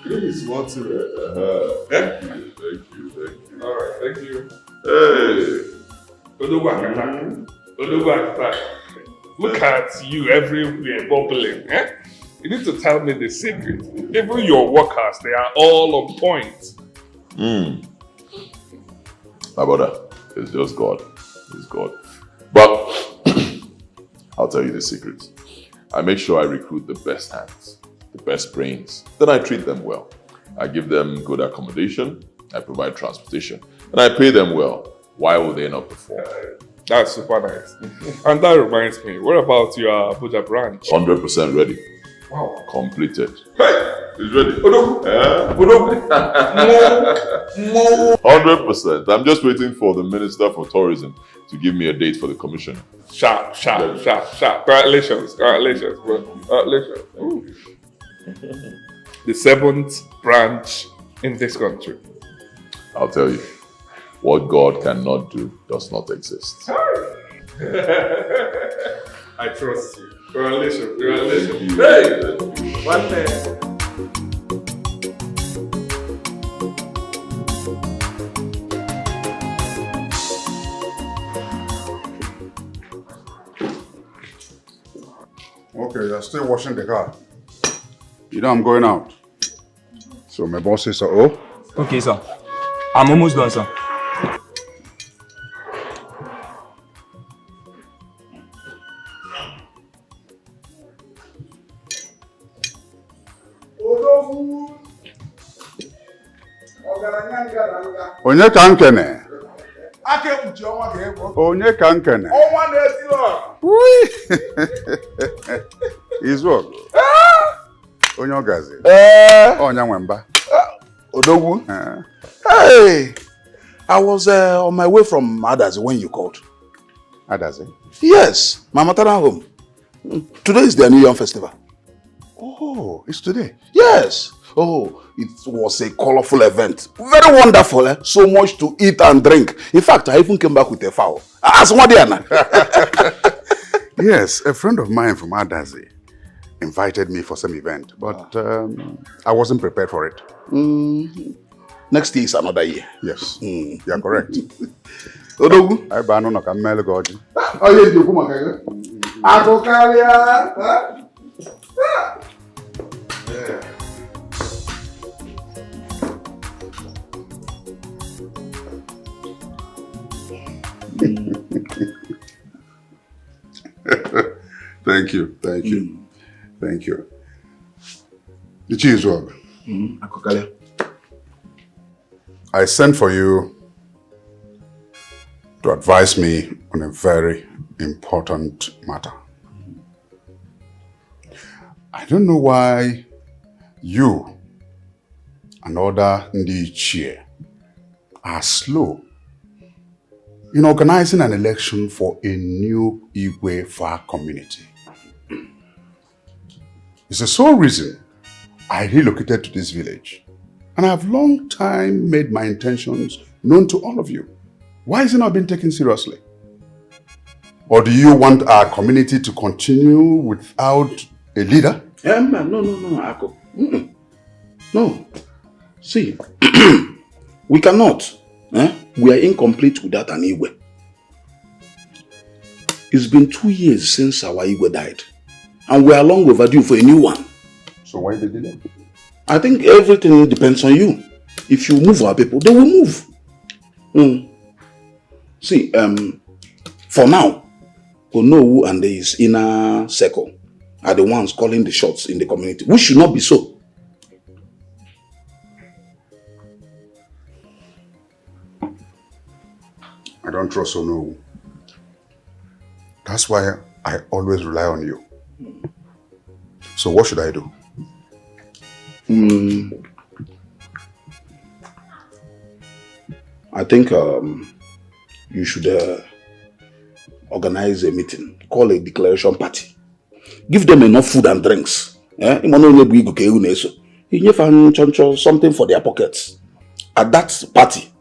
Please, what's it? Thank you. All right, thank you. Hey. Look at you everywhere bubbling. You need to tell me the secret. Even your workers, they are all on point. My brother, it's just God. It's God. But I'll tell you the secret. I make sure I recruit the best hands, the best brains. Then I treat them well. I give them good accommodation. I provide transportation. And I pay them well. Why would they not perform? That's super nice. And that reminds me, what about your Abuja branch? 100% ready. Wow. Completed. Hey! It's ready. 100%. I'm just waiting for the Minister for Tourism to give me a date for the commission. Sharp. Congratulations. Ooh. The 7th branch in this country. I'll tell you, what God cannot do does not exist. I trust you. Congratulations. Hey! One day. Okay, you're still washing the car. You know I'm going out. So my boss says, oh? Okay, sir. I'm almost done, sir. Onye ka nkene? Onye ka nkene? Izu Onye ogazi? Onya nwemba. Odogwu? Hey! I was on my way from Adazi when you called. Adazi? Yes, my maternal home. Today is their New Year festival. Oh, it's today? Yes. Oh, it was a colorful event. Very wonderful. So much to eat and drink. In fact, I even came back with a fowl. Yes, a friend of mine from Adazi invited me for some event, but I wasn't prepared for it. Next year is another year. Yes, you are correct. Odogu? I banu no kamele goji. Oh, yes, you come again. Thank you. The cheese work. I sent for you to advise me on a very important matter. I don't know why you and other Ndichie are slow in organizing an election for a new Igwe for our community. It's the sole reason I relocated to this village, and I have long time made my intentions known to all of you. Why is it not being taken seriously? Or do you want our community to continue without a leader? No, Ako. No. See, we cannot. We are incomplete without an Igwe. It's been 2 years since our Igwe died. And we are long overdue for a new one. So why the delay? I think everything depends on you. If you move our people, they will move. See, for now, Onowu and his inner circle are the ones calling the shots in the community. We should not be so. I don't trust Onowu. That's why I always rely on you. So what should I do? I think you should organize a meeting, call a declaration party. Give them enough food and drinks. Something for their pockets. At that party,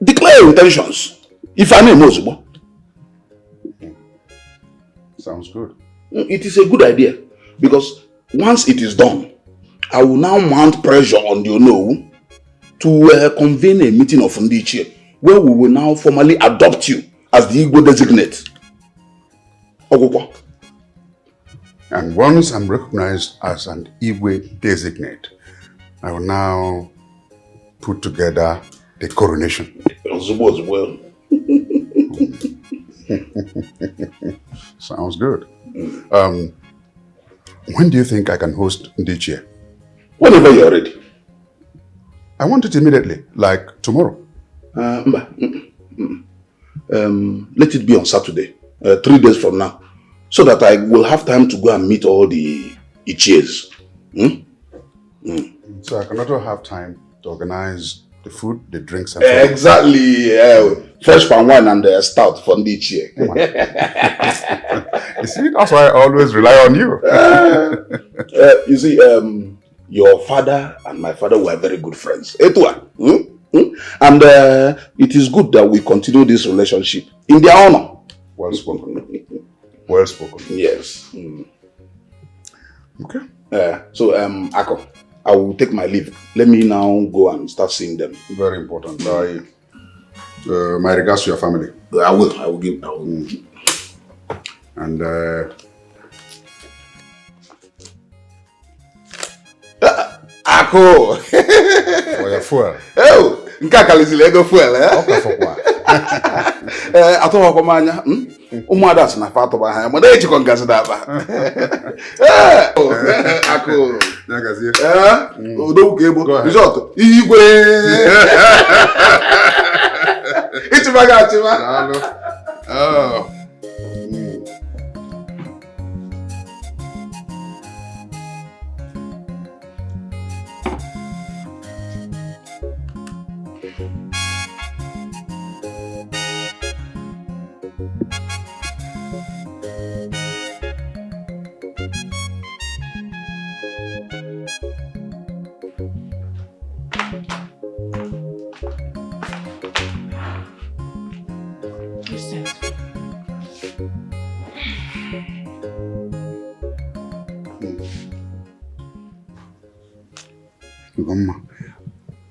declare your intentions. If I know, sounds good. It is a good idea because once it is done I will now mount pressure on the Ono to convene a meeting of Ndichie where we will now formally adopt you as the Igbo designate. Ogokwa. And once I'm recognized as an Igwe designate, I will now put together the coronation. Well. Sounds good. When do you think I can host Ndichie? Whenever you're ready. I want it immediately, like tomorrow. Let it be on Saturday, 3 days from now, so that I will have time to go and meet all the Ichies. So I can also have time to organize the food, the drinks, and exactly. Fresh palm wine and stout for the Ichie. You see, that's why I always rely on you. You see, your father and my father were very good friends. And it is good that we continue this relationship in their honor. Well spoken. Well spoken. Yes. Okay. So, Ako, I will take my leave. Let me now go and start seeing them. Very important. My regards to your family. I will give. And Ako! for your fuel. Oh! Nkaka lizile ego fuel, eh? Okay, for what? Ato ko manya. Umada na fato ba ha. Mo dey chiko ngazi da ba. Ako. Nagazi. Odo ke ebo. Result. Igwe. Ichibaga chiba. Hello. Oh.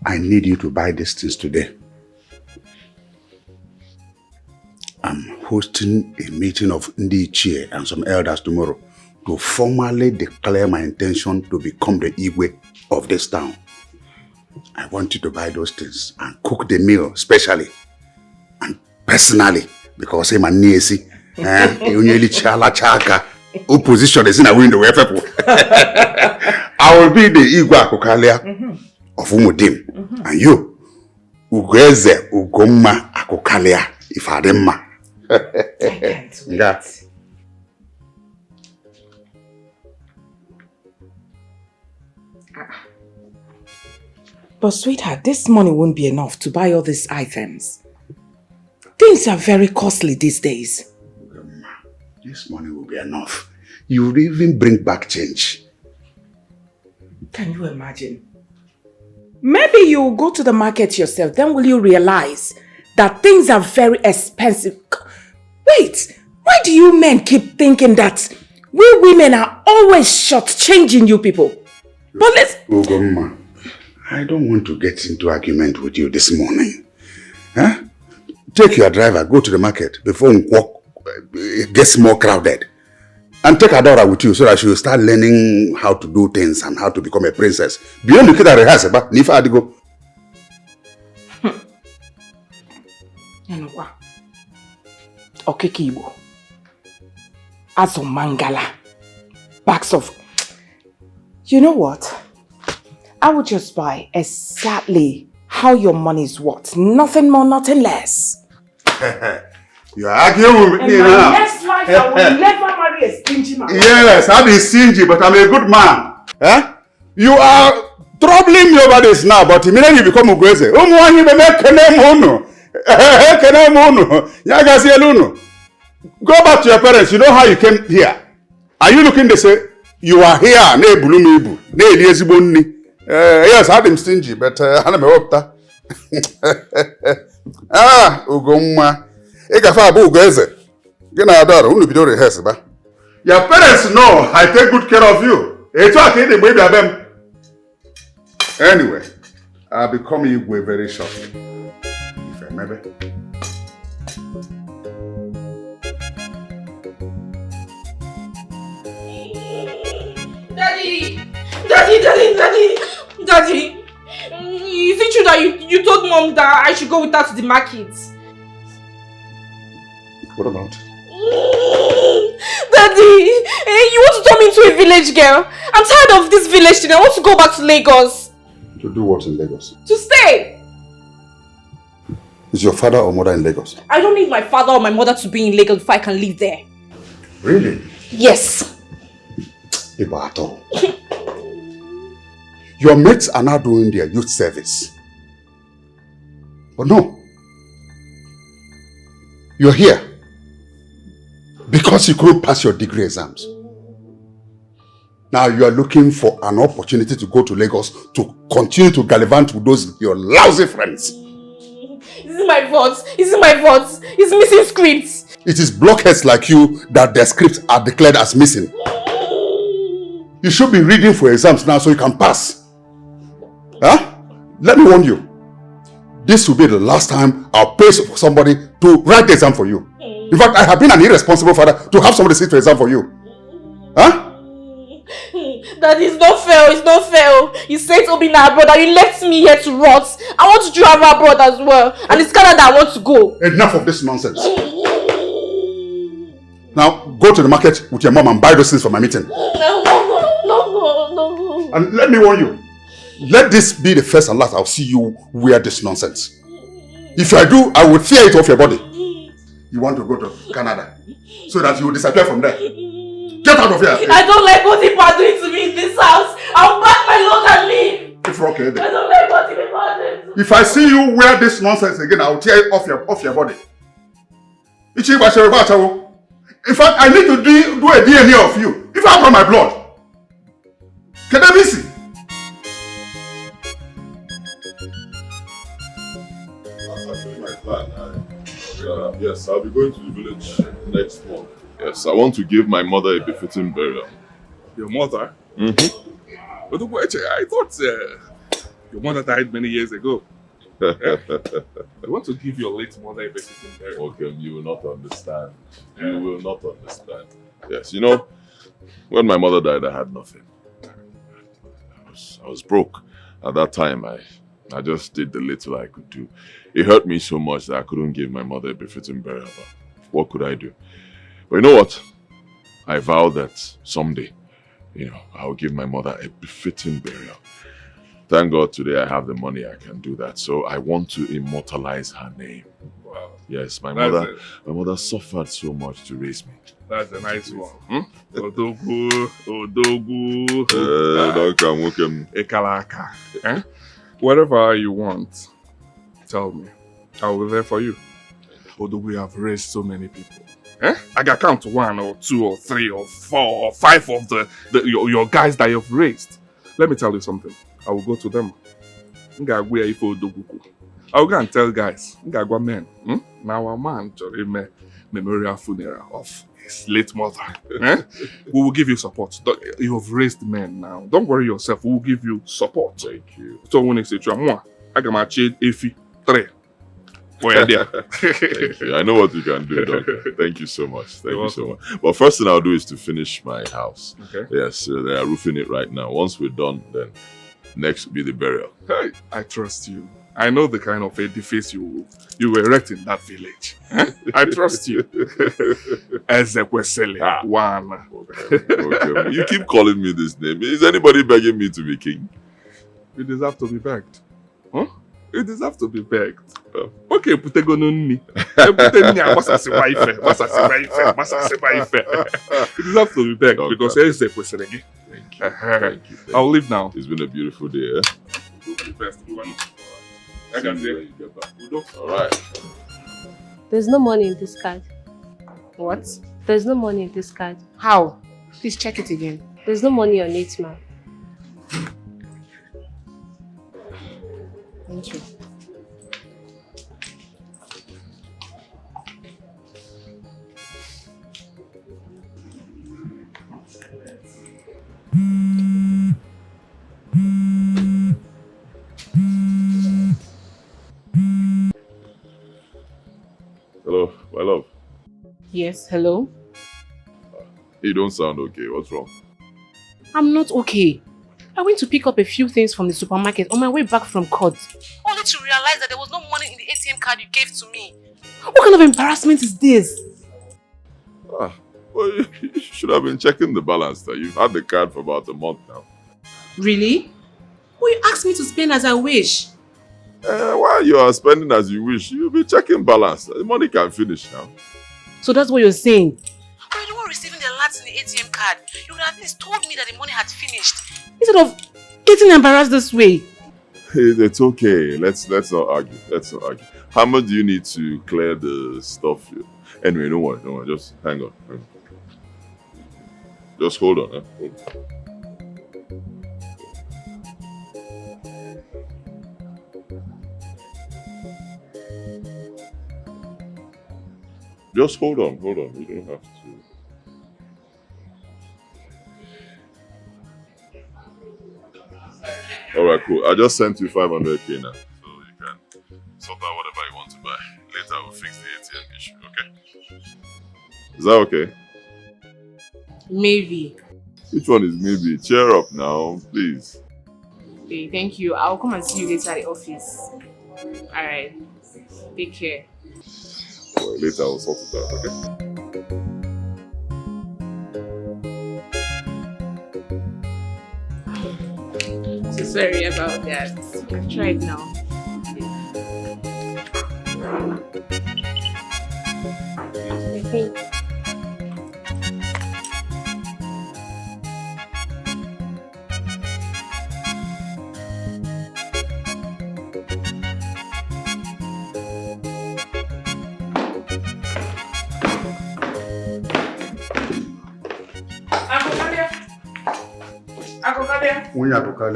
I need you to buy these things today. I'm hosting a meeting of Ndichie and some elders tomorrow to formally declare my intention to become the Igwe of this town. I want you to buy those things and cook the meal specially and personally because I'm a niesi. Opposition is in a window. I will be the Igwe Akokalia of Umudim. And you, Ugeze Ugoma Akokalia, if I demma. I can't wait. Yeah. But sweetheart, this money won't be enough to buy all these items. Things are very costly these days. This money will be enough. You will even bring back change. Can you imagine? Maybe you will go to the market yourself, then will you realize that things are very expensive? Wait, why do you men keep thinking that we women are always shortchanging you people? But let's... Ugomma, I don't want to get into argument with you this morning. Huh? Take your driver, go to the market before it gets more crowded. And take Adora with you so that she will start learning how to do things and how to become a princess. Beyond the kid that rehearsal, but if I go. You know what? Okekibo. Azo Mangala. Bags of... You know what? I would just buy exactly how your money is worth. Nothing more, nothing less. You are arguing with me now. In my next life, I will never marry a stingy man. Yes, I'll be stingy, but I'm a good man. Eh? You are troubling me over this now, but immediately you become Ugweze. Go back to your parents. You know how you came here. Are you looking to say, you are here, yes, I am stingy, but I'm a Ugomma. Your parents know I take good care of you. It's okay, the baby. Anyway, I'll be coming Igwe very shortly. If I may. Daddy, is it true that you told Mom that I should go with her to the market? What about? Daddy, you want to turn me into a village girl? I'm tired of this village thing. I want to go back to Lagos. To do what in Lagos? To stay. Is your father or mother in Lagos? I don't need my father or my mother to be in Lagos before I can live there. Really? Yes. Ibato. Your mates are now doing their youth service. But no. You're here because you couldn't pass your degree exams. Now you are looking for an opportunity to go to Lagos to continue to gallivant with those your lousy friends. This is my fault. It's missing scripts. It is blockheads like you that their scripts are declared as missing. You should be reading for exams now so you can pass. Huh? Let me warn you. This will be the last time I'll pay for somebody to write the exam for you. In fact, I have been an irresponsible father to have somebody sit for exam for you. Huh? That is not fair. You said to be my brother. You left me here to rot. I want to travel abroad as well. And it's Canada I want to go. Enough of this nonsense. Now, go to the market with your mom and buy those things for my meeting. No. And let me warn you. Let this be the first and last I'll see you wear this nonsense. If I do, I will tear it off your body. You want to go to Canada so that you will disappear from there. Get out of here. I don't like what people are doing to me in this house. I'll pack my load and leave. If you're okay, then. I don't like what people are doing to me. If I see you wear this nonsense again, I will tear it off your body. In fact, I need to do a DNA of you. If I got my blood. Can I be see? Yes, I'll be going to the village next month. Yes, I want to give my mother a befitting burial. Your mother? Mm-hmm. But I thought your mother died many years ago. I want to give your late mother a befitting burial. Okay, you will not understand. You will not understand. Yes, you know, when my mother died, I had nothing. I was broke. At that time, I just did the little I could do. It hurt me so much that I couldn't give my mother a befitting burial. But what could I do? But you know what? I vowed that someday, I'll give my mother a befitting burial. Thank God today I have the money, I can do that. So I want to immortalize her name. Wow. Yes, my mother suffered so much to raise me. That's a nice one. Odogu. Ekalaka. Whatever you want, tell me. I will be there for you. Although we have raised so many people. I can count 1 or 2 or 3 or 4 or 5 of your guys that you've raised. Let me tell you something. I will go to them. I will go and tell guys. Men. Now our man a memorial funeral of his late mother. We will give you support. You have raised men now. Don't worry yourself. We will give you support. Thank you. So when I say I can match Efi 3. Well, there. Thank you. I know what you can do, Doctor. Thank you so much. Thank you so much. But first thing I'll do is to finish my house. Okay. Yes, they are roofing it right now. Once we're done, then next will be the burial. Hey, I trust you. I know the kind of edifice you erect in that village. I trust you. Ezekwesili. One. Okay. You keep calling me this name. Is anybody begging me to be king? You deserve to be begged. Huh? You deserve to be begged. Okay, putegonuni. You deserve to be begged because Ezekwesili. Thank you. Thank you. I'll leave now. It's been a beautiful day, eh? The best. I can see when you get back. All right. There's no money in this card. What? There's no money in this card. How? Please check it again. There's no money on it, ma'am. Thank you. Yes, hello? You don't sound okay. What's wrong? I'm not okay. I went to pick up a few things from the supermarket on my way back from court. Only to realize that there was no money in the ATM card you gave to me. What kind of embarrassment is this? Well, you should have been checking the balance there. You've had the card for about a month now. Really? Well, you asked me to spend as I wish. While you are spending as you wish, you'll be checking balance. The money can finish now. So that's what you're saying? But you're the one receiving the alerts in the ATM card. You would have at least told me that the money had finished. Instead of getting embarrassed this way. It's okay. Let's not argue. Let's not argue. How much do you need to clear the stuff here? Anyway, don't worry. Just hang on. Just hold on. Hold on. Just hold on. You don't have to. Alright, cool. I just sent you 500k now. So you can sort out whatever you want to buy. Later we'll fix the ATM issue, okay? Is that okay? Maybe. Which one is maybe? Cheer up now, please. Okay, thank you. I'll come and see you later at the office. Alright. Take care. Well, later I'll sort it out, okay? So sorry about that. I've tried now. Okay.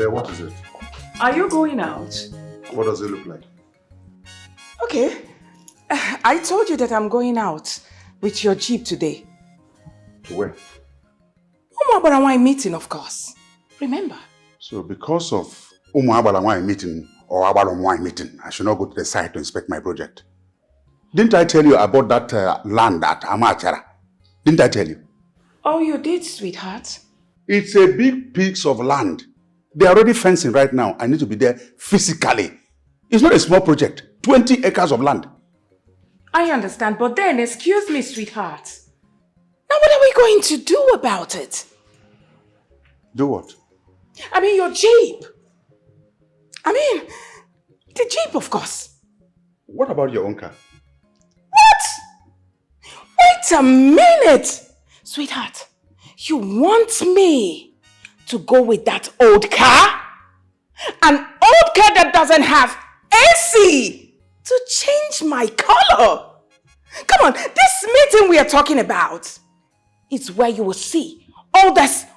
What is it? Are you going out? What does it look like? Okay. I told you that I'm going out with your Jeep today. To where? Umuabarawai meeting, of course. Remember? So because of Umuabarawai meeting or Abalomwai meeting, I should not go to the site to inspect my project. Didn't I tell you about that land at Amachara? Didn't I tell you? Oh, you did, sweetheart. It's a big piece of land. They're already fencing right now. I need to be there physically. It's not a small project. 20 acres of land. I understand, but then, excuse me, sweetheart. Now what are we going to do about it? Do what? I mean, your Jeep. I mean, the Jeep, of course. What about your own car? What? Wait a minute. Sweetheart, you want me to go with that old car? An old car that doesn't have AC to change my color. Come on, this meeting we are talking about is where you will see all these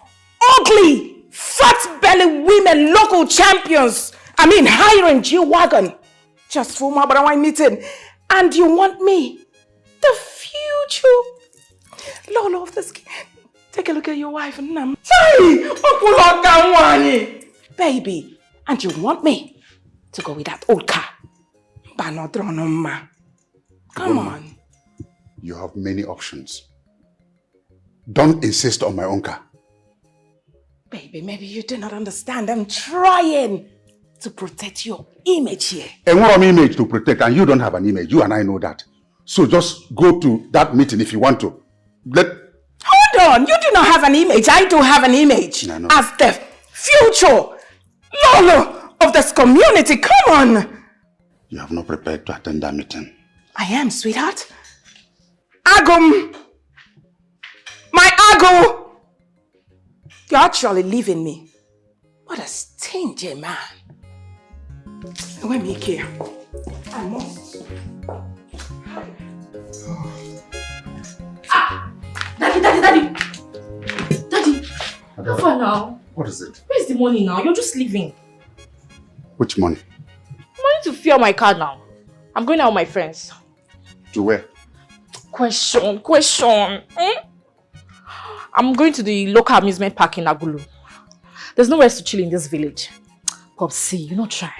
ugly, fat-belly women, local champions. I mean, hiring G-Wagon just for my brother meeting. And you want me, the future Lolo of the skin. Take a look at your wife, Nam. Baby, and you want me to go with that old car? Come on. You have many options. Don't insist on my own car. Baby, maybe you do not understand. I'm trying to protect your image here. And what image to protect? And you don't have an image. You and I know that. So just go to that meeting if you want to. Hold on. You do not have an image. I do have an image. No. As the future Lolo of this community. Come on. You have not prepared to attend that meeting. I am, sweetheart. Agum. My Ago. You're actually leaving me. What a stingy man. Let me here. I must. Daddy. How far now? What is it? Where's the money now? You're just leaving. Which money? Money to fuel my car now. I'm going out with my friends. To where? Question. I'm going to the local amusement park in Agulu. There's nowhere to chill in this village. Popsy, you're not trying.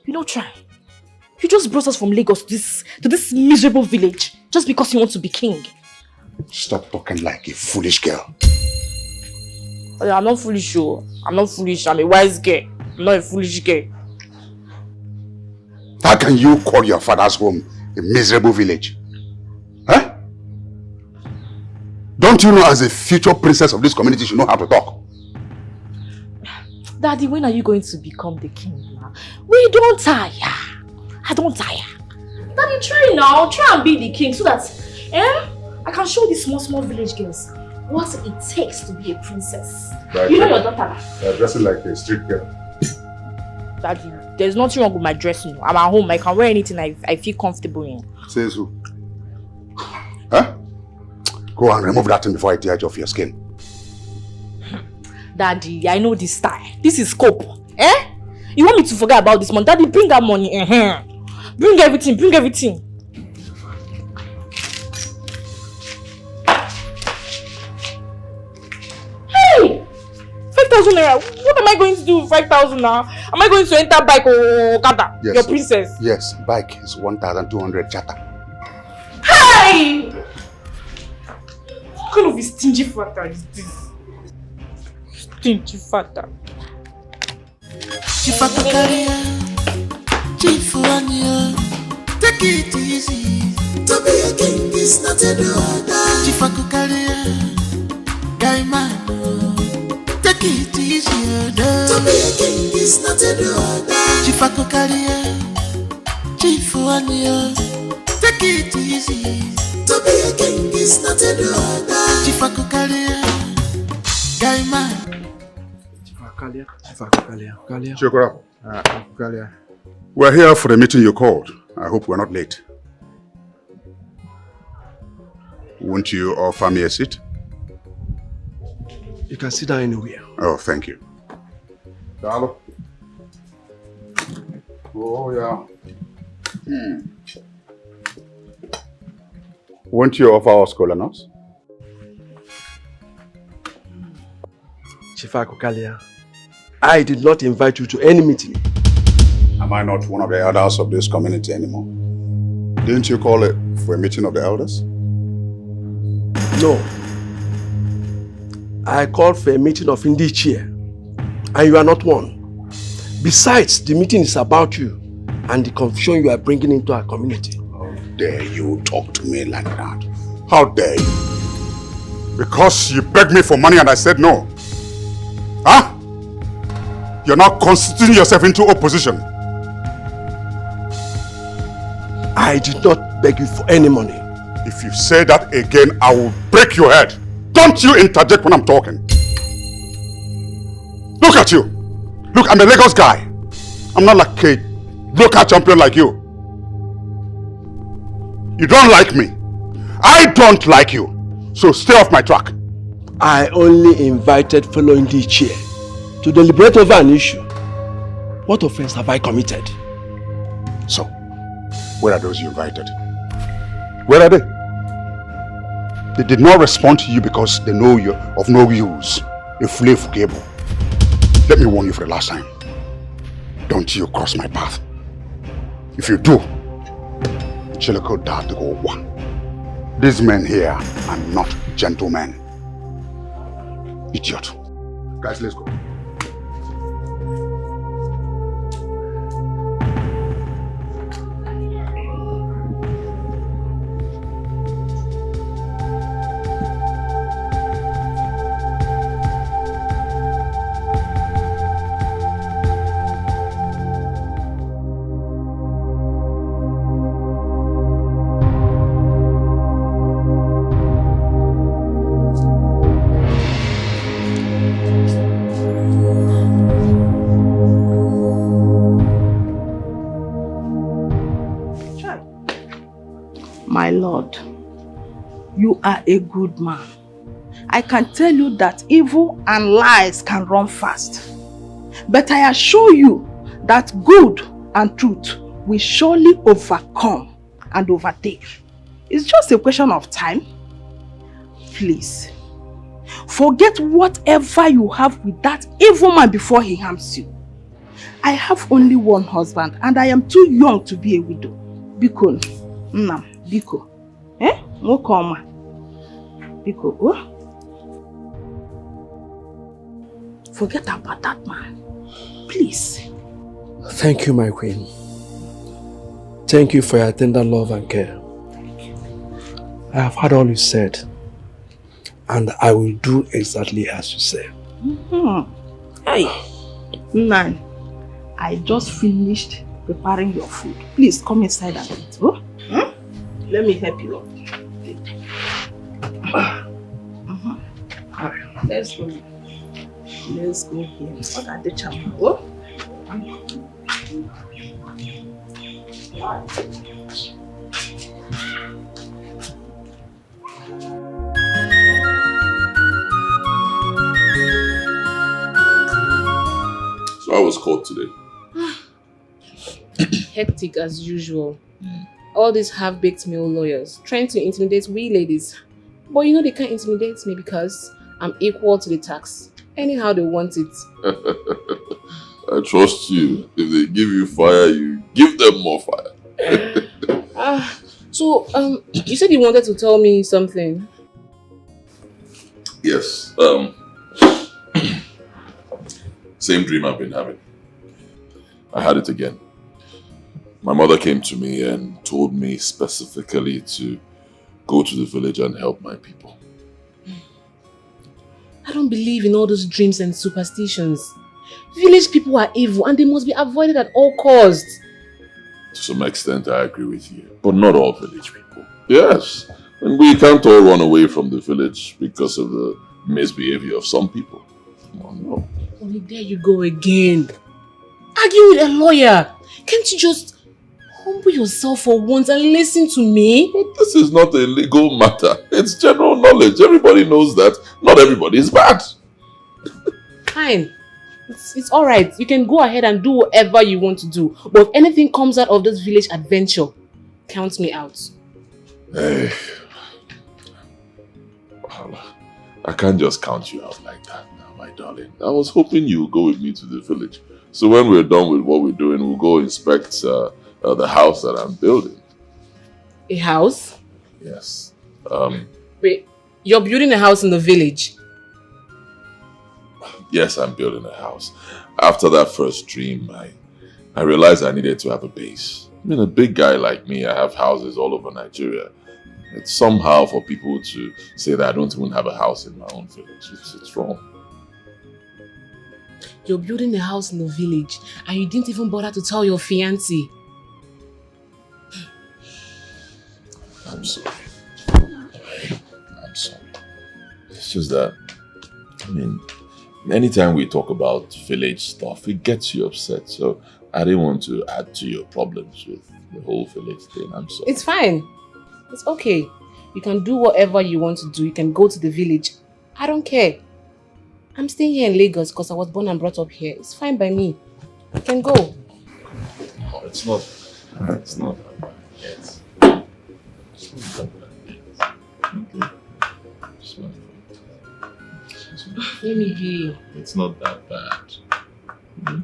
You just brought us from Lagos to this miserable village just because you want to be king. Stop talking like a foolish girl. I'm not foolish, oh. I'm not foolish. I'm a wise girl. I'm not a foolish girl. How can you call your father's home a miserable village? Huh? Don't you know as a future princess of this community you know how to talk? Daddy, when are you going to become the king now? We don't tire. I don't tire. Daddy, try now. Try and be the king so that I can show these small village girls what it takes to be a princess. Right, you know your daughter. You're dressing like a street girl. Daddy, there's nothing wrong with my dressing. I'm at home. I can wear anything I feel comfortable in. Says who? Huh? Go and remove that thing before I tear it off your skin. Daddy, I know this style. This is scope. You want me to forget about this money? Daddy, bring that money. Bring everything. Bring everything. Hey! 5,000 naira. What am I going to do with 5,000 now? Am I going to enter bike or kata? Yes. Your princess? Yes, bike is 1,200 chata. Hey! What kind of a stingy father is this? Stingy father. Take it easy. To be a king is not a order. Chifakukalia, guy man. Take it easy. To be a king is not a order. Chifakukalia, Chifuania. Take it easy. To be a king is not a order. Chifakukalia, guy man. Chokora. We're here for the meeting you called. I hope we're not late. Won't you offer me a seat? You can sit down anywhere. Oh, thank you. Dalo. Oh, yeah. Won't you offer us cola nuts? Chifakukalia, I did not invite you to any meeting. Am I not one of the elders of this community anymore? Didn't you call it for a meeting of the elders? No. I called for a meeting of Vindication, and you are not one. Besides, the meeting is about you and the confusion you are bringing into our community. How dare you talk to me like that? How dare you? Because you begged me for money and I said no. Huh? You're now constituting yourself into opposition. I did not beg you for any money. If you say that again, I will break your head. Don't you interject when I'm talking. Look at you. Look, I'm a Lagos guy. I'm not like a local champion like you. You don't like me. I don't like you. So stay off my track. I only invited fellow Edochie to deliberate over an issue. What offense have I committed? So, where are those you invited? Where are they? They did not respond to you because they know you're of no use. A flave cable. Let me warn you for the last time. Don't you cross my path. If you do, these men here are not gentlemen. Idiot. Guys, let's go. My Lord, you are a good man. I can tell you that evil and lies can run fast. But I assure you that good and truth will surely overcome and overtake. It's just a question of time. Please, forget whatever you have with that evil man before he harms you. I have only one husband and I am too young to be a widow. Biko, Biko. Nwokoma. Biko, oh? Forget about that man. Please. Thank you, my queen. Thank you for your tender love and care. I have heard all you said, and I will do exactly as you say. Hey, Nan, I just finished preparing your food. Please come inside and eat. Oh? Let me help you. Let's go. Let's go here. What are the chama? Oh? So I was caught today. Hectic as usual. All these half-baked male lawyers trying to intimidate we ladies. But you know they can't intimidate me because I'm equal to the tax. Anyhow they want it. I trust you. If they give you fire, you give them more fire. So, you said you wanted to tell me something. Yes. Same dream I've been having. I had it again. My mother came to me and told me specifically to go to the village and help my people. I don't believe in all those dreams and superstitions. Village people are evil and they must be avoided at all costs. To some extent, I agree with you. But not all village people. Yes. And we can't all run away from the village because of the misbehavior of some people. Oh, no. Only there you go again. Arguing with a lawyer. Can't you just humble yourself for once and listen to me? But this is not a legal matter. It's general knowledge. Everybody knows that. Not everybody is bad. Fine. It's alright. You can go ahead and do whatever you want to do. But if anything comes out of this village adventure, count me out. Hey. I can't just count you out like that now, my darling. I was hoping you would go with me to the village. So when we're done with what we're doing, we'll go inspect the house that I'm building. A house? Yes. Wait, you're building a house in the village? Yes, I'm building a house. After that first dream, I realized I needed to have a base. I mean, a big guy like me, I have houses all over Nigeria. It's somehow for people to say that I don't even have a house in my own village. It's wrong. You're building a house in the village and you didn't even bother to tell your fiancé. I'm sorry. I'm sorry. It's just that, I mean, anytime we talk about village stuff, it gets you upset. So I didn't want to add to your problems with the whole village thing. I'm sorry. It's fine. It's okay. You can do whatever you want to do. You can go to the village. I don't care. I'm staying here in Lagos because I was born and brought up here. It's fine by me. You can go. No, it's not. It's not that bad yet. It's not that bad yet. Okay. It's not Let me be. It's not that bad. Mm-hmm.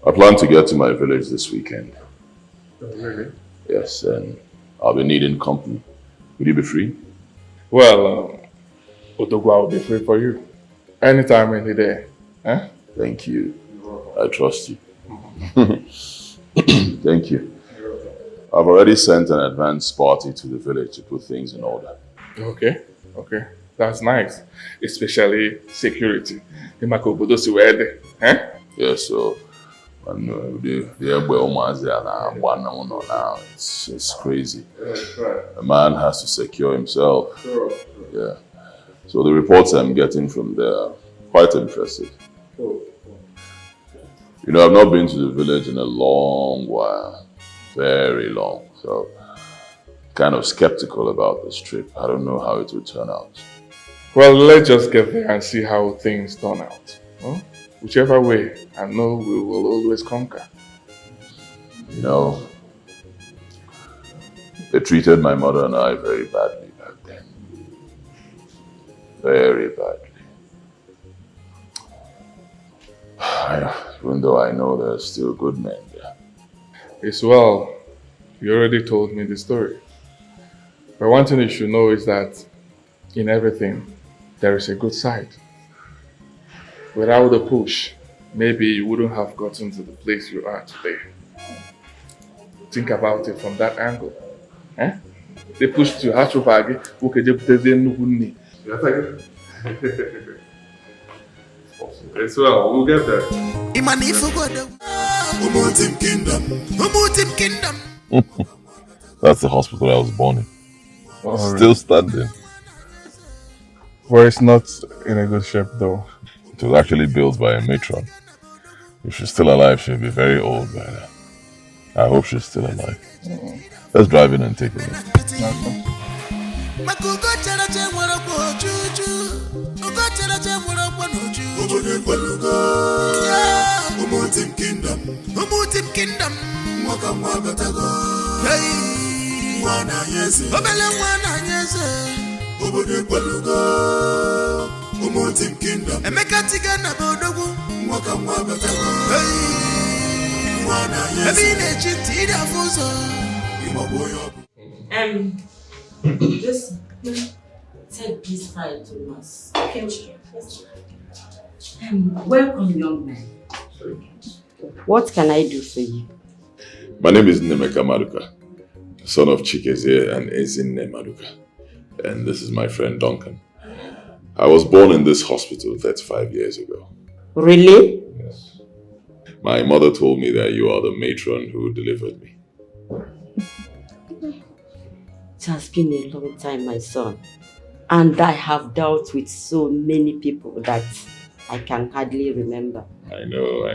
I plan to get to my village this weekend. Oh, really? Yes, and I'll be needing company. Will you be free? Well, Odogwa will be free for you. Anytime, any day. Eh? Thank you. I trust you. Thank you. I've already sent an advance party to the village to put things in order. Okay, okay. That's nice. Especially security. Eh? Yeah, so it's crazy. A man has to secure himself. Yeah. So the reports I'm getting from there are quite impressive. You know, I've not been to the village in a long while. Very long. So kind of skeptical about this trip. I don't know how it will turn out. Well, let's just get there and see how things turn out. Huh? Whichever way, I know we will always conquer. You know, they treated my mother and I very badly back then. Very badly. Even though I know there's still good men there. It's well. You already told me the story. But one thing you should know is that in everything, there is a good side. Without the push, maybe you wouldn't have gotten to the place you are today. Think about it from that angle. Eh? They pushed you, okay, it's well, we'll get there. That's the hospital I was born in. Oh, Still standing. Well, it's not in a good shape though. It was actually built by a matron. If she's still alive, she'll be very old by now. I hope she's still alive. Let's drive in and take a look. Okay. Just take this file to us. Okay. Welcome, young man. What can I do for you? My name is Nemeka Maduka, son of Chikezie and Ezinne Maduka. And this is my friend Duncan. I was born in this hospital 35 years ago. Really? Yes. My mother told me that you are the matron who delivered me. It has been a long time, my son. And I have dealt with so many people that I can hardly remember. I know.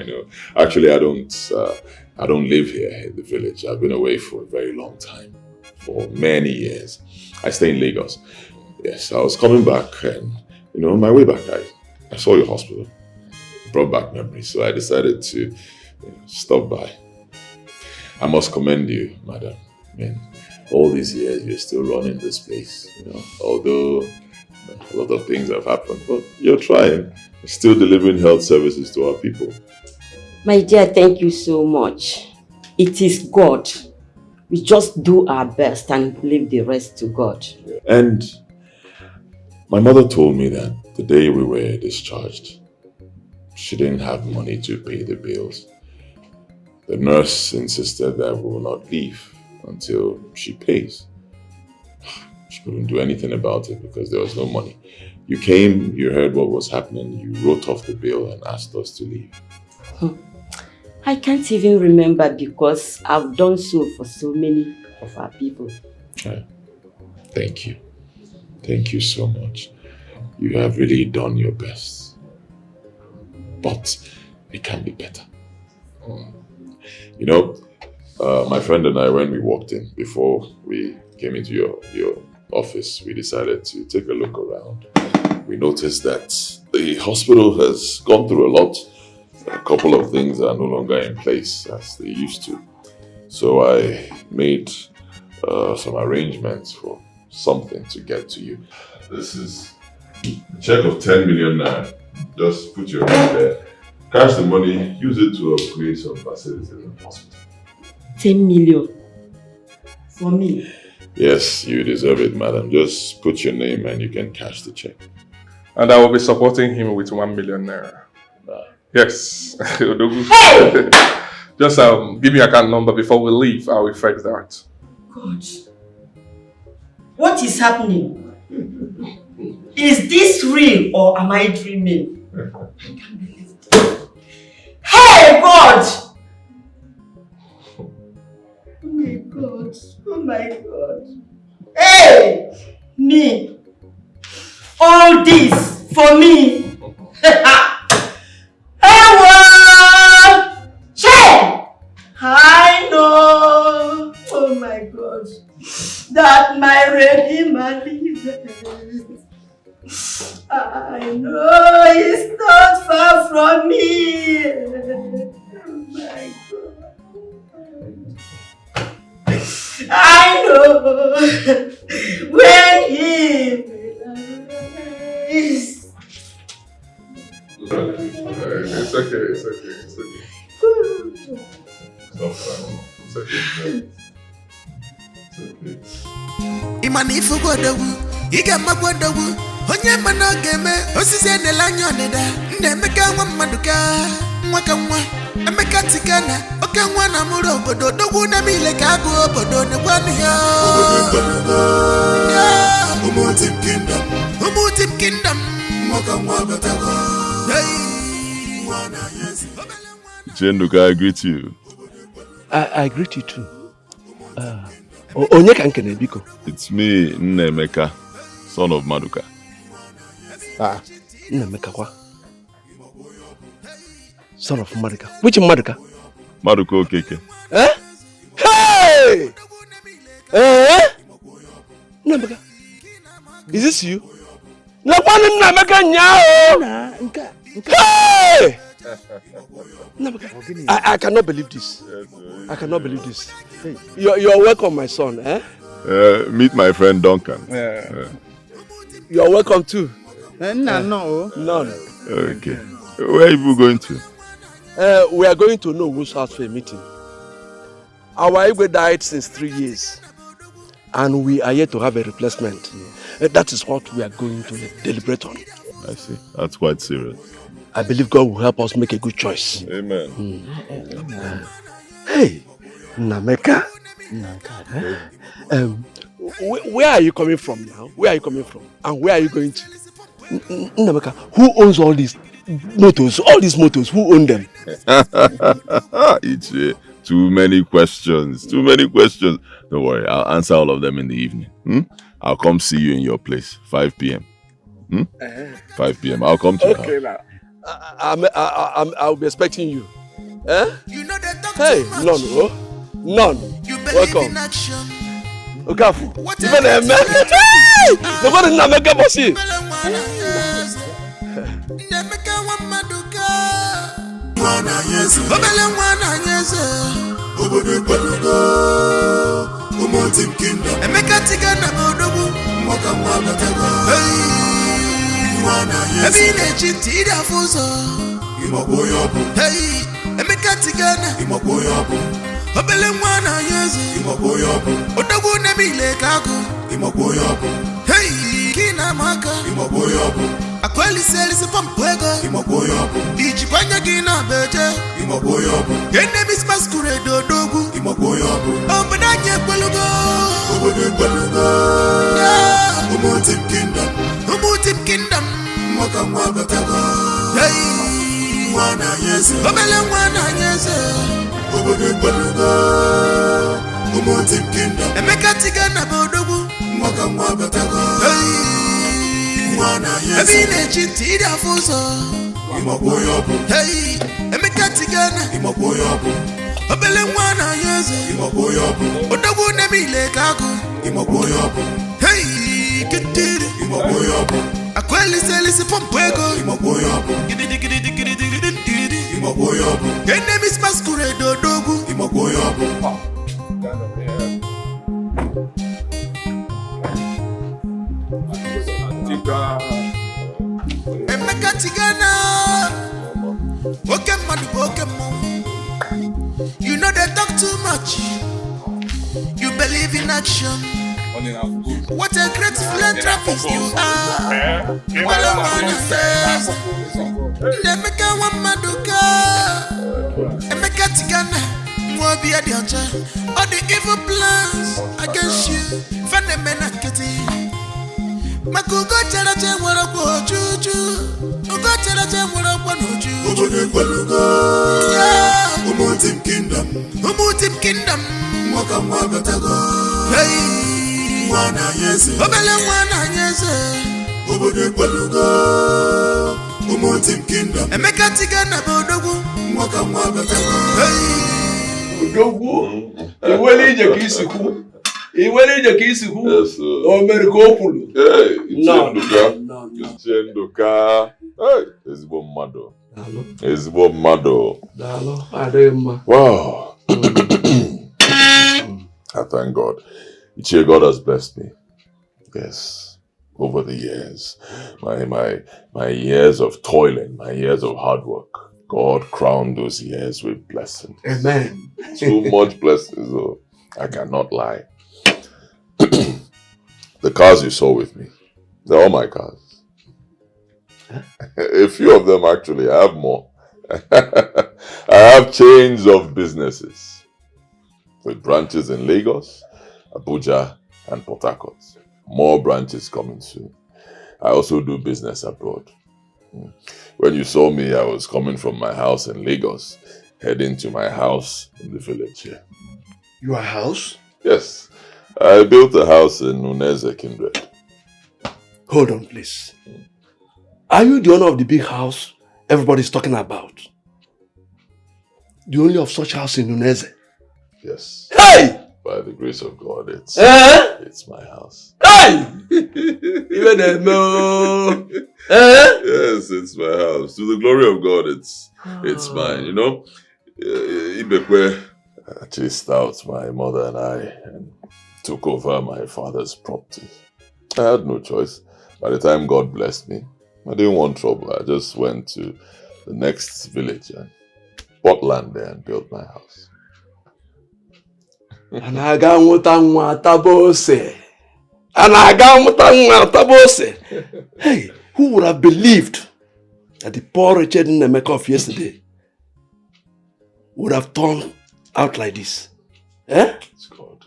Actually, I don't live here in the village. I've been away for a very long time, for many years. I stay in Lagos. Yes, I was coming back and, on my way back, I saw your hospital. It brought back memories, so I decided to stop by. I must commend you, madam. I mean, all these years, you're still running this place, although a lot of things have happened, but you're trying. You're still delivering health services to our people. My dear, thank you so much. It is God. We just do our best and leave the rest to God. And my mother told me that the day we were discharged, she didn't have money to pay the bills. The nurse insisted that we will not leave until she pays. She couldn't do anything about it because there was no money. You came, you heard what was happening, you wrote off the bill and asked us to leave. I can't even remember because I've done so for so many of our people. Thank you. Thank you so much. You have really done your best. But it can be better. My friend and I, when we walked in, before we came into your office, we decided to take a look around. We noticed that the hospital has gone through a lot. A couple of things are no longer in place as they used to. So I made some arrangements for something to get to you. This is a check of 10 million naira. Just put your name there. Cash the money, use it to upgrade some facilities in the hospital. 10 million? For me? Yes, you deserve it, madam. Just put your name and you can cash the check. And I will be supporting him with 1 million naira. Yes. Hey! Just give me your account number before we leave. I will effect that. God. What is happening? Is this real or am I dreaming? I can't believe it. Hey, God! Oh my God. Oh my God. Hey! Me. All this for me. I know, oh my God, that my Redeemer lives. I know it's not far from me. Oh my God. I know when He will arise. It's okay. Stop crying. It's okay. Imani fugodogu, iga magwadogu, onye mana game, osisi enelanyo neda, nemeka wamaduka, mwakamwa, emeka tikana, okanwa na muro bodo, dogu na mile kagu bodo ne kwaniya. Umutim kingdom, mwakamwa batago. Chenduka, I greet you. I greet you too. Onye ka nkene biko? It's me, Nnemeka, son of Maduka. Nnemeka kwa? Son of Maduka. Which Maduka? Maduka Okeke. Hey! Nnemeka, is this you? Nnemeka nyao! Hey! I cannot believe this. I cannot believe this. Hey, you're welcome, my son. Meet my friend Duncan. You're welcome too. None. Okay. Where are you going to? We are going to Nollywood's house for a meeting. Our Igwe died since 3 years. And we are yet to have a replacement. That is what we are going to deliberate on. I see. That's quite serious. I believe God will help us make a good choice. Amen. Hey, Nnemeka. Where are you coming from now? Where are you coming from? And where are you going to? Nnemeka, who owns all these motors? All these motors, who own them? It's too many questions. Don't worry, I'll answer all of them in the evening. I'll come see you in your place, 5 p.m. 5 p.m. I'll come to you. Okay, now. I'll be expecting you. Hey, none. Welcome. Okafu. Even a man. The one in Nameka Bossy. Hey, Emeka Tigana, Imoboyobu. Obele mwana yeze, Imoboyobu. Odogu nemile kago, Imoboyobu. Hey, kina maka, Imoboyobu. Akweli selisi pampwego, Imoboyobu. Ichipanya gina beje, Imoboyobu. Enemies masquerade odogu, Imoboyobu. Obadanye kwelugo, Obadanye. Umutim kingdom. Hey, mwana yeze, obele mwana yeze, obodo gbalugo, umutim kingdom. Emeka Tigana bodogu, mwaka mwabatago. Hey, mwana yeze, ebine chiti dafuso, imoboyobu. Hey, Emeka Tigana, imoboyobu. Obele mwana yeze, imoboyobu. Odogu nemile kago, imoboyobu. Hey, kitiri, imoboyobu. Akweli selisi pompwego, Imoboyobu. Imoboyobu. Enemies masquerade odogu, Imoboyobu. Emeka Tigana. You know they talk too much. You believe in action. What a great philanthropist you are. Well, a man says, Nemeka Wamaduka, Emeka Tigana, Mwabi Adiocha, all the evil plans against you, Fenemena Kitty. Makugo Charache Warako Juju, Ugo Charache Warako Juju, Umutim Kingdom, Mwaka Mwabatago, hey. Mwana yeze, obele mwana yeze, obodo gbalugo, umutim kingdom. Emeka Tigana bodogu, mwaka mwabatago. Hey, Odogu, iwele ije kisiku, omerikopulu. Hey, Ichenduka. Hey, ezigbo mmadu. Wow. I thank God. God has blessed me. Yes. Over the years. My years of toiling, my years of hard work. God crowned those years with blessings. Amen. Too much blessings, though. I cannot lie. The cars you saw with me, they're all my cars. A few of them actually. I have more. I have chains of businesses with branches in Lagos, Abuja, and Port Harcourt. More branches coming soon. I also do business abroad. When you saw me, I was coming from my house in Lagos, heading to my house in the village here. Your house? Yes. I built a house in Uneze, Kindred. Hold on, please. Are you the owner of the big house everybody's talking about? The only of such house in Uneze? Yes. Hey! By the grace of God, it's my house. Hey! Even no. Yes, it's my house. To the glory of God, it's mine. You know, Ibekwe actually out my mother and I and took over my father's property. I had no choice. By the time God blessed me, I didn't want trouble. I just went to the next village and bought land there and built my house. And I got Hey, who would have believed that the poor wretched Nemeka of yesterday would have turned out like this? It's God.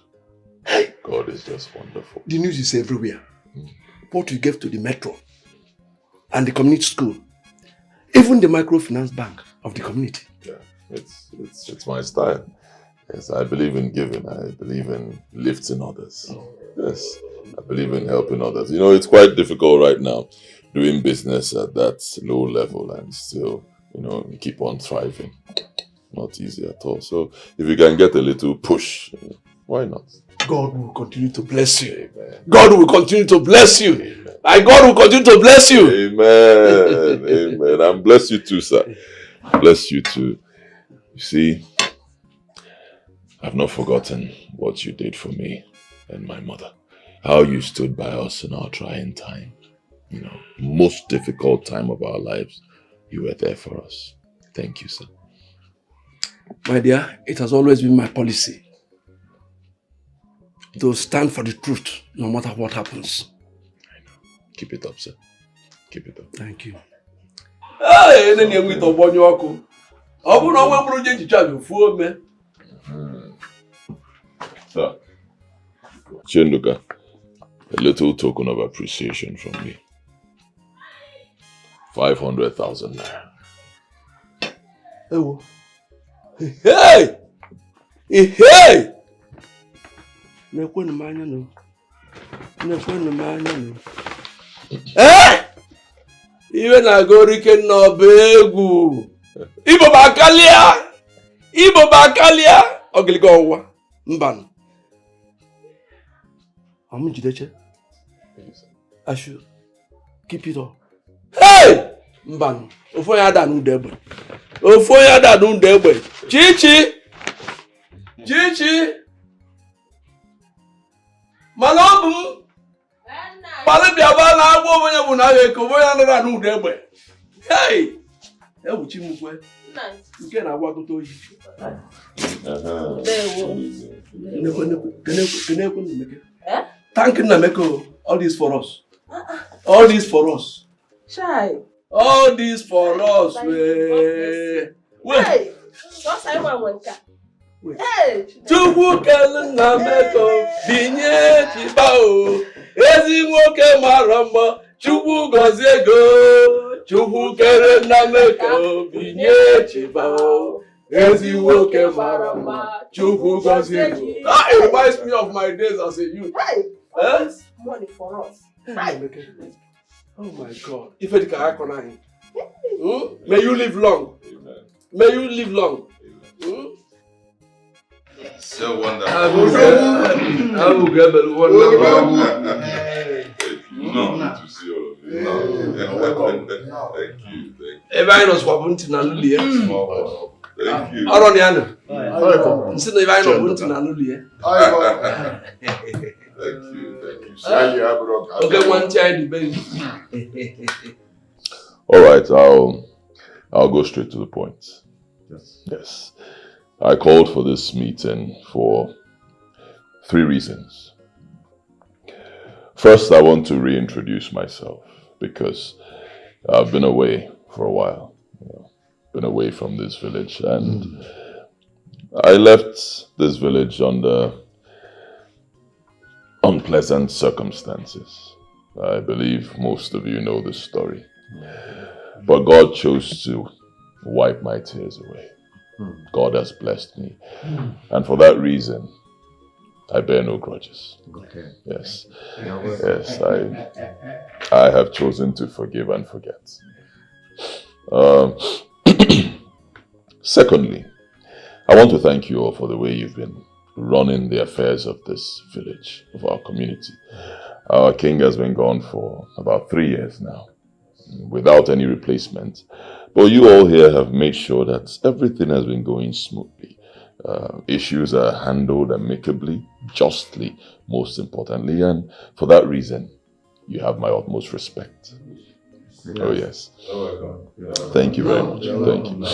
Hey. God is just wonderful. The news is everywhere. What you gave to the metro and the community school, even the microfinance bank of the community. Yeah, it's my style. Yes, I believe in giving. I believe in lifting others. Yes, I believe in helping others. You know, it's quite difficult right now doing business at that low level and still, you know, keep on thriving. Not easy at all. So if you can get a little push, why not? God will continue to bless you. Amen. God will continue to bless you. Amen. And God will continue to bless you. Amen. Amen. And bless you too, sir. Bless you too. You see, I've not forgotten what you did for me and my mother. How you stood by us in our trying time. You know, most difficult time of our lives. You were there for us. Thank you, sir. My dear, it has always been my policy to stand for the truth, no matter what happens. I know. Keep it up, sir. Keep it up. Thank you. Sir, Chinduka, a little token of appreciation from me. 500,000 naira. Hey! Hey! Even I go Riken no begu. Ibo Bakalia! Ibo Bakalia! Ogiligo Mban. I'm Jideche. I should keep it up. Hey! Mban. Ofoya da nu debe. Ofoya da nu debe. Chichi! Chichi! Malobum! Palabiaba na agbo onye bụ na eko ofoya da nu debe. Hey! Ewuchi mukwe. Nke na agwagoto oyi. Thank you, Nameko. All this for us. All this for us. Chai. All this for us. Hey. What's I want? Hey. Chukwu kele Nameko. Binye chibao. Ezi nwoke mara mma. Chukwu gozie go. Chukwu kele Nameko. Binye chibao. Ezi nwoke mara mma. Chukwu gozie go. It reminds me of my days as a youth. Hey. This money for us. Oh my God. If it can happen, may you live long. Amen. May you live long. So wonderful. I will get the wonderful. No, to see all of you. No. Welcome. Thank you. If I was Wabunti Nanulia. Thank you. Aroniano. Instead of I know Bunti Nanulia. Thank you. Okay, one child, baby. All right, I'll go straight to the point. Yes. I called for this meeting for 3 reasons. First, I want to reintroduce myself because I've been away for a while. Been away from this village, and I left this village under unpleasant circumstances. I believe most of you know this story. But God chose to wipe my tears away. God has blessed me. And for that reason, I bear no grudges. Okay. Yes. Yes, I have chosen to forgive and forget. Secondly, I want to thank you all for the way you've been running the affairs of this village, of our community. Our king has been gone for about 3 years now, without any replacement. But you all here have made sure that everything has been going smoothly. Issues are handled amicably, justly, most importantly, and for that reason, you have my utmost respect. Yes. Oh yes. Thank you very much. Thank you.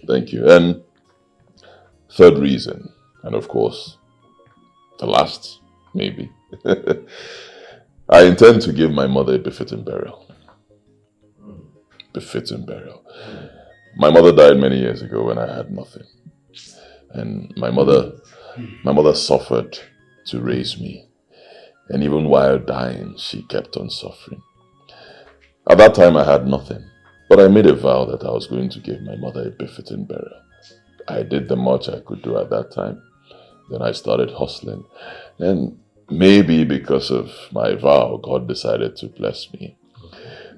Thank you. And third reason, and of course, the last, maybe. I intend to give my mother a befitting burial. Befitting burial. My mother died many years ago when I had nothing. And my mother suffered to raise me. And even while dying, she kept on suffering. At that time, I had nothing. But I made a vow that I was going to give my mother a befitting burial. I did the much I could do at that time. Then I started hustling. And maybe because of my vow, God decided to bless me.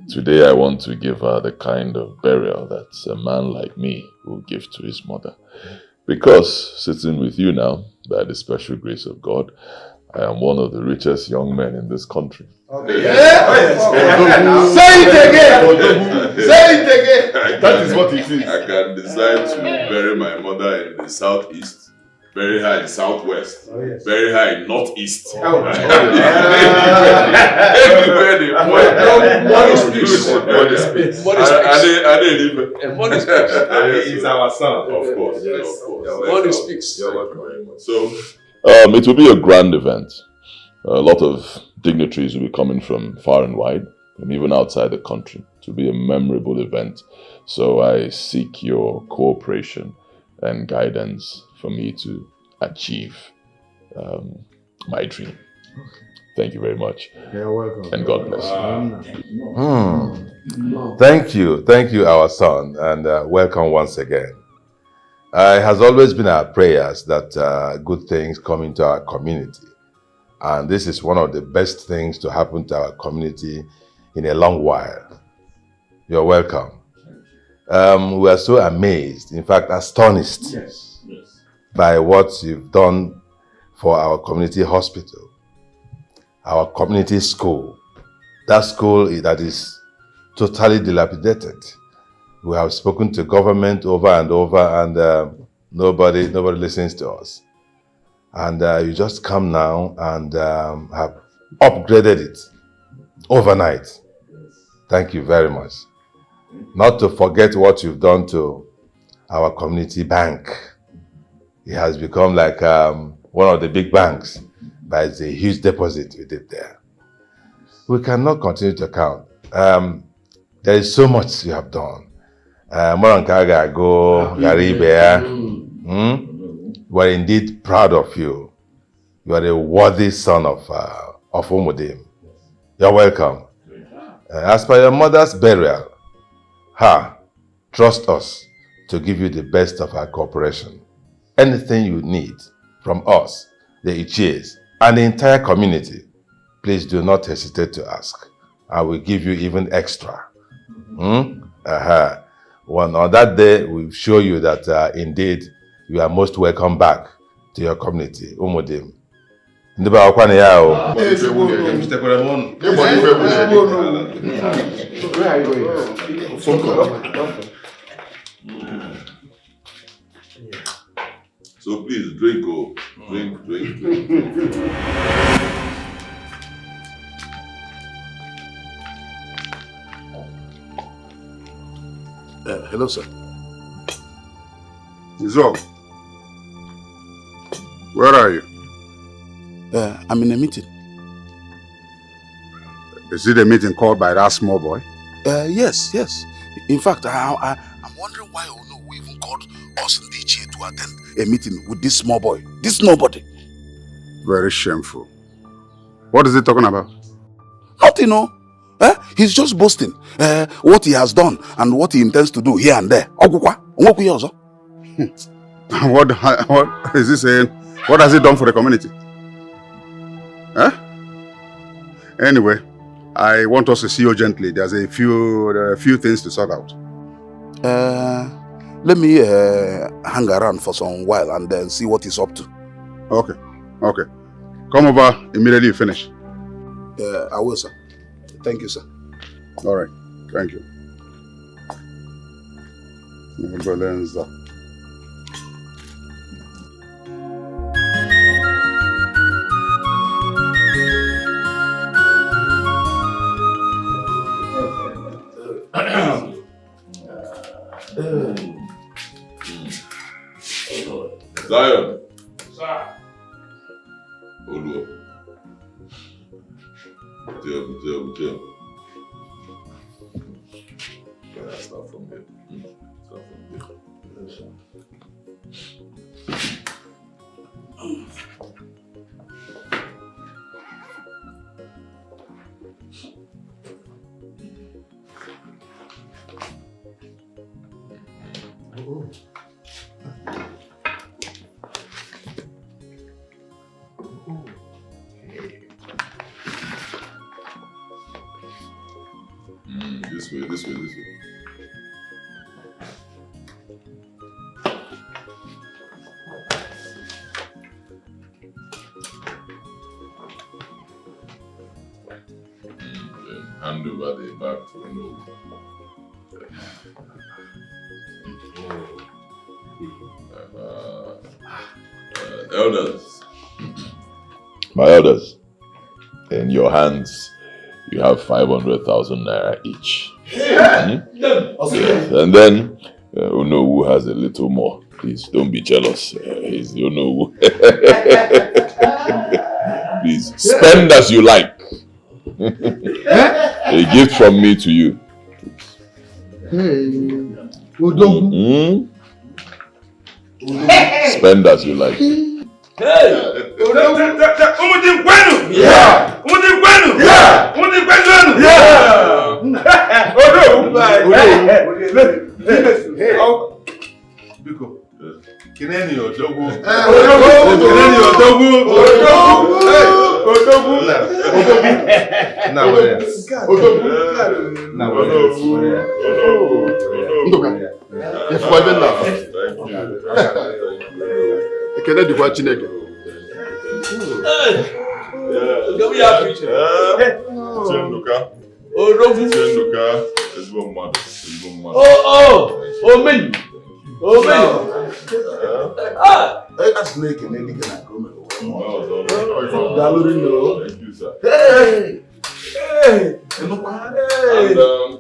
Today I want to give her the kind of burial that a man like me will give to his mother. Because sitting with you now, by the special grace of God, I am one of the richest young men in this country. Okay. Say it again! Say it again! That is what it is. I can decide to bury my mother in the southeast, very high in southwest, very high in northeast. Money speaks. He's our son. Of course. Money speaks. You're welcome very much. So, it will be a grand event. A lot of dignitaries will be coming from far and wide, and even outside the country. It will be a memorable event. So I seek your cooperation and guidance for me to achieve my dream. Thank you very much. You're welcome. And God bless you. Thank you, our son, and welcome once again. It has always been our prayers that good things come into our community. And this is one of the best things to happen to our community in a long while. You're welcome. We are so amazed, in fact, astonished by what you've done for our community hospital, our community school. That school that is totally dilapidated. We have spoken to government over and over, and nobody listens to us. And you just come now and have upgraded it overnight. Thank you very much. Not to forget what you've done to our community bank. It has become like one of the big banks, but it's a huge deposit we did there. We cannot continue to count. There is so much you have done. We're indeed proud of you. You are a worthy son of Umudim. You're welcome. As per your mother's burial, trust us to give you the best of our cooperation. Anything you need from us, the Ichies, and the entire community, please do not hesitate to ask. I will give you even extra. Well, on that day, we'll show you that indeed you are most welcome back to your community, Umudim. So please drink, drink. Hello, sir. Where are you? I'm in a meeting. Is it a meeting called by that small boy? Yes. In fact, I'm wondering why Ono even called us Ndichie to attend a meeting with this small boy. This nobody. Very shameful. What is he talking about? Nothing, no. He's just boasting what he has done and what he intends to do here and there. What is he saying? What has he done for the community? Anyway, I want us to see you gently. There's a few things to sort out. Let me hang around for some while and then see what he's up to. Okay. Come over immediately you finish. I will, sir. Thank you, sir. All right. Thank you. Balanza. Zion. Sir. Olu. Tell. Start from there. This way. Hand over the back to Ono. Elders. My elders, in your hands, you have 500,000 naira each. Yes. And then, Ono who has a little more. Please don't be jealous. He's Ono. Please spend as you like. A gift from me to you. Spend as you like. And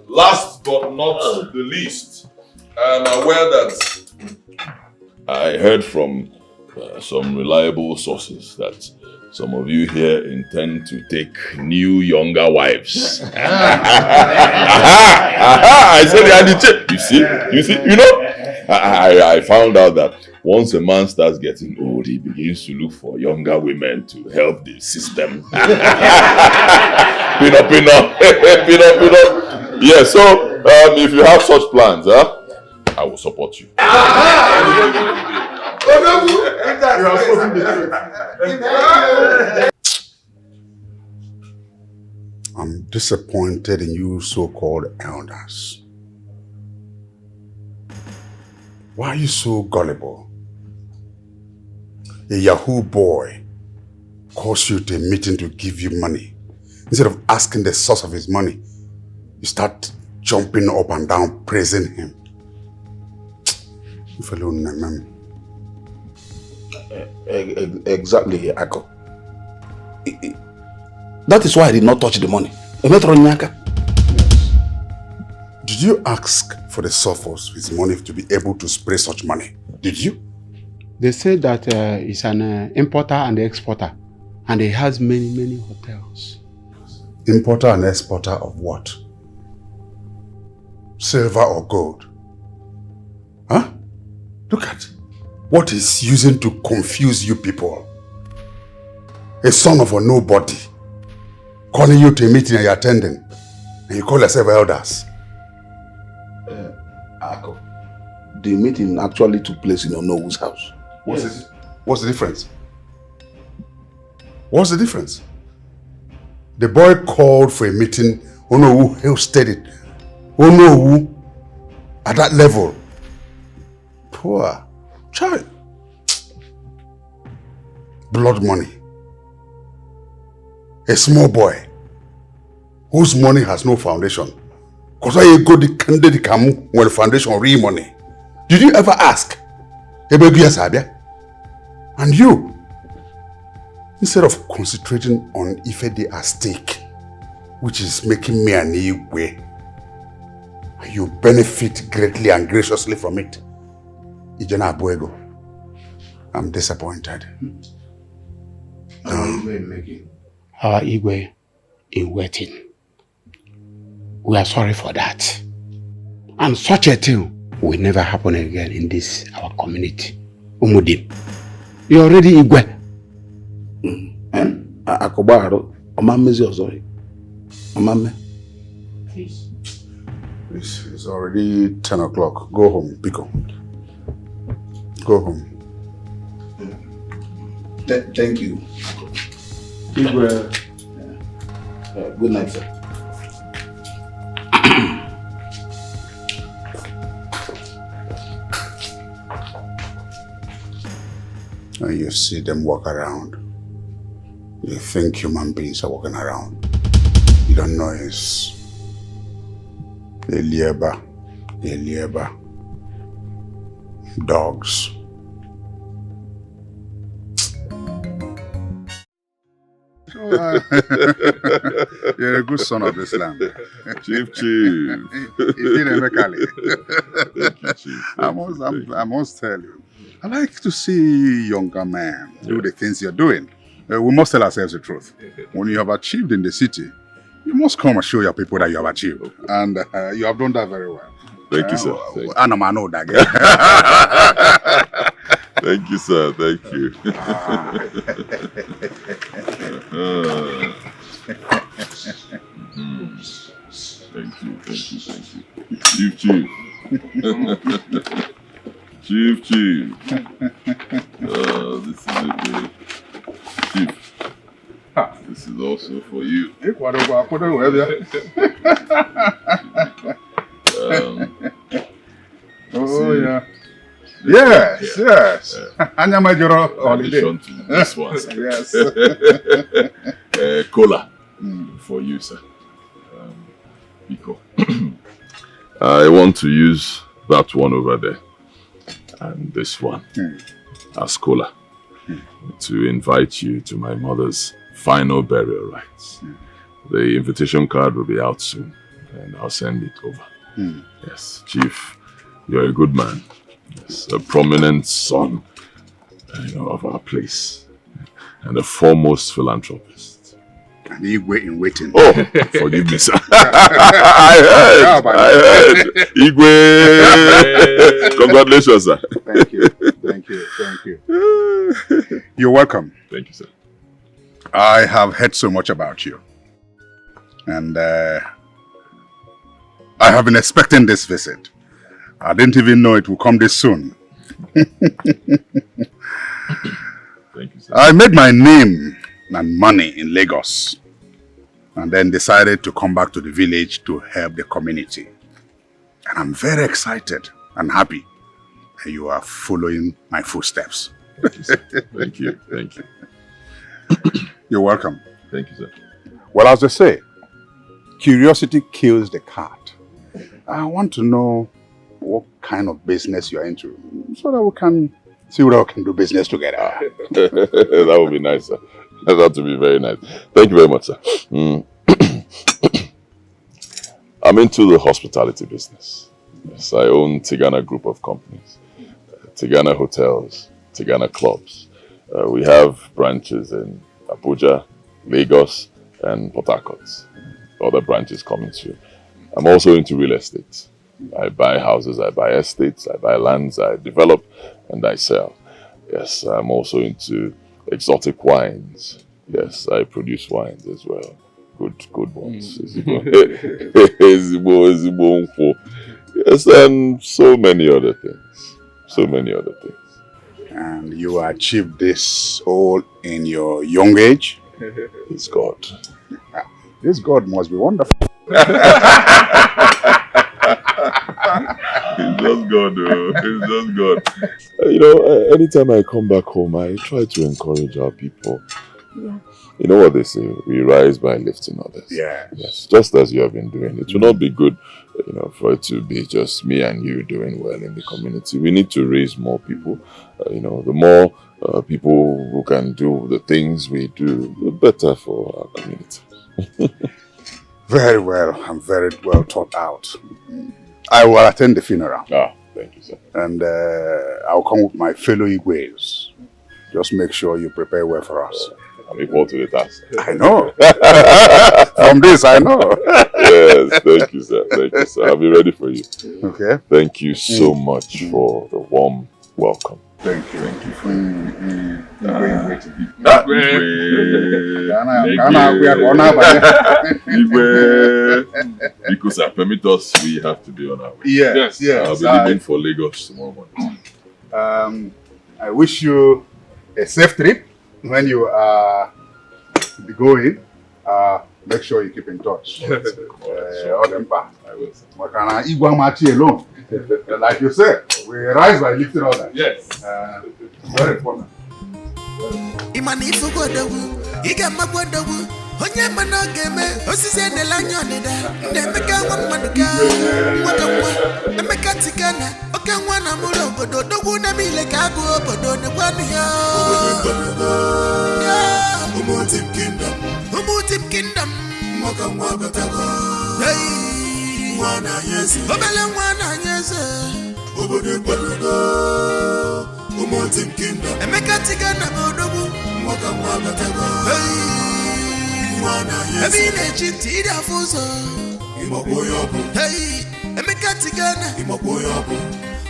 last but not the least, I'm aware that I heard from some reliable sources that some of you here intend to take new younger wives. I said, you see, you know, I found out that once a man starts getting old, he begins to look for younger women to help the system. Pin up. Yeah, so if you have such plans, I will support you. I'm disappointed in you so-called elders. Why are you so gullible? A Yahoo boy calls you to a meeting to give you money. Instead of asking the source of his money, you start jumping up and down praising him. If alone, man. Exactly, Ako. That is why I did not touch the money. Did you ask for the source of his money to be able to spray such money? Did you? They say that he's an importer and exporter, and he has many hotels. Importer and exporter of what? Silver or gold? Huh? Look at what he's using to confuse you people. A son of a nobody calling you to a meeting and you're attending, and you call yourself elders. Ako, the meeting actually took place in Onowo's house. What's the difference? What's the difference? The boy called for a meeting. Onowu hosted it. Onowu at that level. Poor child. Blood money. A small boy whose money has no foundation. Because why you go the candidate come when the foundation real money? Did you ever ask? And you, instead of concentrating on Ife Day at stake, which is making me an Igwe, you benefit greatly and graciously from it. Ijana Abuego, I'm disappointed. Our Igwe in waiting. We are sorry for that. And such a thing will never happen again in this, our community. Umudim, you're already Igwe. Akobaro, Omamezi Ozoi. Omame. Please. It's already 10 o'clock. Go home, Pico. Go home. Thank you. Igwe. Good night, sir. And you see them walk around. You think human beings are walking around. You don't know it's Elieba, dogs. You're a good son of this land. Chief. I must tell you, I like to see younger men do the things you're doing. We must tell ourselves the truth. When you have achieved in the city, you must come and show your people that you have achieved. And you have done that very well. Thank you, sir. Thank you, sir. Thank you. Thank you. Chief. This is it. Chief. This is also for you. Yeah. Yes. Anyamajoro holiday. Addition to this one, sir. Yes. Cola for you, sir. Pico. I want to use that one over there and this one as cola to invite you to my mother's final burial rites. The invitation card will be out soon and I'll send it over. Yes, Chief, you're a good man. Yes, a prominent son of our place and a foremost philanthropist. And Igwe in waiting. Oh, forgive me, sir. I heard. Igwe. Congratulations, sir. Thank you. You're welcome. Thank you, sir. I have heard so much about you. And I have been expecting this visit. I didn't even know it would come this soon. Thank you, sir. I made my name and money in Lagos and then decided to come back to the village to help the community. And I'm very excited and happy that you are following my footsteps. Thank you, sir. Thank you. You're welcome. Thank you, sir. Well, as they say, curiosity kills the cat. I want to know what kind of business you're into so that we can see whether we can do business together. That would be nice, sir. That would be very nice. Thank you very much, sir. I'm into the hospitality business. Yes, I own Tigana Group of Companies, Tigana Hotels, Tigana Clubs. We have branches in Abuja, Lagos, and Port Harcourt. other branches coming soon. I'm also into real estate. I buy houses, I buy estates, I buy lands, I develop and I sell. Yes, I'm also into exotic wines. Yes, I produce wines as well. Good ones. Yes, and so many other things. So many other things. And you achieved this all in your young age? It's God. This God must be wonderful. It's just God, though. It's just God. Anytime I come back home, I try to encourage our people. You know what they say, we rise by lifting others. Yes, just as you have been doing. It will not be good, for it to be just me and you doing well in the community. We need to raise more people. The more people who can do the things we do, the better for our community. Very well, and very well thought out. I will attend the funeral. Thank you, sir. And I'll come with my fellow Igwes. Just make sure you prepare well for us. I'm equal to the task. I know. From this, I know. Yes, thank you, sir. Thank you, sir. I'll be ready for you. Okay. Thank you so much for the warm welcome. Thank you. Thank you. Because I permit us, we have to be on our way. Yes. I'll be leaving for Lagos tomorrow morning. I wish you a safe trip. When you are going, make sure you keep in touch. All them back. I will. Alone. Like you said, we rise by lifting others. Yes. Very important. Onye mana game osisi edela anya ọdịda na-emeka nwa mmadụ ka nwaka nwa emeka tikana oke nwa na mụrụ obodo dogwu na mile ka agụ obodo nekwanụ ya Umutim kingdom nwaka nwa batago nwana yeze obele nwana yeze obodo ekwalugo Umutim kingdom emeka tikana odogwu nwaka nwa batago Ebi na-echi ntị ịdị afọ ụzọ ịmakwa onye ọ bụ Hey, Emeka Tigana ịmakwa onye ọ bụ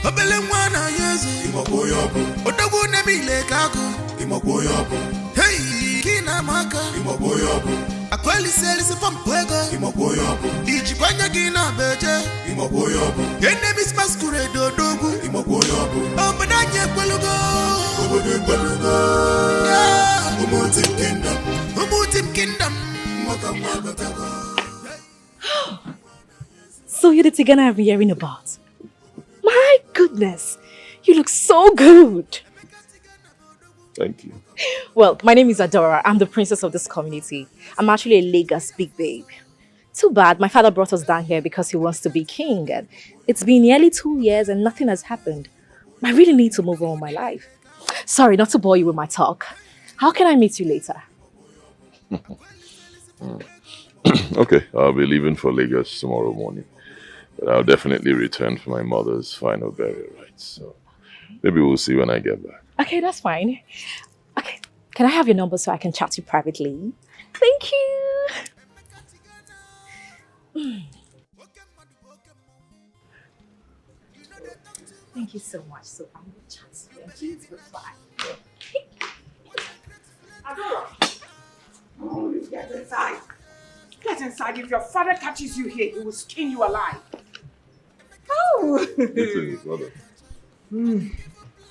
Obele nwa na-anya eze ịmakwa onye ọ bụ Odogwu na-eme ile ka agụ ịmakwa onye ọ bụ Hey, ki na-ama aka ịmakwa onye ọ bụ Akwaelisi pọmpụ ego ịmakwa onye ọ bụ Ijikwa anya gị na-abeje ịmakwa onye ọ bụ Enemies Masquerade odogwu ịmakwa onye ọ bụ Obodo anyị ekwelugo Obodo ekwelugo Umutim Kingdom So you're the Tigana I've been hearing about. My goodness, you look so good. Thank you. Well, my name is Adora. I'm the princess of this community. I'm actually a Lagos big babe. Too bad, my father brought us down here because he wants to be king. And it's been nearly 2 years and nothing has happened. I really need to move on with my life. Sorry, not to bore you with my talk. How can I meet you later? Okay, I'll be leaving for Lagos tomorrow morning. But I'll definitely return for my mother's final burial rites. So maybe we'll see when I get back. Okay, that's fine. Okay, can I have your number so I can chat to you privately? Thank you. Thank you so much. So I'm going to chat to you. Please reply. Oh, get inside. Get inside. If your father catches you here, he will skin you alive. Oh!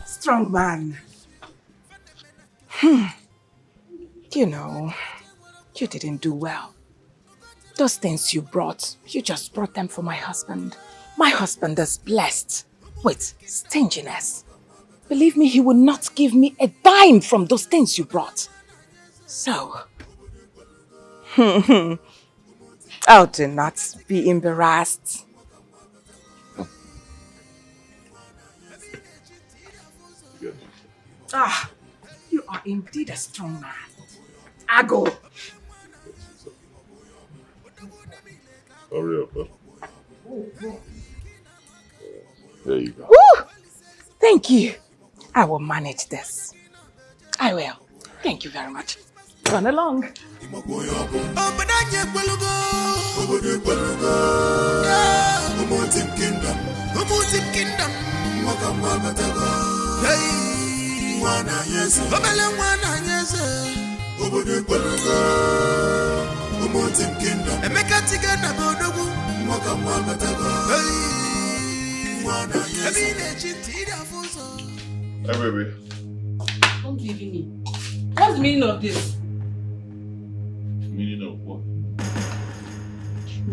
Strong man. You know, you didn't do well. Those things you brought, you just brought them for my husband. My husband is blessed with stinginess. Believe me, he will not give me a dime from those things you brought. So, I do not be embarrassed. Ah, you are indeed a strong man. I go. Hurry up, huh? There you go. Woo! Thank you. I will manage this. I will. Thank you very much. Run along. Hey, baby. Don't leave me. What's the meaning of this? Meaning of what?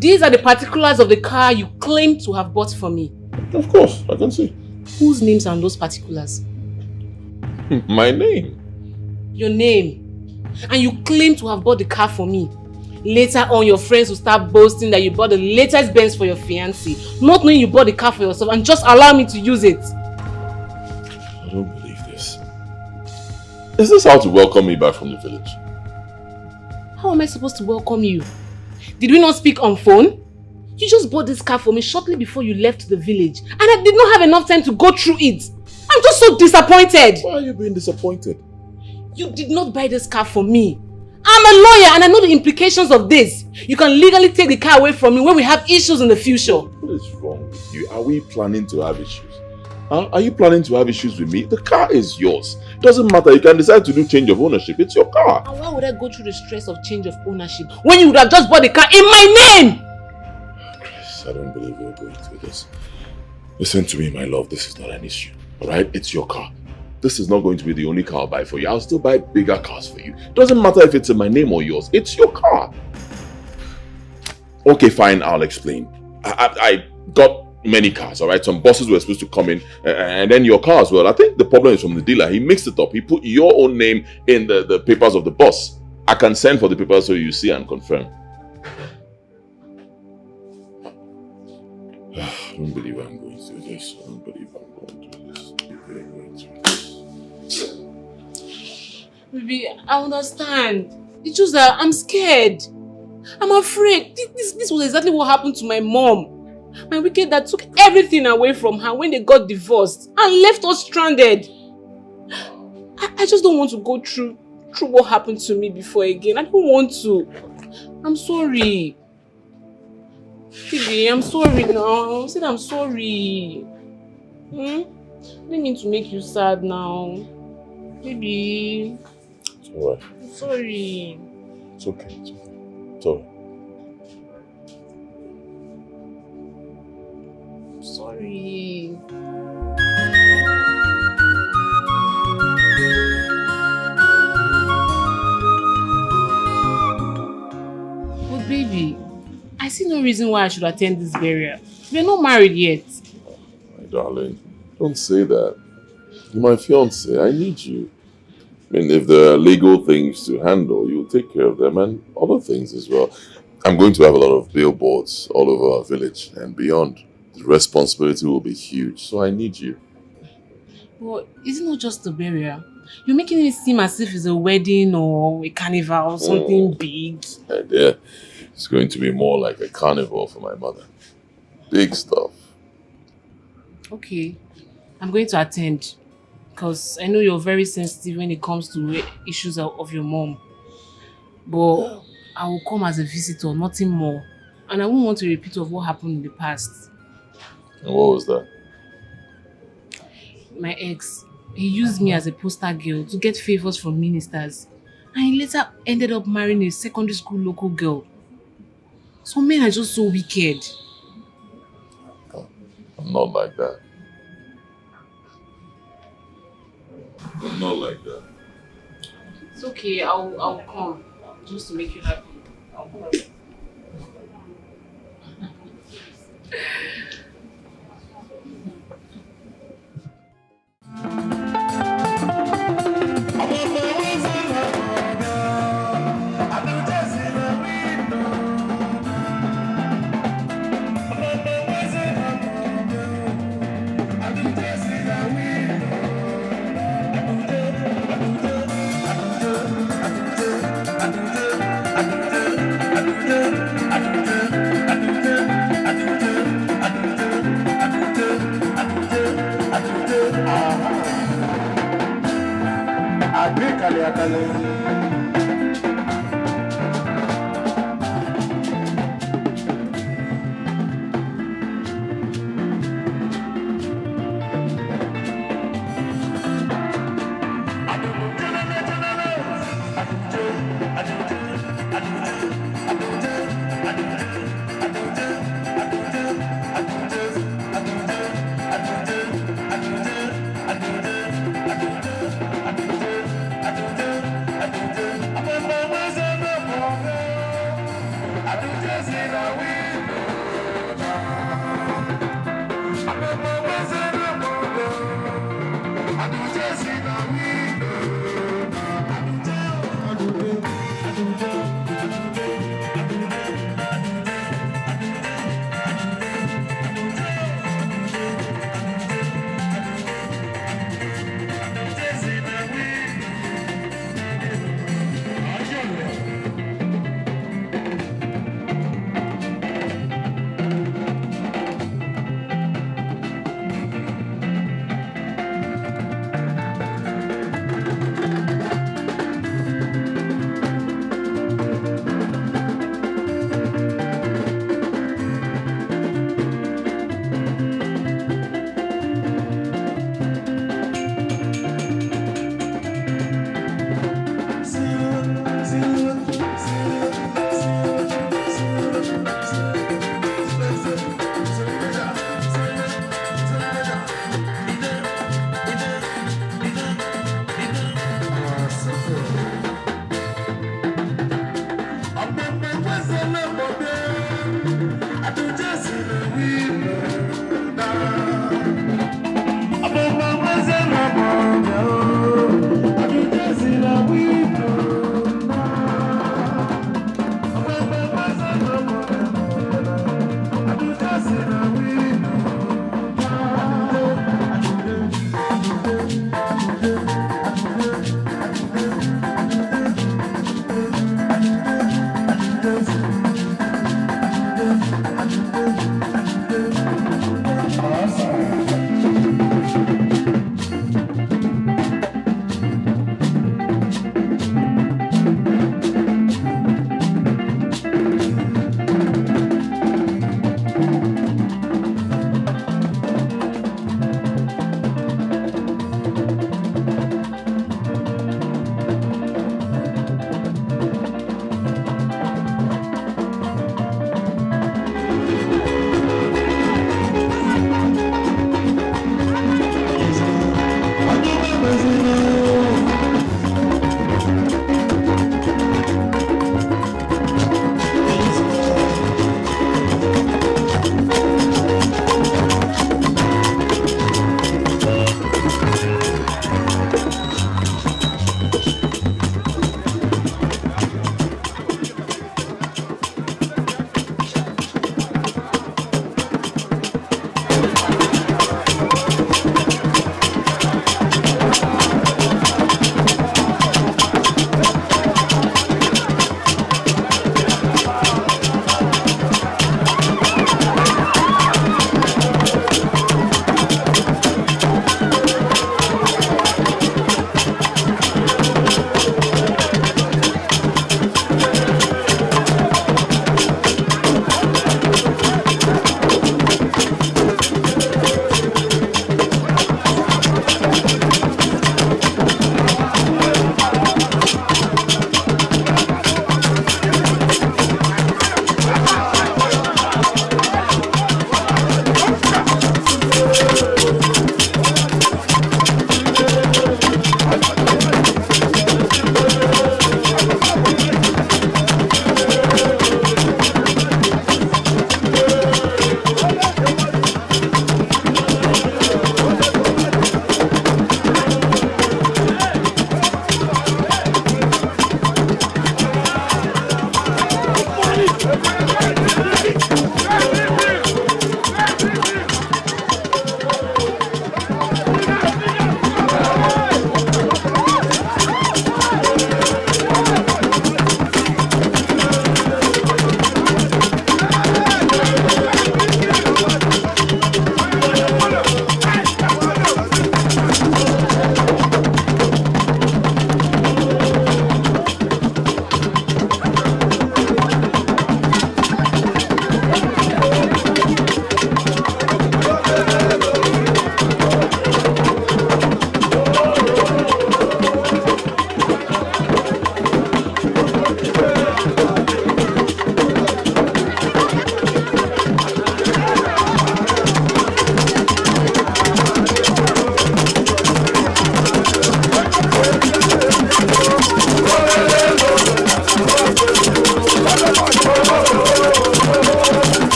These are the particulars of the car you claim to have bought for me. Of course, I can see. Whose names are on those particulars? My name. Your name. And you claim to have bought the car for me. Later on, your friends will start boasting that you bought the latest Benz for your fiancé, not knowing you bought the car for yourself, and just allow me to use it. I don't believe this. Is this how to welcome me back from the village? How am I supposed to welcome you? Did we not speak on phone? You just bought this car for me shortly before you left the village, and I did not have enough time to go through it. I'm just so disappointed. Why are you being disappointed? You did not buy this car for me. I'm a lawyer and I know the implications of this. You can legally take the car away from me when we have issues in the future. What is wrong with you? Are we planning to have issues? Huh? Are you planning to have issues with me? The car is yours. Doesn't matter. You can decide to do change of ownership. It's your car. And why would I go through the stress of change of ownership when you would have just bought the car in my name? Chris, I don't believe you're going through this. Listen to me, my love. This is not an issue. Alright? It's your car. This is not going to be the only car I'll buy for you. I'll still buy bigger cars for you. Doesn't matter if it's in my name or yours. It's your car. Okay, fine. I'll explain. I got many cars, alright? Some buses were supposed to come in and then your car as well. I think the problem is from the dealer. He mixed it up. He put your own name in the papers of the bus. I can send for the papers so you see and confirm. I don't believe I'm going through this. I don't believe I'm going through this. Baby, I understand. It's just that I'm scared. I'm afraid. This was exactly what happened to my mom. My wicked dad took everything away from her when they got divorced and left us stranded. I just don't want to go through what happened to me before again. I don't want to. I'm sorry. Baby, I'm sorry now. I said I'm sorry. I didn't mean to make you sad now. Baby. It's alright. I'm sorry. It's okay. It's okay. It's alright. I'm sorry. But baby, I see no reason why I should attend this burial. We're not married yet. My darling, don't say that. You're my fiancé. I need you. I mean, if there are legal things to handle, you'll take care of them and other things as well. I'm going to have a lot of billboards all over our village and beyond. The responsibility will be huge, so I need you. But it's not just a burial. You're making it seem as if it's a wedding or a carnival or something big. Yeah, it's going to be more like a carnival for my mother. Big stuff. Okay, I'm going to attend. Because I know you're very sensitive when it comes to issues of your mom. But I will come as a visitor, nothing more. And I won't want a repeat of what happened in the past. And what was that? My ex, he used me as a poster girl to get favors from ministers. And he later ended up marrying a secondary school local girl. Some men are just so wicked. I'm not like that. I'm not like that. It's okay, I'll come. Just to make you happy. I'll come.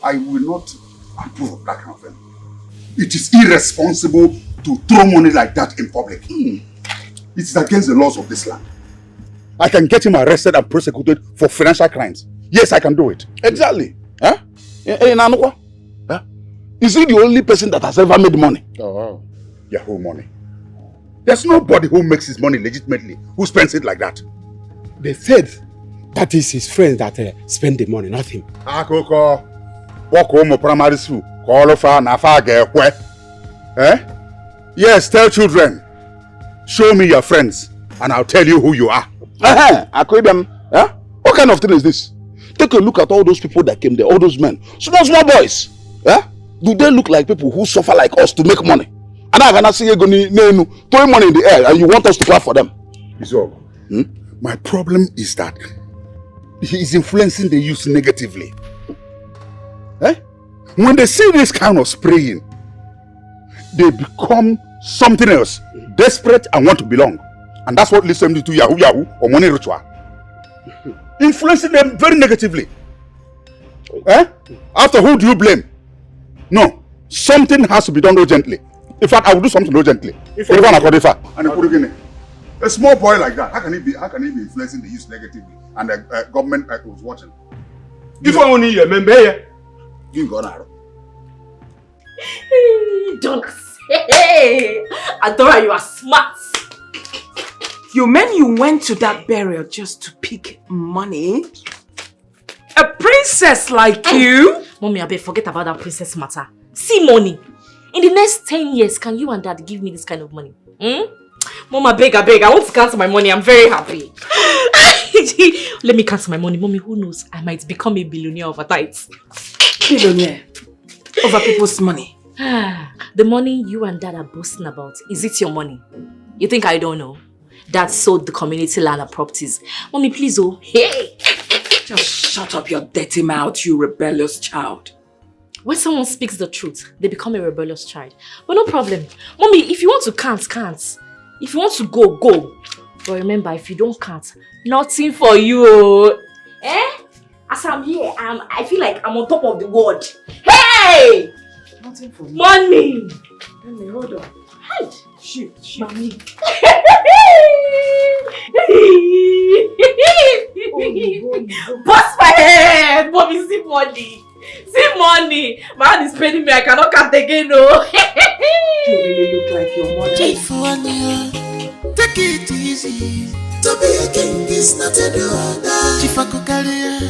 I will not approve of that kind of thing. It is irresponsible to throw money like that in public. It is against the laws of this land. I can get him arrested and prosecuted for financial crimes. Yes, I can do it. Exactly. Huh? Huh? Is he the only person that has ever made money? Oh, wow. Yahoo money. There's nobody who makes his money legitimately, who spends it like that. They said that is his friends that spend the money, not him. Akoko, walk home primary school, call of Eh? Yes, tell children. Show me your friends, and I'll tell you who you are. Huh? What kind of thing is this? Take a look at all those people that came there, all those men. Small boys. Huh? Do they look like people who suffer like us to make money? And I'm gonna see you throwing money in the air, and you want us to clap for them? Iso, my problem is that he is influencing the youth negatively. Eh? When they see this kind of spraying, they become something else, desperate and want to belong. And that's what leads them to Yahoo or money ritual. Influencing them very negatively. Eh? After who do you blame? No. Something has to be done urgently. In fact, I will do something urgently. A small boy like that, how can he be influencing the youth negatively? And the government was watching. If only you remember, you go now. Don't say. Adora, you are smart. You mean you went to that burial just to pick money? A princess like you? Mommy, I beg, forget about that princess matter. See money. In the next 10 years, can you and Dad give me this kind of money? Mom, I beg. I want to cancel my money. I'm very happy. Let me cancel my money. Mommy, who knows? I might become a billionaire overnight. Billionaire? Over people's money? The money you and Dad are boasting about, is it your money? You think I don't know? Dad sold the community land and properties. Mommy, please, oh. Hey! Just shut up your dirty mouth, you rebellious child. When someone speaks the truth, they become a rebellious child. But no problem. Mommy, if you want to can't. If you want to go. But remember, if you don't can't, nothing for you. Eh? As I'm here, I feel like I'm on top of the world. Hey! Nothing for you. Money! Let hold on. Hide. Shift. Mommy. Bust my head! Mommy, see money. See money. My hand is paining me. I cannot count again, no. You really look like your mother. Take it easy. To be a king is not a order. Chifakukalia,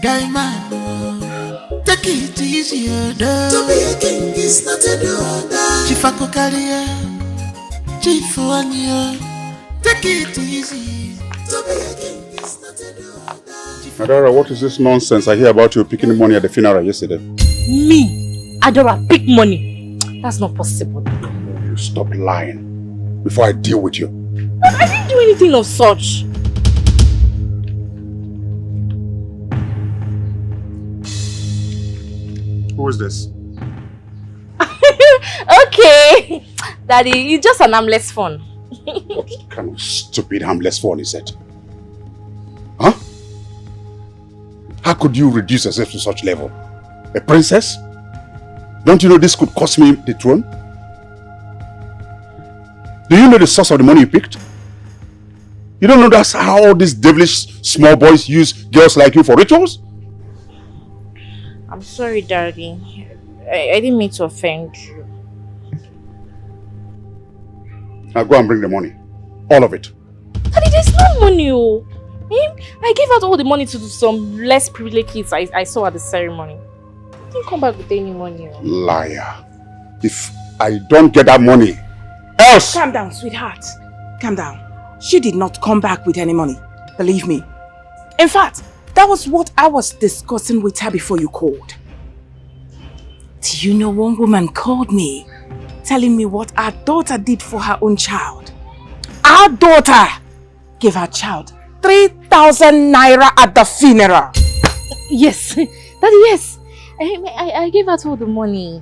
guy man. Take it easy, to be a king is not a order. Chifakukalia, Chifuania. Take it easy. To be a king is not a order. Adora, what is this nonsense I hear about you picking money at the funeral yesterday? Me? Adora, pick money? That's not possible. You stop lying before I deal with you. I didn't do anything of such. Who is this? Okay. Daddy, you're just an harmless phone. What kind of stupid harmless phone is it? Huh? How could you reduce yourself to such level? A princess? Don't you know this could cost me the throne? Do you know the source of the money you picked? You don't know that's how all these devilish small boys use girls like you for rituals? I'm sorry, Daddy. I didn't mean to offend you. Now go and bring the money. All of it. Daddy, there's no money. I gave out all the money to some less privileged kids I saw at the ceremony. I didn't come back with any money. Liar. If I don't get that money, else. Calm down, sweetheart. Calm down. She did not come back with any money. Believe me. In fact, that was what I was discussing with her before you called. Do you know one woman called me, telling me what our daughter did for her own child? Our daughter gave her child 3,000 naira at the funeral. Yes, Daddy, yes. I gave out all the money.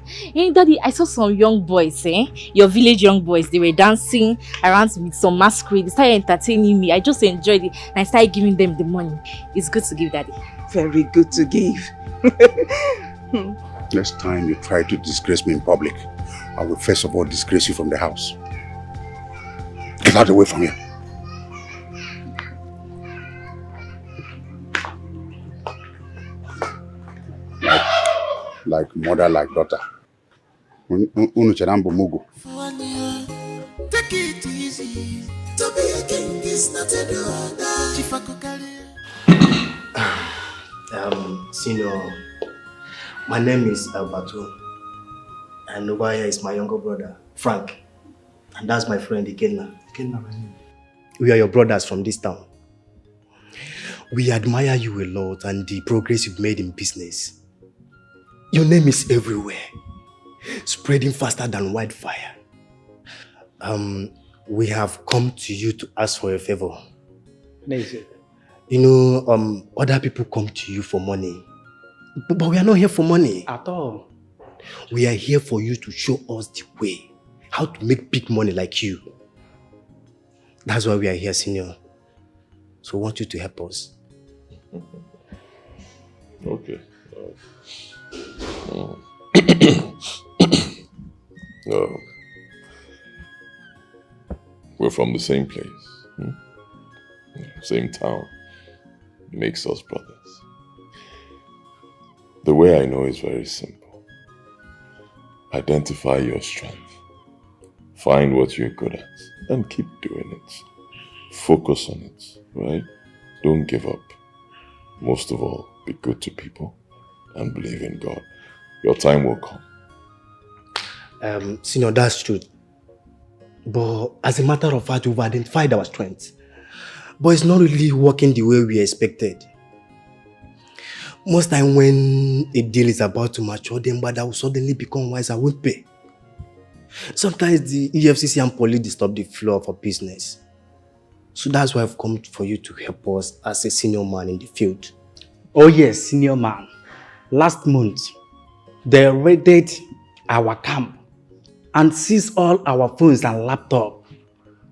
Daddy, I saw some young boys, your village young boys. They were dancing around with some masquerade. They started entertaining me. I just enjoyed it and I started giving them the money. It's good to give, Daddy. Very good to give. Next time you try to disgrace me in public, I will first of all disgrace you from the house. Get out of the way from here. Like mother, like daughter. Mugu. Take it easy. To be a king is not a Senior, my name is Albatu, and over here is my younger brother, Frank, and that's my friend Ikenna. We are your brothers from this town. We admire you a lot and the progress you've made in business. Your name is everywhere, spreading faster than wildfire. We have come to you to ask for a favor. You know, other people come to you for money, but we are not here for money at all. We are here for you to show us the way, how to make big money like you. That's why we are here, Senior. So we want you to help us. Okay. We're from the same place, same town. Makes us brothers. The way I know is very simple. Identify your strength. Find what you're good at and keep doing it. Focus on it, right? Don't give up. Most of all, be good to people and believe in God. Your time will come. Senior, that's true. But as a matter of fact, we've identified our strengths. But it's not really working the way we expected. Most time when a deal is about to mature, then but that will suddenly become wise and won't pay. Sometimes the EFCC and police disturb the flow of our business. So that's why I've come for you to help us as a senior man in the field. Oh yes, senior man. Last month, they raided our camp and seized all our phones and laptops.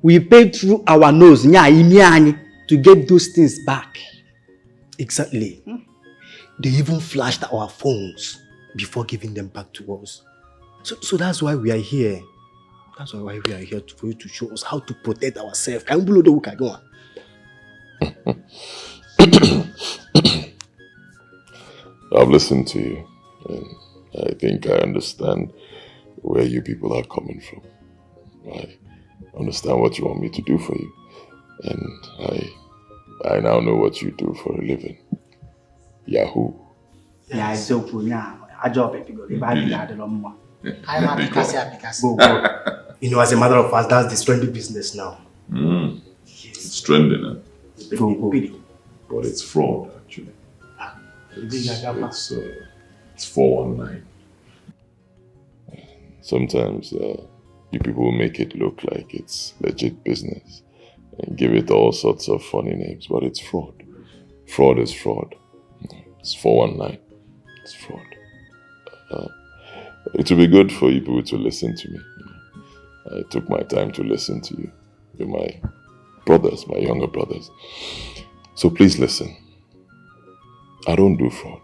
We paid through our nose to get those things back. Exactly. They even flashed our phones before giving them back to us. So that's why we are here. That's why we are here for you to show us how to protect ourselves. I've listened to you, and I think I understand where you people are coming from. I understand what you want me to do for you, and I now know what you do for a living. Yahoo. Yes. You know, as a matter of fact, that's the trendy business now. It's trending, huh? But it's fraud, actually. It's 419. Sometimes you people will make it look like it's legit business and give it all sorts of funny names, but it's fraud. Fraud is fraud. It's 419. It's fraud. It will be good for you people to listen to me. I took my time to listen to you. You're my brothers, my younger brothers. So please listen. I don't do fraud.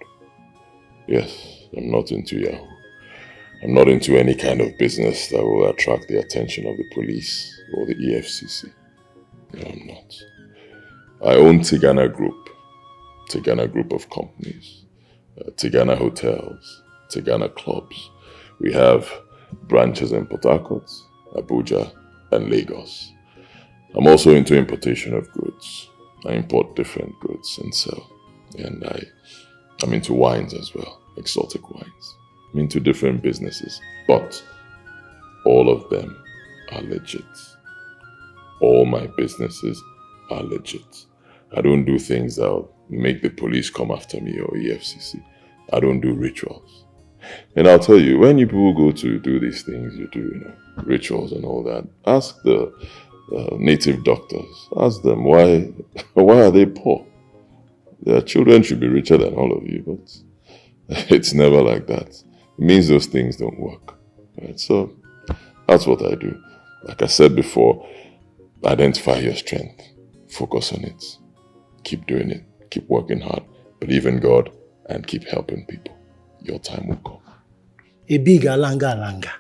Yes, I'm not into Yahoo. I'm not into any kind of business that will attract the attention of the police or the EFCC. No, I'm not. I own Tigana Group of companies, Tigana Hotels, Tigana Clubs. We have branches in Port Harcourt, Abuja, and Lagos. I'm also into importation of goods. I import different goods and sell. And I'm into wines as well, exotic wines. I'm into different businesses, but all of them are legit. All my businesses are legit. I don't do things that'll make the police come after me or EFCC. I don't do rituals. And I'll tell you, when you people go to do these things, you do, rituals and all that, ask the native doctors. Ask them why are they poor? Their children should be richer than all of you, but it's never like that. It means those things don't work. Right? So that's what I do. Like I said before, identify your strength. Focus on it. Keep doing it. Keep working hard. Believe in God and keep helping people. Your time will come. A big alanga.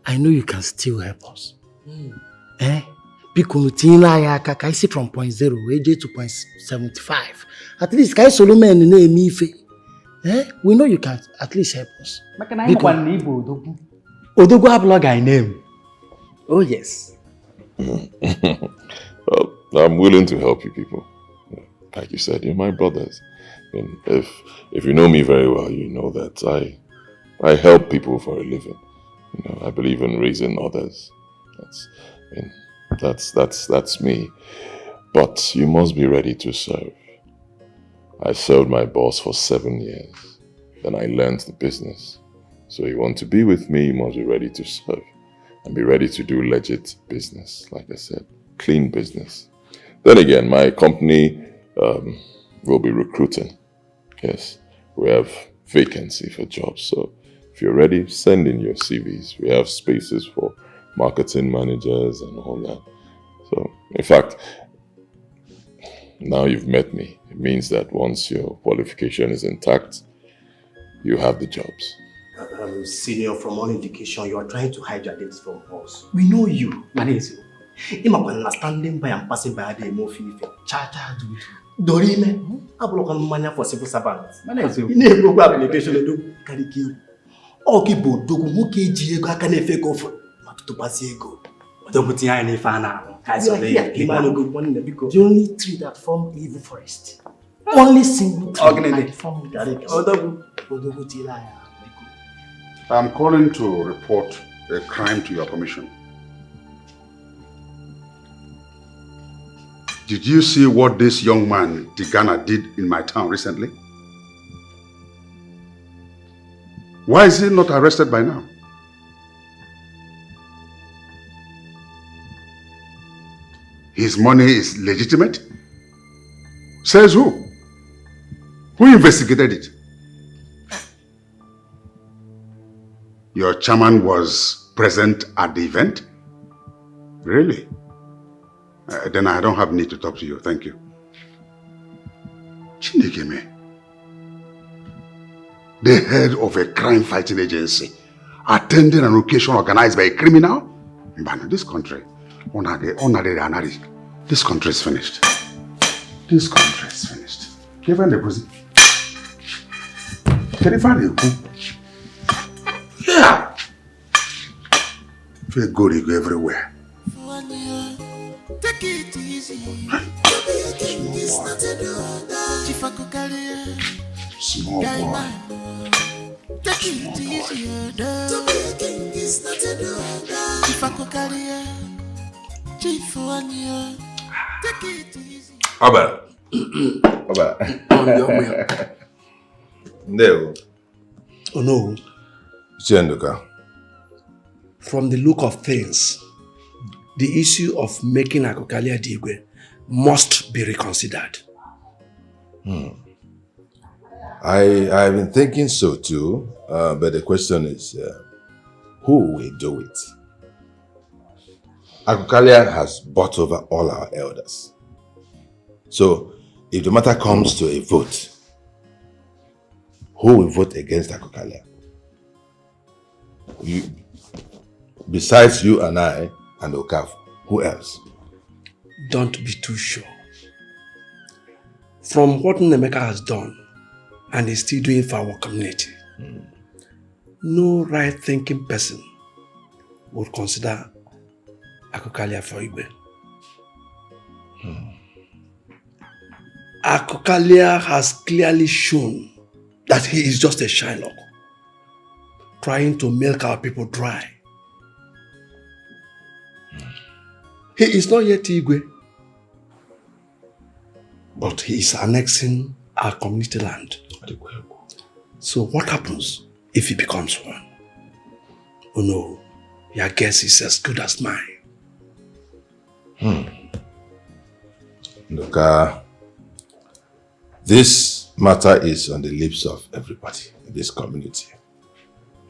I know you can still help us. Because I see from 0.0 to 0.75. At least Kai Solomon name Ife. We know you can at least help us. Odogu have log I name. Oh yes. Well, I'm willing to help you people. Like you said, you're my brothers. And if you know me very well, you know that I help people for a living. I believe in raising others. That's me. But you must be ready to serve. I served my boss for 7 years. Then I learned the business. So you want to be with me, you must be ready to serve. And be ready to do legit business, like I said. Clean business. Then again, my company will be recruiting. Yes, we have vacancy for jobs. So if you're ready, send in your CVs. We have spaces for marketing managers and all that. So, in fact, now you've met me. It means that once your qualification is intact, you have the jobs. Senior, from all indication, you are trying to hide your dates from us. We know you. Manezu. Ima standing by and passing by the more fee. Charter do it. Dorime. Ablokan mania for civil servants. Manezu. In a global application, they do carry you. Okibo, Doguki, Jiego, can a fake off. To pass ego. Don't put any fan out. The only tree that form evil forest. Only single tree that form I'm calling to report a crime to your commission. Did you see what this young man, Tigana, did in my town recently? Why is he not arrested by now? His money is legitimate? Says who? Who investigated it? Your chairman was present at the event? Really? Then I don't have need to talk to you. Thank you. Chinekeme, the head of a crime-fighting agency, attending an occasion organized by a criminal? This country, this country is finished. This country is finished. Even the president. Can you find a Yeah. Feel good, you go everywhere. Take it easy. Small boy. Take it easy. To be a king is not an order. Chifakokalia. Chifuania. Take it easy. Aba. No. Oh no. Chenduka. From the look of things, the issue of making Akokalia Digwe must be reconsidered. I've been thinking so too, but the question is, who will do it? Akokalia has bought over all our elders. So, if the matter comes to a vote, who will vote against Akokalia? Besides you and I and Okaf, who else? Don't be too sure. From what Nemeka has done and is still doing for our community, no right-thinking person would consider Akokalia for Igwe. Akokalia has clearly shown that he is just a Shylock, trying to milk our people dry. He is not yet Igwe. But he is annexing our community land. So what happens if he becomes one? Oh no, your guess is as good as mine. Look, this matter is on the lips of everybody in this community.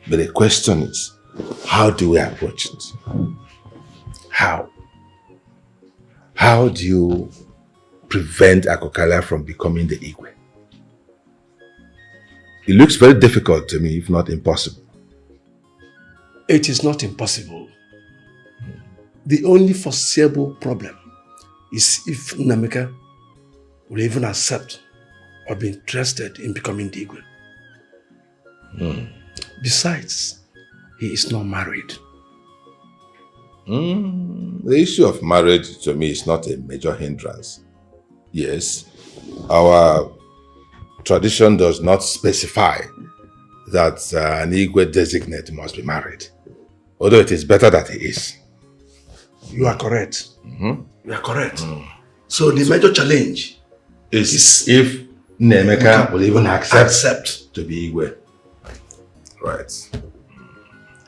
But the question is, how do we approach it? How? How do you prevent Akokala from becoming the Igwe? It looks very difficult to me, if not impossible. It is not impossible. The only foreseeable problem is if Nameka will even accept or be interested in becoming the Igwe. Besides, he is not married. The issue of marriage to me is not a major hindrance. Yes, our tradition does not specify that an Igwe designate must be married, although it is better that he is. You are correct. You are correct. So the major challenge is if Nemeka will even accept to be Igwe. Right.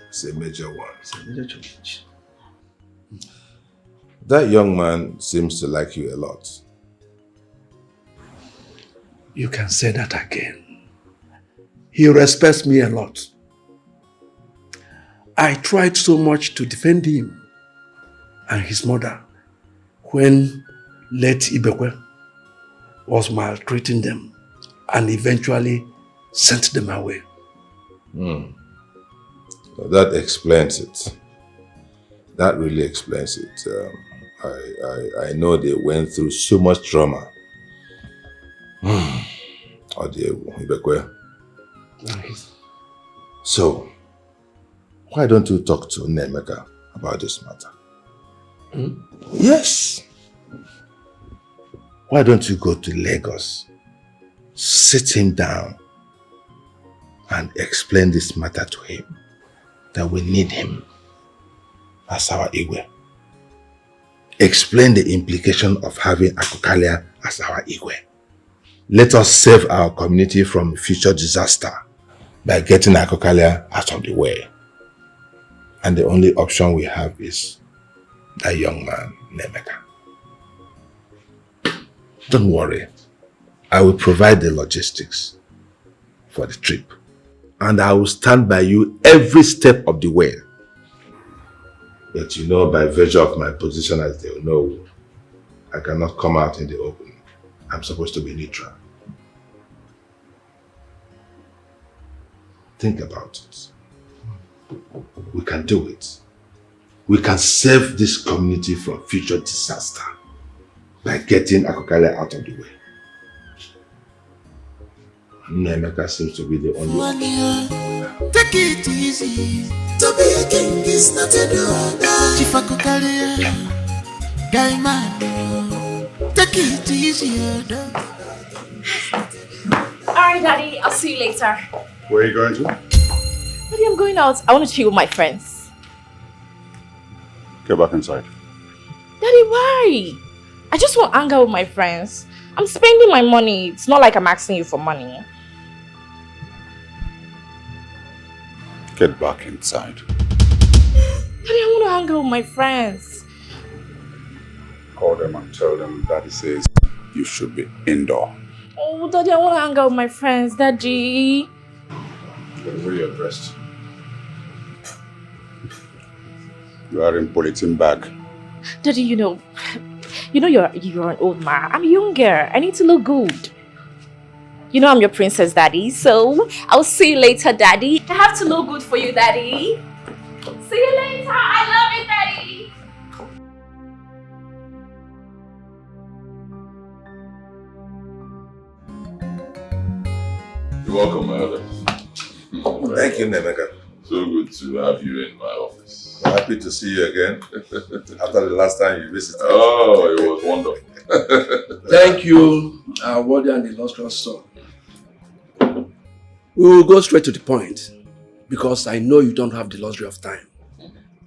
It's a major one. It's a major challenge. That young man seems to like you a lot. You can say that again. He respects me a lot. I tried so much to defend him and his mother when late Ibekwe was maltreating them and eventually sent them away. Well, that explains it. That really explains it. I know they went through so much trauma. So, why don't you talk to Nemeka about this matter? Yes. Why don't you go to Lagos, sit him down and explain this matter to him, that we need him as our Igwe. Explain the implication of having Akokalia as our Igwe. Let us save our community from future disaster by getting Akokalia out of the way. And the only option we have is that young man, Nemeka. Don't worry. I will provide the logistics for the trip. And I will stand by you every step of the way. But you know, by virtue of my position as they know, I cannot come out in the open. I'm supposed to be neutral. Think about it. We can do it. We can save this community from future disaster by getting Akokale out of the way. Nemeka seems to be the only one. Take it easy. To be a king is not an order. Chief Akokale, guy man, take it easy. Alright, Daddy, I'll see you later. Where are you going to? Daddy, I'm going out. I want to chill with my friends. Get back inside. Daddy, why? I just want to hang out with my friends. I'm spending my money. It's not like I'm asking you for money. Get back inside. Daddy, I want to hang out with my friends. Call them and tell them Daddy says you should be indoor. Oh, Daddy, I want to hang out with my friends, Daddy. The way you're dressed. You are in polythene bag. Daddy, you know you're an old man. I'm younger. I need to look good. You know I'm your princess, Daddy. So I'll see you later, Daddy. I have to look good for you, Daddy. See you later. I love you, Daddy. You're welcome, my elder. Thank you, Nemeka. So good to have you in my office. Happy to see you again after the last time you visited. Oh, it was wonderful. Thank you, our worthy and illustrious son. We will go straight to the point because I know you don't have the luxury of time.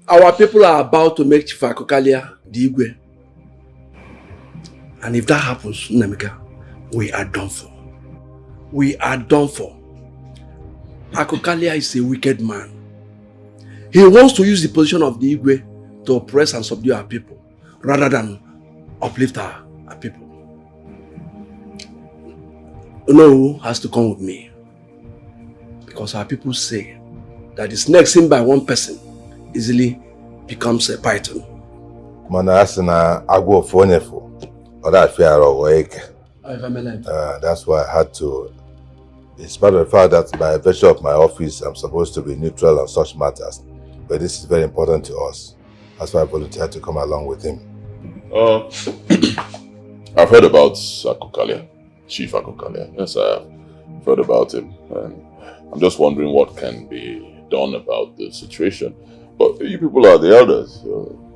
Our people are about to make Chief Akokalia the Igwe. And if that happens, Namika, we are done for. We are done for. Akokalia is a wicked man. He wants to use the position of the Igwe to oppress and subdue our people, rather than uplift our people. No has to come with me. Because our people say that the snake seen by one person easily becomes a python. That's why I had to, in spite of the fact that by virtue of my office, I'm supposed to be neutral on such matters. But this is very important to us. That's why I volunteered to come along with him. I've heard about Akokalia, Chief Akokalia. Yes, I've heard about him. And I'm just wondering what can be done about the situation. But you people are the elders,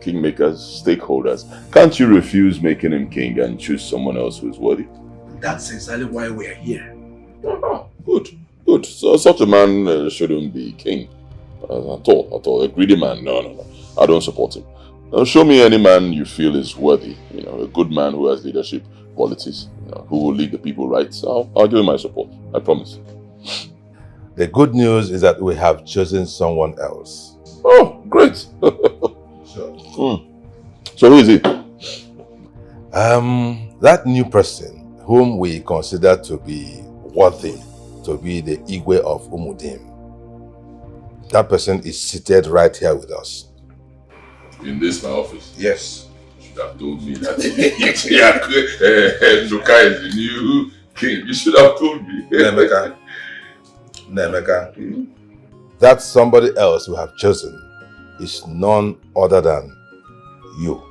kingmakers, stakeholders. Can't you refuse making him king and choose someone else who's worthy? That's exactly why we are here. Good, good. So such a man shouldn't be king. At all. A greedy man, no. I don't support him. Show me any man you feel is worthy. A good man who has leadership qualities, who will lead the people right. So I'll give him my support. I promise. The good news is that we have chosen someone else. Oh, great. So who is it? That new person whom we consider to be worthy to be the Igwe of Umudim. That person is seated right here with us. In this my office? Yes. You should have told me that Luka is the new king. You should have told me. Nemeka. That somebody else we have chosen is none other than you.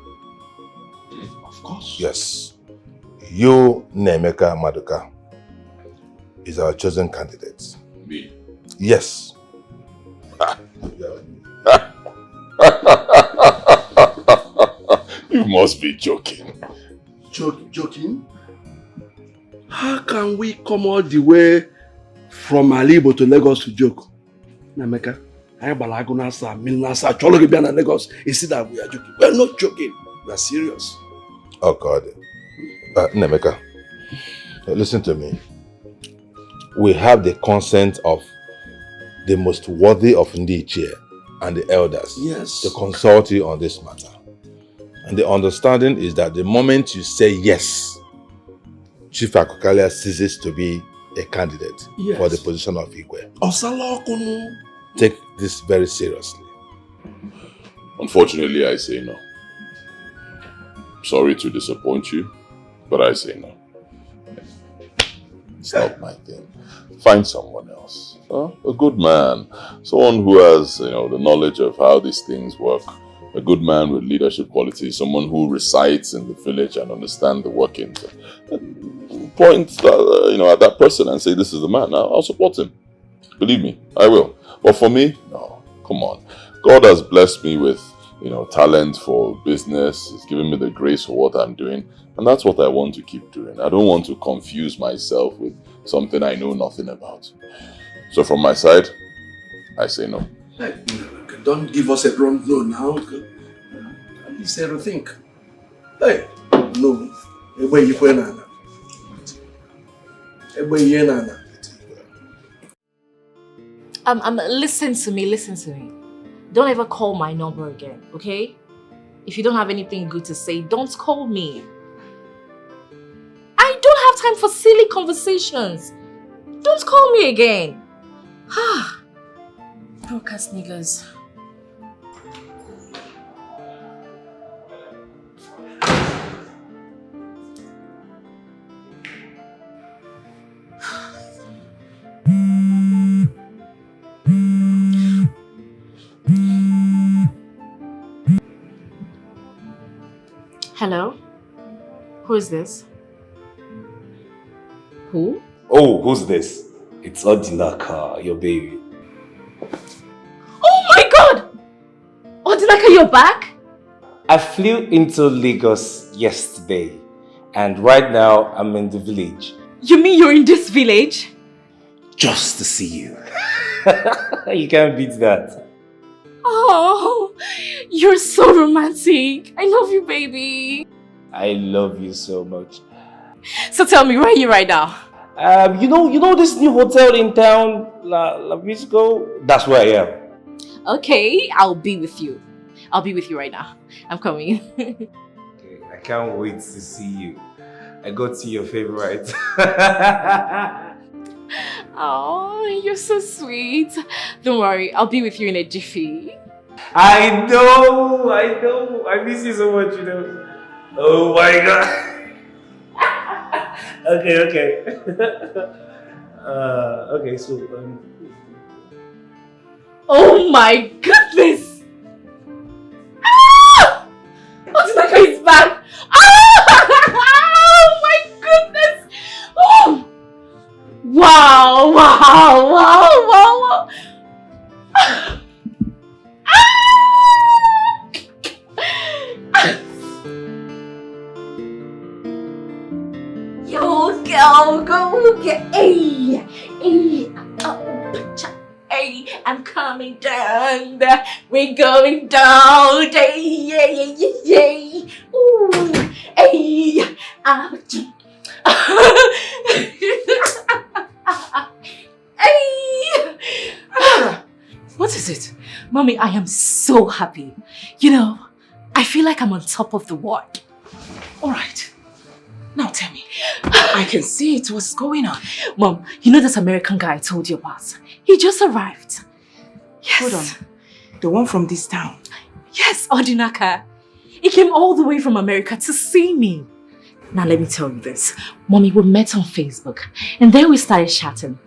Of course. Yes. You, Nemeka Maduka, is our chosen candidate. Me? Yes. You must be joking. Joking? How can we come all the way from Alibo to Lagos to joke? Nameka, I am Balagunasa, Milnasa, Chologibian and Lagos. You see that we are joking. We are not joking. We are serious. Oh God. Nemeka, listen to me. We have the consent of the most worthy of Ndichie and the elders to consult you on this matter. And the understanding is that the moment you say yes, Chief Akokalia ceases to be a candidate for the position of Igwe. Take this very seriously. Unfortunately, I say no. Sorry to disappoint you, but I say no. It's not my thing. Find someone else. A good man. Someone who has, the knowledge of how these things work. A good man with leadership qualities. Someone who resides in the village and understands the workings. Point at that person and say, this is the man. I'll support him. Believe me, I will. But for me, no. Come on. God has blessed me with, talent for business. He's given me the grace for what I'm doing. And that's what I want to keep doing. I don't want to confuse myself with something I know nothing about. So from my side, I say no. Hey, don't give us a wrong no now. At least rethink. Hey, no. Listen to me. Don't ever call my number again, okay? If you don't have anything good to say, don't call me. I don't have time for silly conversations. Don't call me again. Broadcast niggas. Hello? Who is this? Who? Oh, who's this? It's Odinaka, your baby. Oh my God! Odinaka, you're back? I flew into Lagos yesterday, and right now I'm in the village. You mean you're in this village? Just to see you. You can't beat that. Oh, you're so romantic. I love you, baby. I love you so much. So tell me, where are you right now? You know this new hotel in town, La Visco? That's where I am. Okay, I'll be with you. I'll be with you right now. I'm coming. Okay, I can't wait to see you. I got to your favorite. Oh, you're so sweet. Don't worry, I'll be with you in a jiffy. I know. I miss you so much, Oh my god. Okay. Okay, so Oh my goodness! Ah! Odinaka is back! Oh my goodness! Oh! Wow! Yo, go get hey, hey, I'm coming down. We're going down. Hey. Ooh, hey, what is it? Mommy, I am so happy. I feel like I'm on top of the world. All right. Now tell me. I can see it. What's going on? Mom, you know this American guy I told you about? He just arrived. Yes. Hold on. The one from this town? Yes, Odinaka. He came all the way from America to see me. Now let me tell you this. Mommy, we met on Facebook and then we started chatting.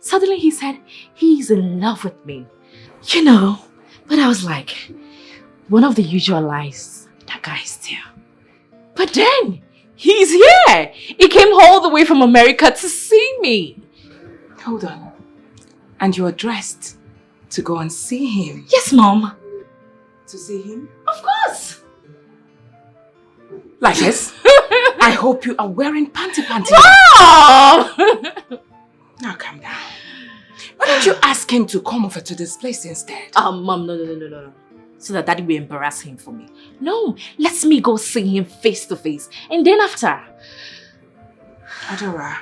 Suddenly he said he's in love with me. But I was like, one of the usual lies that guys tell. But then, he's here! He came all the way from America to see me. Hold on. And you're dressed to go and see him? Yes, Mom. To see him? Of course. Like this? I hope you are wearing panty. Mom! Now calm down. Why don't you ask him to come over to this place instead? Mom, no. So that Daddy will embarrass him for me. No, let me go see him face to face. And then after. Adora,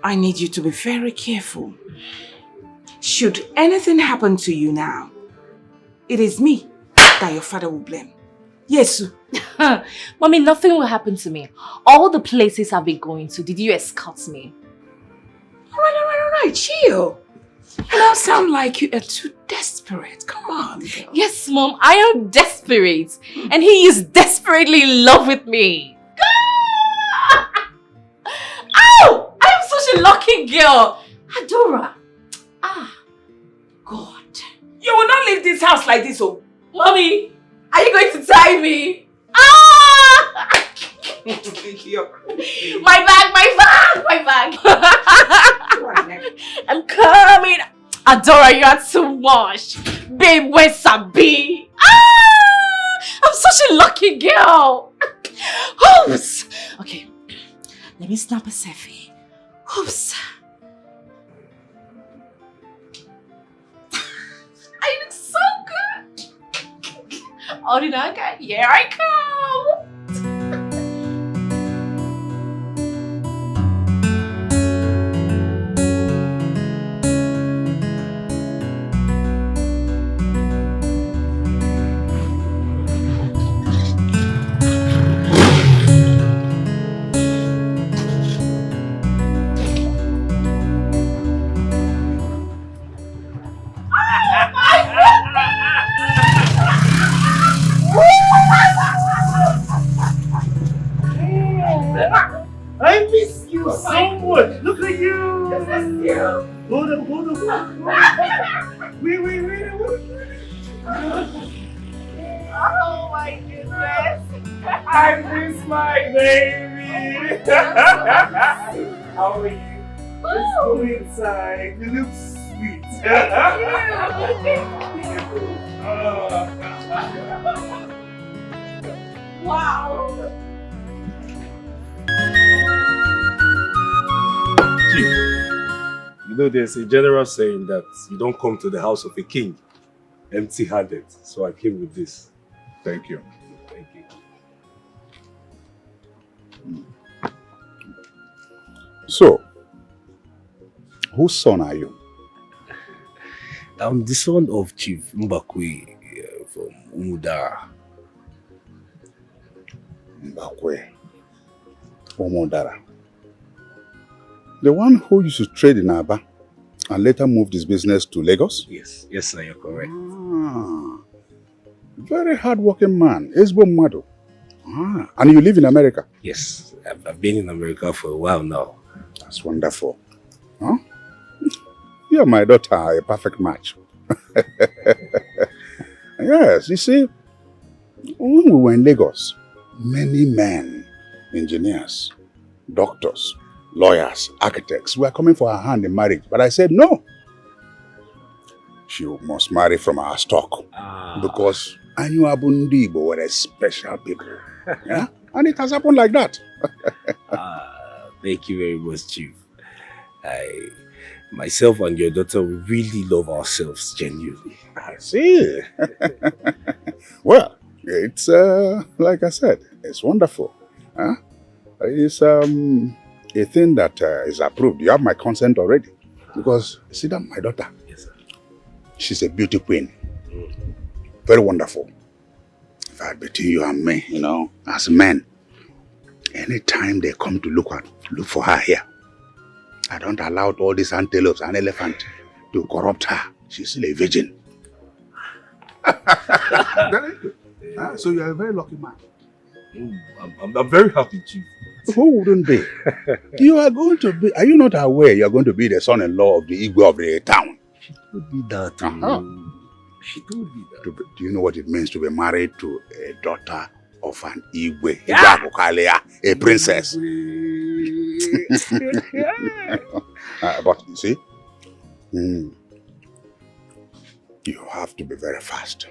I need you to be very careful. Should anything happen to you now, it is me that your father will blame. Yes. Mommy, nothing will happen to me. All the places I've been going to, did you escort me? All right, chill. You now sound like you are too desperate. Come on, girl. Yes, Mom, I am desperate. And he is desperately in love with me. Ow! I am such a lucky girl. Adora. God. You will not leave this house like this, oh. Mommy, are you going to tie me? My bag! I'm coming. Adora, you are too much. Babe, where's Sabi? I'm such a lucky girl. Oops. Okay, let me snap a selfie. Oops. I look so good. Odinaka, here I come. I miss you so much. Look at you. This is you. Hold on. Wait. Oh my goodness. I miss my baby. How are you? Let's go inside. You look sweet. Wow. You know, there's a general saying that you don't come to the house of a king empty-handed, so I came with this. Thank you. Thank you. So, whose son are you? I'm the son of Chief Mbakwe from Umudara. Mbakwe. Umudara. The one who used to trade in Aba and later moved his business to Lagos? Yes, yes sir, you're correct. Ah, very hard-working man. Esbo Mado. Ah, and you live in America? Yes, I've been in America for a while now. That's wonderful. Huh? You and my daughter are a perfect match. Yes, you see, when we were in Lagos, many men, engineers, doctors, lawyers, architects were coming for her hand in marriage. But I said, no. She must marry from our stock. Because Anyuabundibo were a special people. Yeah? And it has happened like that. Thank you very much, Chief. Myself and your daughter, we really love ourselves genuinely. I see. Well, it's like I said, it's wonderful. Huh? It's a thing that is approved. You have my consent already. Because, see that my daughter? Yes, sir. She's a beauty queen. Very wonderful. In fact, between you and me, you know, as men, anytime they come to look for her here, I don't allow all these antelopes and elephant to corrupt her. She's still a virgin. So you are a very lucky man. I'm very happy, Chief. Who wouldn't be? You are going to be, are you not aware you are going to be the son-in-law of the Igwe of the town? She told me that. She told me that. Do you know what it means to be married to a daughter of an Igwe? Yeah. A princess. But you see, you have to be very fast.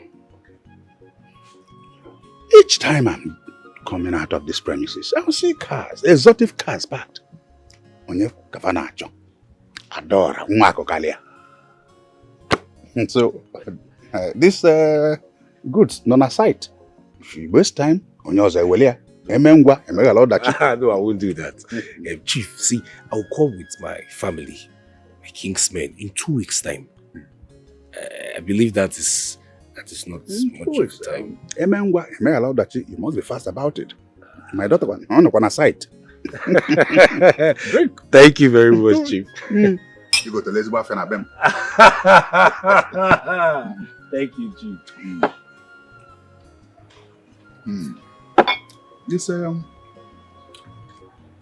Each time I'm coming out of these premises, I'll see cars, exotic cars parked. Onye kafanacho, adora, ungakokalia. So, this goods non aside. If you waste time, onyoza ewelia. No, I won't do that. Chief, see, I'll come with my family, my kingsmen, in 2 weeks' time. I believe that is not much of time. You must be fast about it. My daughter, on a site. Thank you very much, Chief. You go to Lesbo Fenabem. Thank you, Chief.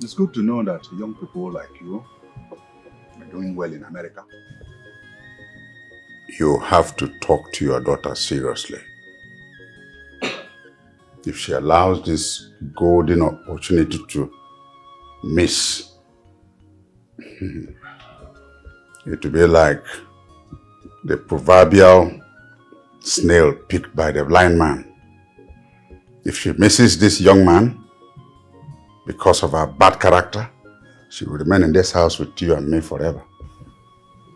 It's good to know that young people like you are doing well in America. You have to talk to your daughter seriously. If she allows this golden opportunity to miss, it will be like the proverbial snail picked by the blind man. If she misses this young man, because of her bad character, she will remain in this house with you and me forever.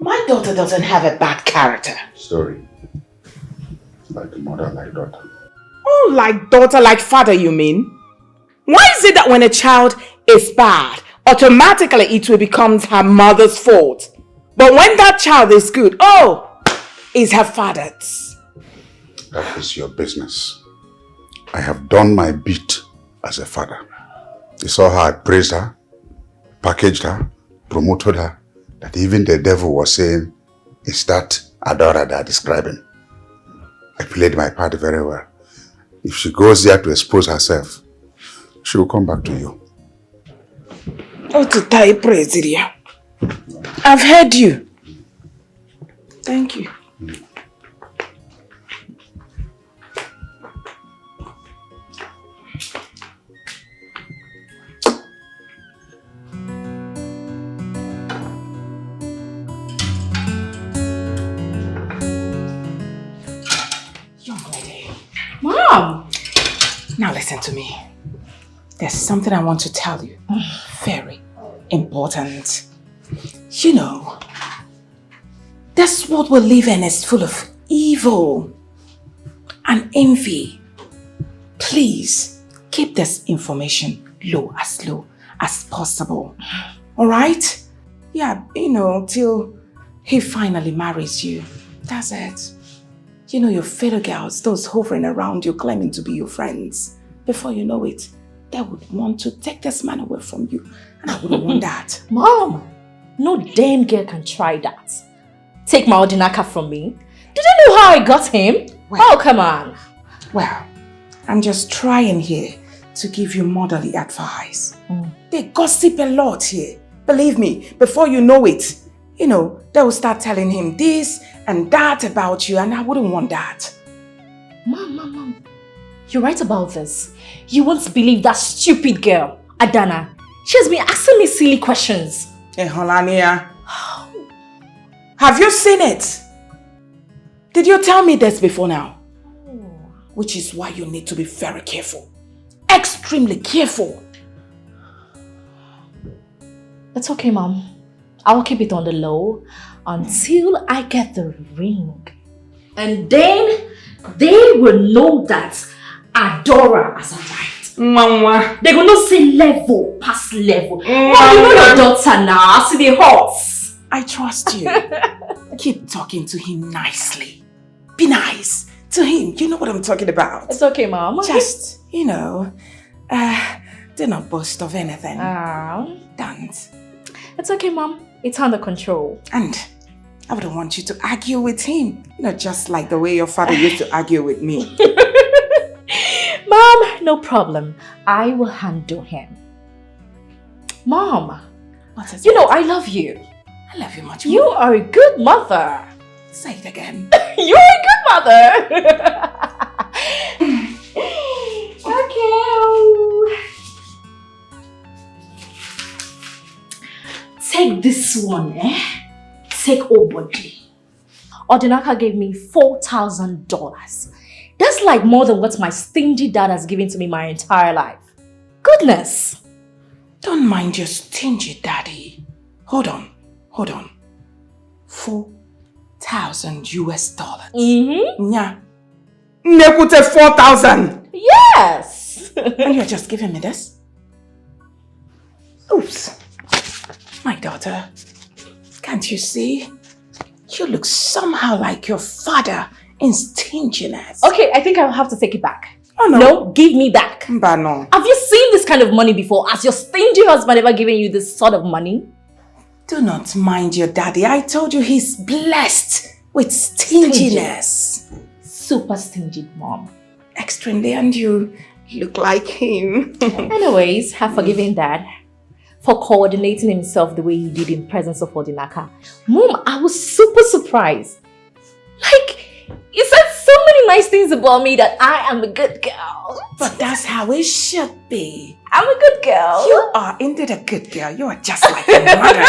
My daughter doesn't have a bad character. Sorry. Like mother, like daughter. Oh, like daughter, like father, you mean? Why is it that when a child is bad, automatically it will become her mother's fault? But when that child is good, oh, it's her father's. That is your business. I have done my bit as a father. You saw how I praised her, packaged her, promoted her, that even the devil was saying, is that Adora they're describing? I played my part very well. If she goes there to expose herself, she will come back to you. Oh, to tie Prezidia. I've heard you. Thank you. Mom! Now listen to me. There's something I want to tell you. Very important. You know, this world we live in is full of evil and envy. Please keep this information low as possible. Alright? Yeah, till he finally marries you. That's it. Your fellow girls, those hovering around you claiming to be your friends, before you know it, they would want to take this man away from you. And I wouldn't want that. Mom, no damn girl can try that. Take my Odinaka from me. Did you know how I got him? Oh, come on. Well, I'm just trying here to give you motherly advice. They gossip a lot here. Believe me, before you know it, they will start telling him this and that about you, and I wouldn't want that. Mom, you're right about this. You won't believe that stupid girl, Adana. She has been asking me silly questions. Hey, Holania. Have you seen it? Did you tell me this before now? Which is why you need to be very careful. Extremely careful. It's okay, Mom. I will keep it on the low until I get the ring. And then they will know that Adora has arrived. Mama. They will not say level past level. Mom, you know your daughter now. See the horse. I trust you. Keep talking to him nicely. Be nice to him. You know what I'm talking about. It's okay, Mom. Just, do not boast of anything. Don't. It's okay, Mom. It's under control. And I wouldn't want you to argue with him. Just like the way your father used to argue with me. Mom, no problem. I will handle him. Mom, what is I love you. I love you much more. You are a good mother. Say it again. You're a good mother. Okay. Take this one, Take Obody. Odinaka gave me $4,000. That's like more than what my stingy dad has given to me my entire life. Goodness. Don't mind your stingy daddy. Hold on. 4,000 US dollars. Yeah. Nekute 4,000. Yes. And you're just giving me this? Oops. My daughter, can't you see? You look somehow like your father in stinginess. Okay, I think I'll have to take it back. Oh no. No, give me back. But no. Have you seen this kind of money before? Has your stingy husband ever given you this sort of money? Do not mind your daddy. I told you he's blessed with stinginess. Super stingy, Mom. Extremely, and you look like him. Anyways, have forgiven Dad for coordinating himself the way he did in presence of Odinaka. Mom, I was super surprised. Like, you said so many nice things about me that I am a good girl. But that's how it should be. I'm a good girl. You are indeed a good girl. You are just like your mother.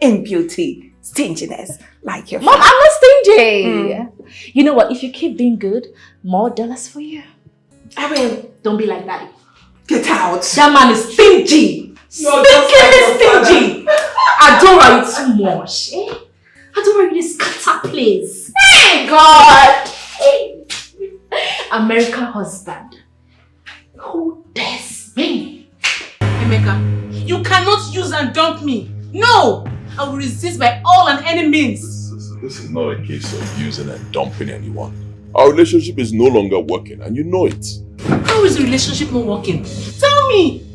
In beauty, stinginess, like your Mom, father. I'm not stingy. You know what? If you keep being good, more dollars for you. I mean, don't be like Daddy. Get out. That man is stingy. Stingy. Adora you too much. Adora you this scatter place. Hey, God. Hey. American husband. Who dares me? Emeka, you cannot use and dump me. No! I will resist by all and any means. This is not a case of using and dumping anyone. Our relationship is no longer working, and you know it. How is the relationship not working? Tell me!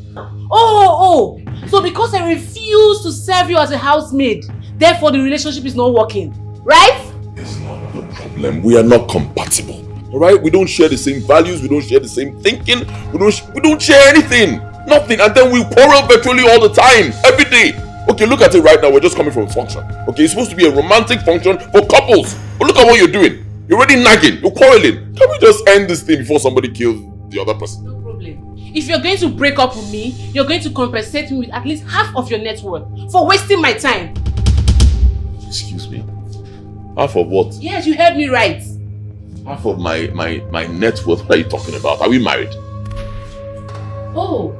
Oh, so because I refuse to serve you as a housemaid, therefore the relationship is not working, right? It's not the problem. We are not compatible. Alright? We don't share the same values, we don't share the same thinking, we don't share anything. Nothing. And then we quarrel virtually all the time, every day. Okay, look at it right now. We're just coming from a function. Okay, it's supposed to be a romantic function for couples. But look at what you're doing. You're already nagging. You're quarreling. Can we just end this thing before somebody kills the other person? No problem. If you're going to break up with me, you're going to compensate me with at least half of your net worth for wasting my time. Excuse me? Half of what? Yes, you heard me right. Half of my net worth? What are you talking about? Are we married? Oh,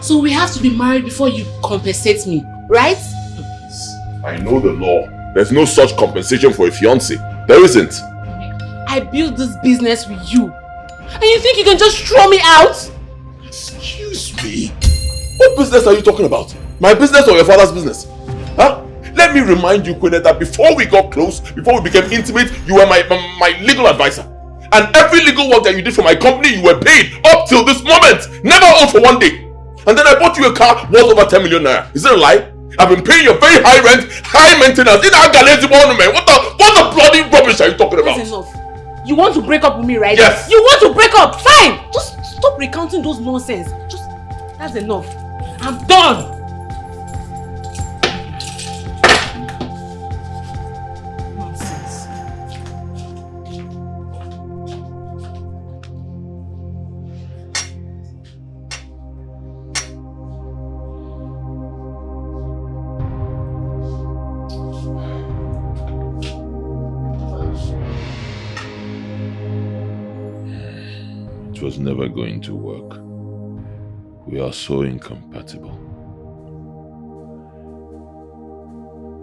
so we have to be married before you compensate me, right? I know the law. There's no such compensation for a fiancé. There isn't. I built this business with you. And you think you can just throw me out? Excuse me? What business are you talking about? My business or your father's business? Huh? Let me remind you, Quinette, that before we got close, before we became intimate, you were my legal advisor. And every legal work that you did for my company, you were paid up till this moment. Never owed for one day. And then I bought you a car worth over 10 million naira. Is it a lie? I've been paying your very high rent, high maintenance in our Galezi monument. What the bloody rubbish are you talking about? That's enough. You want to break up with me, right? Yes. You want to break up? Fine. Just stop recounting those nonsense. That's enough. I'm done. Nonsense. It was never going to work. We are so incompatible.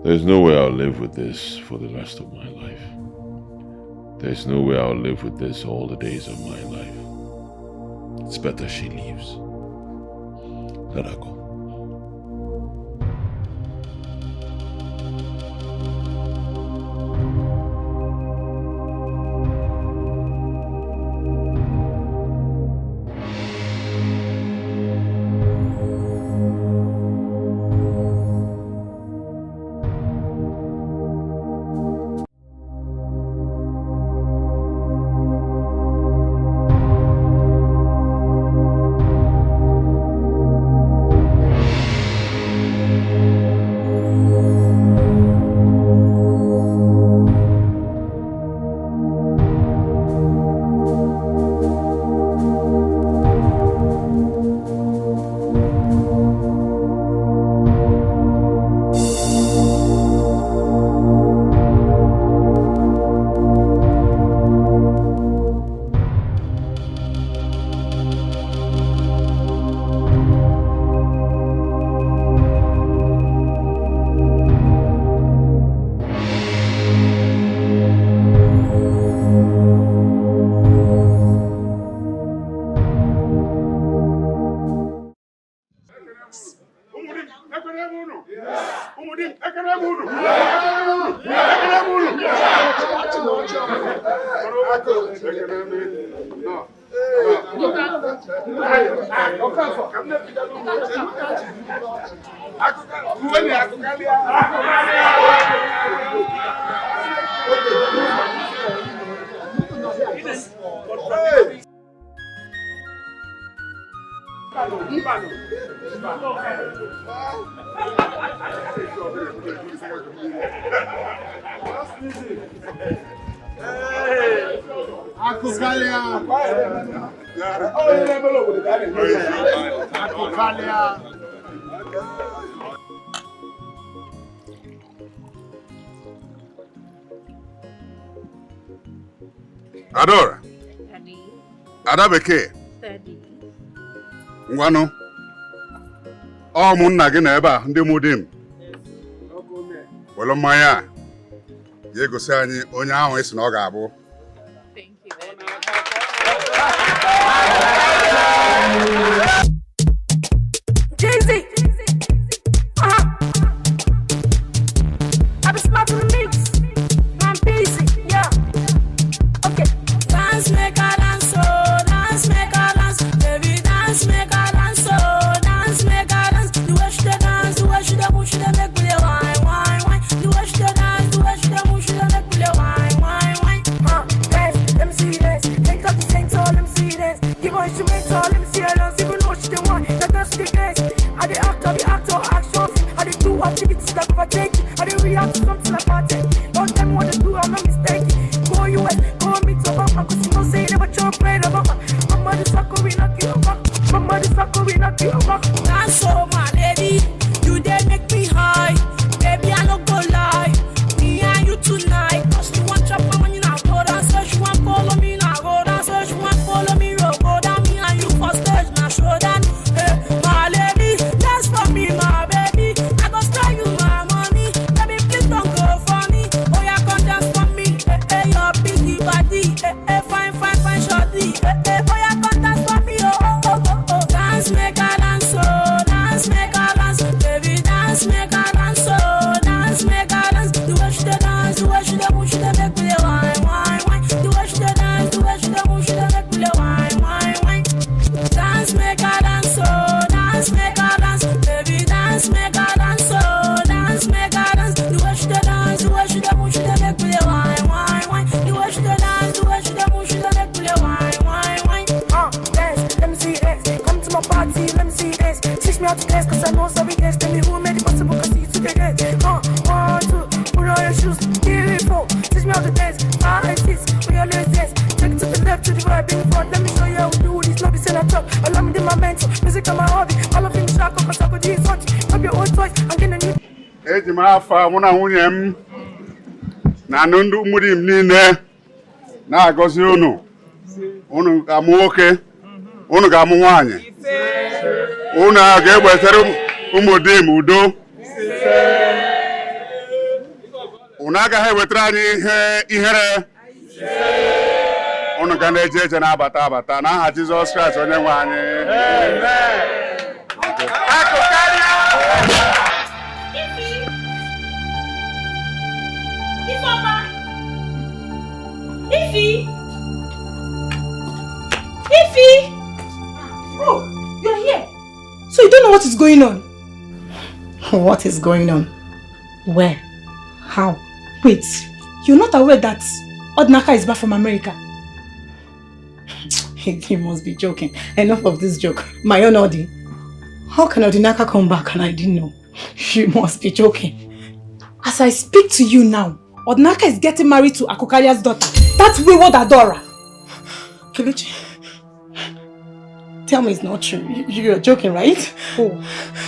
There's no way I'll live with this for the rest of my life. There's no way I'll live with this all the days of my life. It's better she leaves. Let her go. Adora. Ada bekee. Ngwanụ. Ọ ụmụnna gị na ebe a ndị mụ di m. Welu mmanya a ga-egosi anyị onye ahụ esi na ọ ga-abụ. Jay-Z. I be smart to the mix. I'm busy, yeah. Okay. Dance, make a dance, oh, dance, make a dance. Baby, dance, make a dance, oh, dance, make a dance. The way she dance, the way she move, she make me wine, wine, wine. The way she dance, the way she move, she make me wine, wine, wine. Dance, let me see this. Take up the same tall, let me see this. Give her instrumental, let me see her dance. Even though she the one, that does the dance. I the actor, action. I the do activities like overtaking. I the react to something like party. Don't tell me what to do, I'm not mistaken. Go US, go meet your mama, cause you know say never chop bread of mama. Mama the sucker, we knock you back. Mama the sucker, we knock you back. Dance so my lady, you dare make me high. Baby, I don't go lie. Me and you tonight, cause you want chop my money now. Go down, so she want follow me now. Go down, so she want follow me. Go down, me and you for stage now. Show down, hey, my lady, dance for me, my baby. I go spare you my money. Baby, please don't go for me. Oh, yeah, come dance for me, hey, hey. dance, make her dance, baby dance, make her dance, oh, dance, make her dance. The way she dey dance, the way she dey move, she dey make me wine, wine, wine. The way she dey dance, the way she dey move, she dey make me wine, wine, wine. Dance, let me see dance. Come to my party, let me see dance. Teach me how to dance, cause I know some dance. Tell me who made it possible, cause you took a dance. 1, 2, put on your shoes, 3, 4. Teach me how to dance. 5, 6, we always dance. Take it to the left, to the right, bring it front. Let me show you how we do this. Not be saying I talk. Allow me to my mental. Music on my hobby. All of them shock up, cause I could use something. Grab your own toys, I'm getting a new. Eji m afọ mụ na nwunye m na ndị ụmụrụ m niile na-agọzi unu. Unu ga-amụ nwoke, unu ga-amụ nwaanyị. Unu ga-egbetere ụmụ di m udo. Unu agaghị ewetara anyị ihere. Unu ga na-eje eje na-abata abata n'aha Jizọs Kraịst onye nwe anyị. Ify! Oh, you're here. So you don't know what is going on? What is going on? Where? How? Wait, you're not aware that Odnaka is back from America? He must be joking. Enough of this joke. My own Odi. How can Odinaka come back and I didn't know? She must be joking. As I speak to you now, Odnaka is getting married to Akokalia's daughter. That wayward Adora. Kelechi, tell me it's not true. You're joking, right? Oh,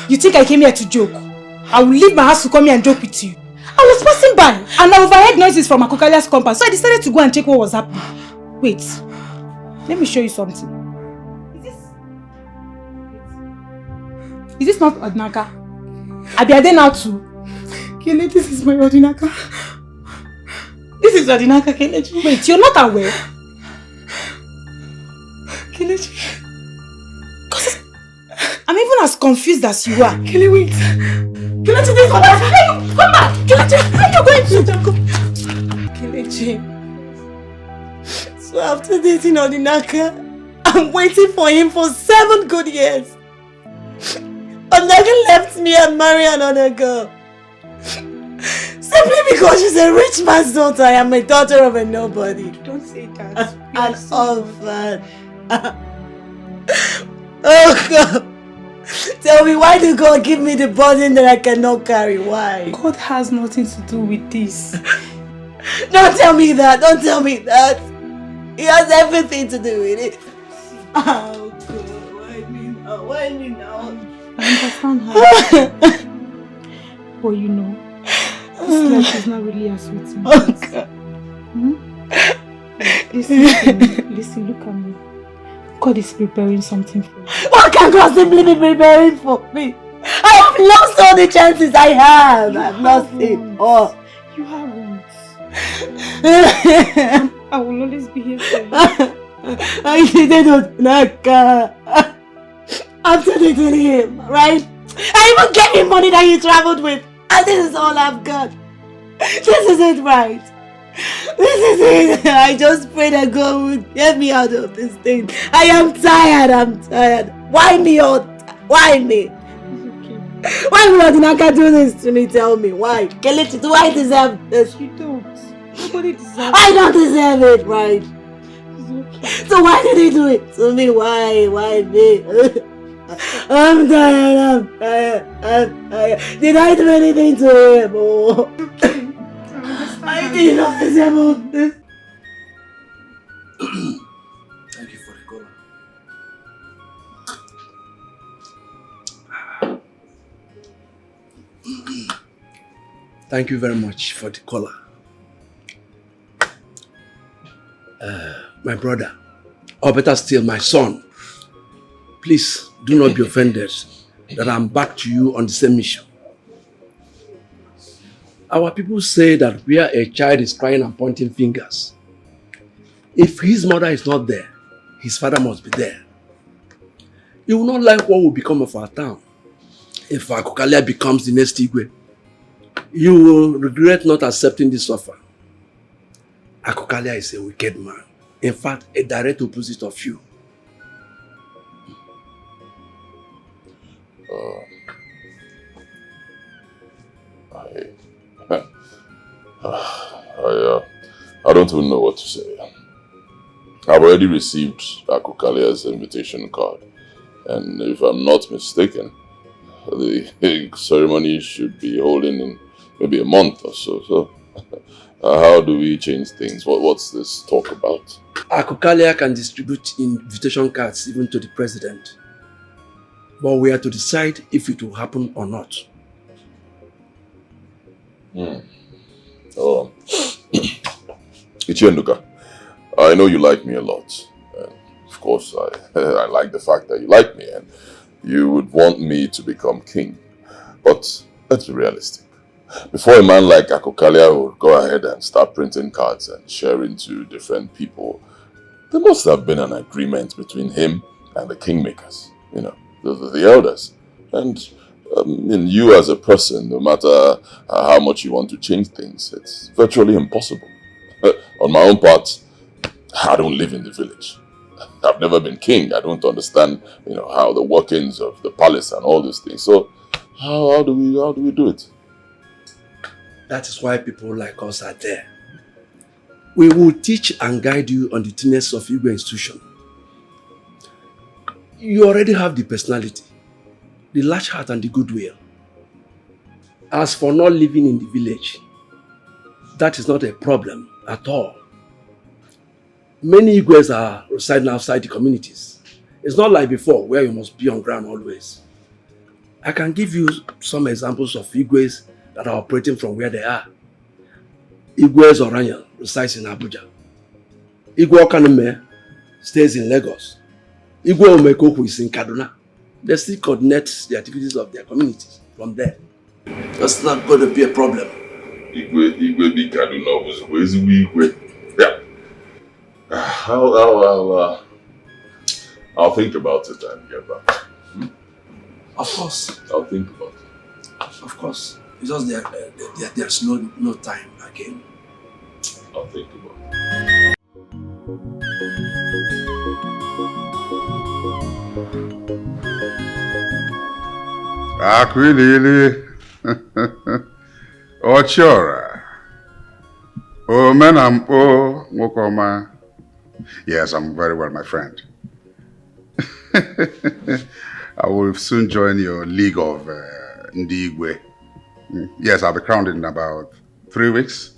you think I came here to joke? I will leave my house to come here and joke with you. I was passing by and I overheard noises from Akokalia's compound, so I decided to go and check what was happening. Wait, let me show you something. Is this not Odinaka? Are they now too? Kelechi, this is my Odinaka. This is Odinaka, Kelechi. Wait, you're not aware? Kelechi. I'm even as confused as you are. Kelechi, wait. Kelechi, this is Odinaka. Come back. Kelechi, how are you going to? Kelechi. So after dating Odinaka, I'm waiting for him for 7 good years. Odinaka left me and married another girl. Simply because she's a rich man's daughter, I am a daughter of a nobody. Don't say that. An orphan. Oh God. Tell me, why did God give me the burden that I cannot carry? Why? God has nothing to do with this. Don't tell me that. Don't tell me that. He has everything to do with it. Oh God. Why me now? Why me now? I understand her. But you know, this life is not really as sweet. Oh God. Listen, look at me. God is preparing something for you. What can God simply be preparing for me? I have lost all the chances I have. I've lost it all. You haven't. I will always be here for you. I didn't know. After dating him, right? I even gave him money that he traveled with. And this is all I've got. This is it, right? This is it. I just pray that God would get me out of this thing. I am tired. I'm tired. Why me? Why me? Okay. Why would Odinaka do this to me? Tell me. Why? Kelechi, do I deserve this? You don't. Nobody deserves it. I don't deserve it, right? It's okay. So why did he do it to me? Why? Why me? I'm tired. I'm tired. Did I do anything to him? Oh. I did not deserve this. Thank you for the call. Thank you very much for the caller. My brother, or better still, my son, please do not be offended that I'm back to you on the same mission. Our people say that where a child is crying and pointing fingers, if his mother is not there, his father must be there. You will not like what will become of our town if Akokalia becomes the next Igwe. You will regret not accepting this offer. Akokalia is a wicked man. In fact, a direct opposite of you. I don't even know what to say. I've already received Akukalia's invitation card, and if I'm not mistaken, the ceremony should be holding in maybe a month or so. So, how do we change things? What's this talk about? Akukalia can distribute invitation cards even to the president, but we are to decide if it will happen or not. Oh, Ichenduka, I know you like me a lot. And of course, I like the fact that you like me and you would want me to become king. But let's be realistic. Before a man like Akukalia would go ahead and start printing cards and sharing to different people, there must have been an agreement between him and the kingmakers, you know, the elders. And you as a person, no matter how much you want to change things, it's virtually impossible. On my own part, I don't live in the village. I've never been king. I don't understand, you know, how the workings of the palace and all these things. So, how do we do it? That is why people like us are there. We will teach and guide you on the tenets of Igwe institution. You already have the personality, the large heart and the goodwill. As for not living in the village, that is not a problem at all. Many Igwes are residing outside the communities. It's not like before where you must be on ground always. I can give you some examples of Igwes that are operating from where they are. Igwe Zoranya resides in Abuja. Igwe Okanume stays in Lagos. Igwe Omekoku is in Kaduna. They still coordinate the activities of their communities from there. That's not going to be a problem. Igwe di Kaduna was where's Igwe? Yeah. I'll think about it and get back. Of course. I'll think about it. Of course. It's just there's no time again. I'll think about it. Akwilili. Ochora. Omenampo Mokoma. Yes, I'm very well, my friend. I will soon join your league of Ndigwe. Yes, I'll be crowned in about 3 weeks.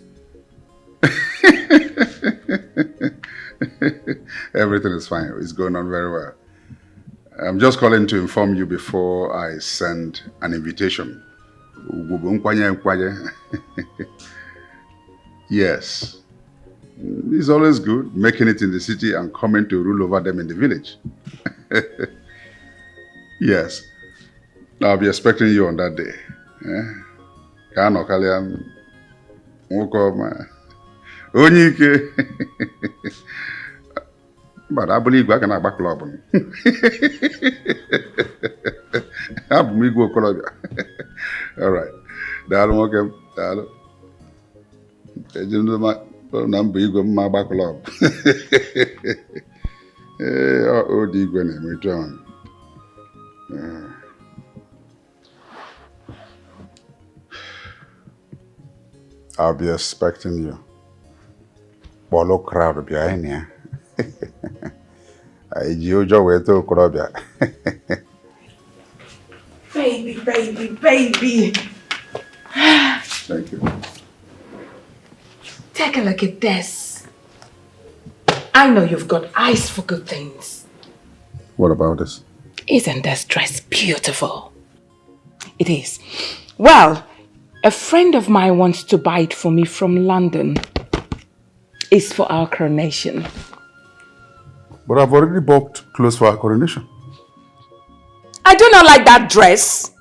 Everything is fine. It's going on very well. I'm just calling to inform you before I send an invitation. Yes. It's always good making it in the city and coming to rule over them in the village. Yes. I'll be expecting you on that day. Kano Kaliam Mukoma Onyike. But I believe I can have back club. All right. Dalo welcome. Dalo. Number you go my back club. Oh, the Gwen, return. I'll be expecting you. Bolo crowd behind here. Baby. Thank you. Take a look at this. I know you've got eyes for good things. What about this? Isn't this dress beautiful? It is. Well, a friend of mine wants to buy it for me from London. It's for our coronation. But I've already bought clothes for our coronation. I do not like that dress.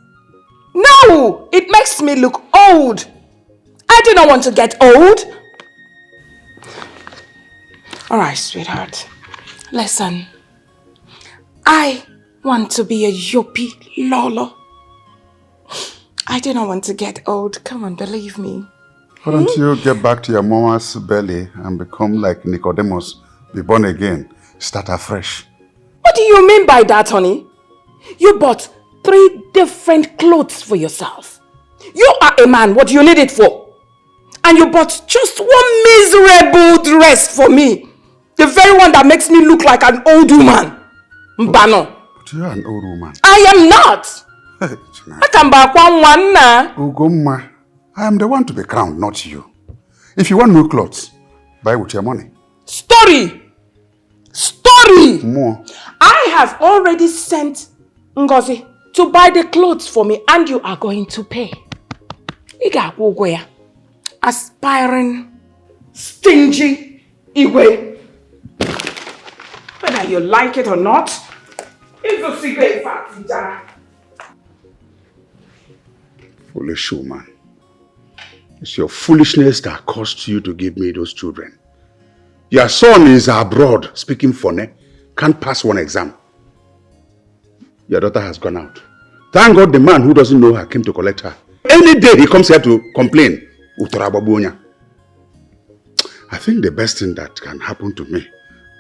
No, it makes me look old. I do not want to get old. All right, sweetheart. Listen. I want to be a Yopi Lolo. I do not want to get old. Come on, believe me. Why don't you get back to your mama's belly and become like Nicodemus, be born again, start afresh? What do you mean by that, honey? You bought 3 different clothes for yourself. You are a man. What do you need it for? And you bought just one miserable dress for me. The very one that makes me look like an old woman. Mbano. But you are an old woman. I am not. Ugomma, I am the one to be crowned, not you. If you want new clothes, buy with your money. Story! More. I have already sent Ngozi to buy the clothes for me and you are going to pay. Aspiring, stingy Igwe. Whether you like it or not, it's a secret fact. Foolish woman. It's your foolishness that caused you to give me those children. Your son is abroad speaking funny, can't pass one exam. Your daughter has gone out. Thank God the man who doesn't know her came to collect her. Any day he comes here to complain. I think the best thing that can happen to me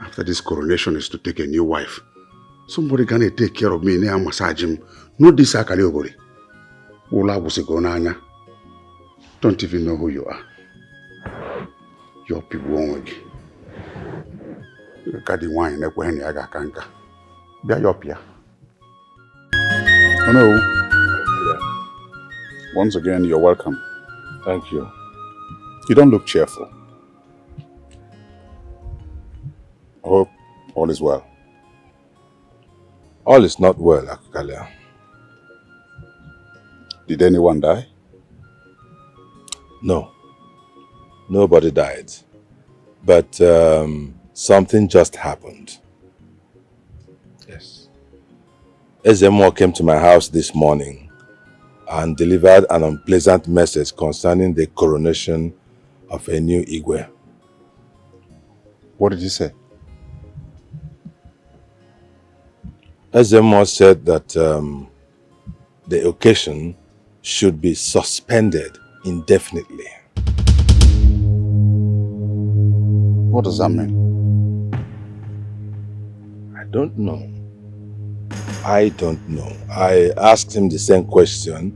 after this coronation is to take a new wife. Somebody gonna take care of me and massage him. No this akaliobori. Don't even know who you are. Your people won't. Wine, oh no. Once again, you're welcome. Thank you. You don't look cheerful. I hope all is well. All is not well, Akukalia. Did anyone die? No. Nobody died. But something just happened. Yes. Ezemo came to my house this morning and delivered an unpleasant message concerning the coronation of a new Igwe. What did he say? Ezemo said that the occasion should be suspended indefinitely. What does that mean? I don't know. I don't know. I asked him the same question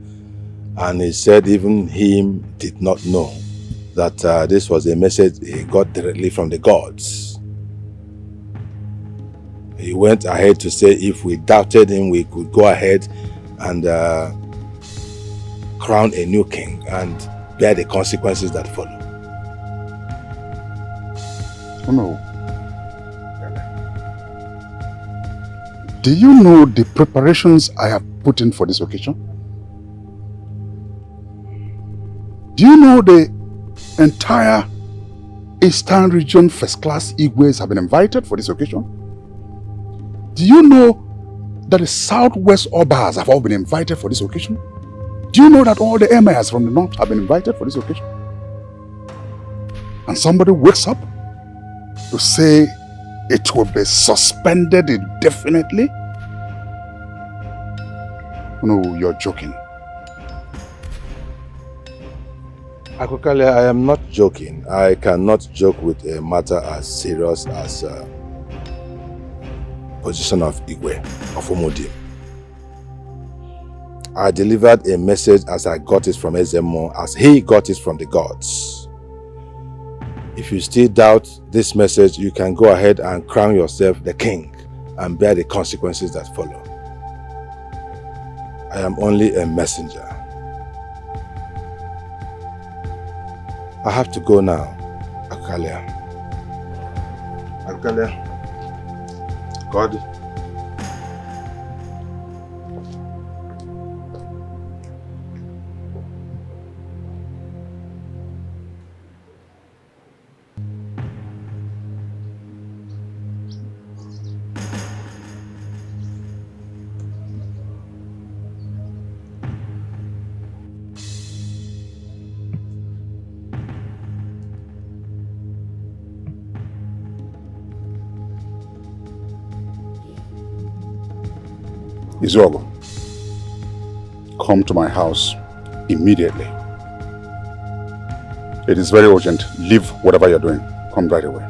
and he said even him did not know that this was a message he got directly from the gods. He went ahead to say if we doubted him, we could go ahead and crown a new king and bear the consequences that follow. Oh no. Do you know the preparations I have put in for this occasion? Do you know the entire Eastern region first-class Igwes have been invited for this occasion? Do you know that the Southwest Obas have all been invited for this occasion? Do you know that all the emirs from the north have been invited for this occasion? And somebody wakes up to say it will be suspended indefinitely? No, you're joking. Akukalia, I am not joking. I cannot joke with a matter as serious as position of Igwe, of Umudim. I delivered a message as I got it from Ezemo, as he got it from the gods. If you still doubt this message, you can go ahead and crown yourself the king and bear the consequences that follow. I am only a messenger. I have to go now, Akukalia. Akukalia. God. Izogo, come to my house immediately. It is very urgent. Leave whatever you're doing. Come right away.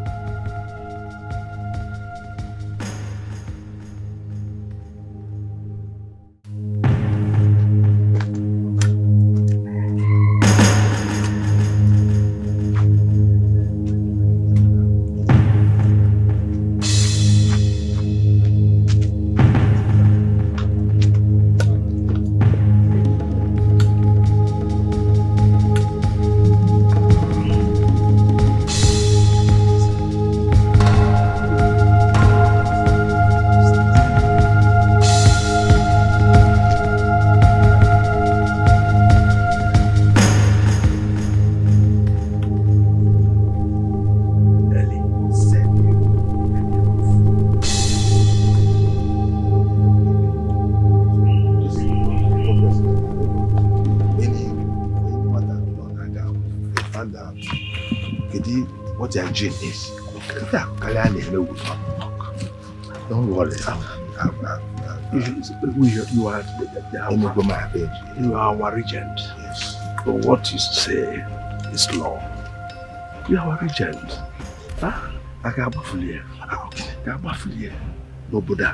what their gene is. Don't worry. You are our regent. Yes. So what you say is law. You are our regent. Huh? I can't baffle you. No Buddha.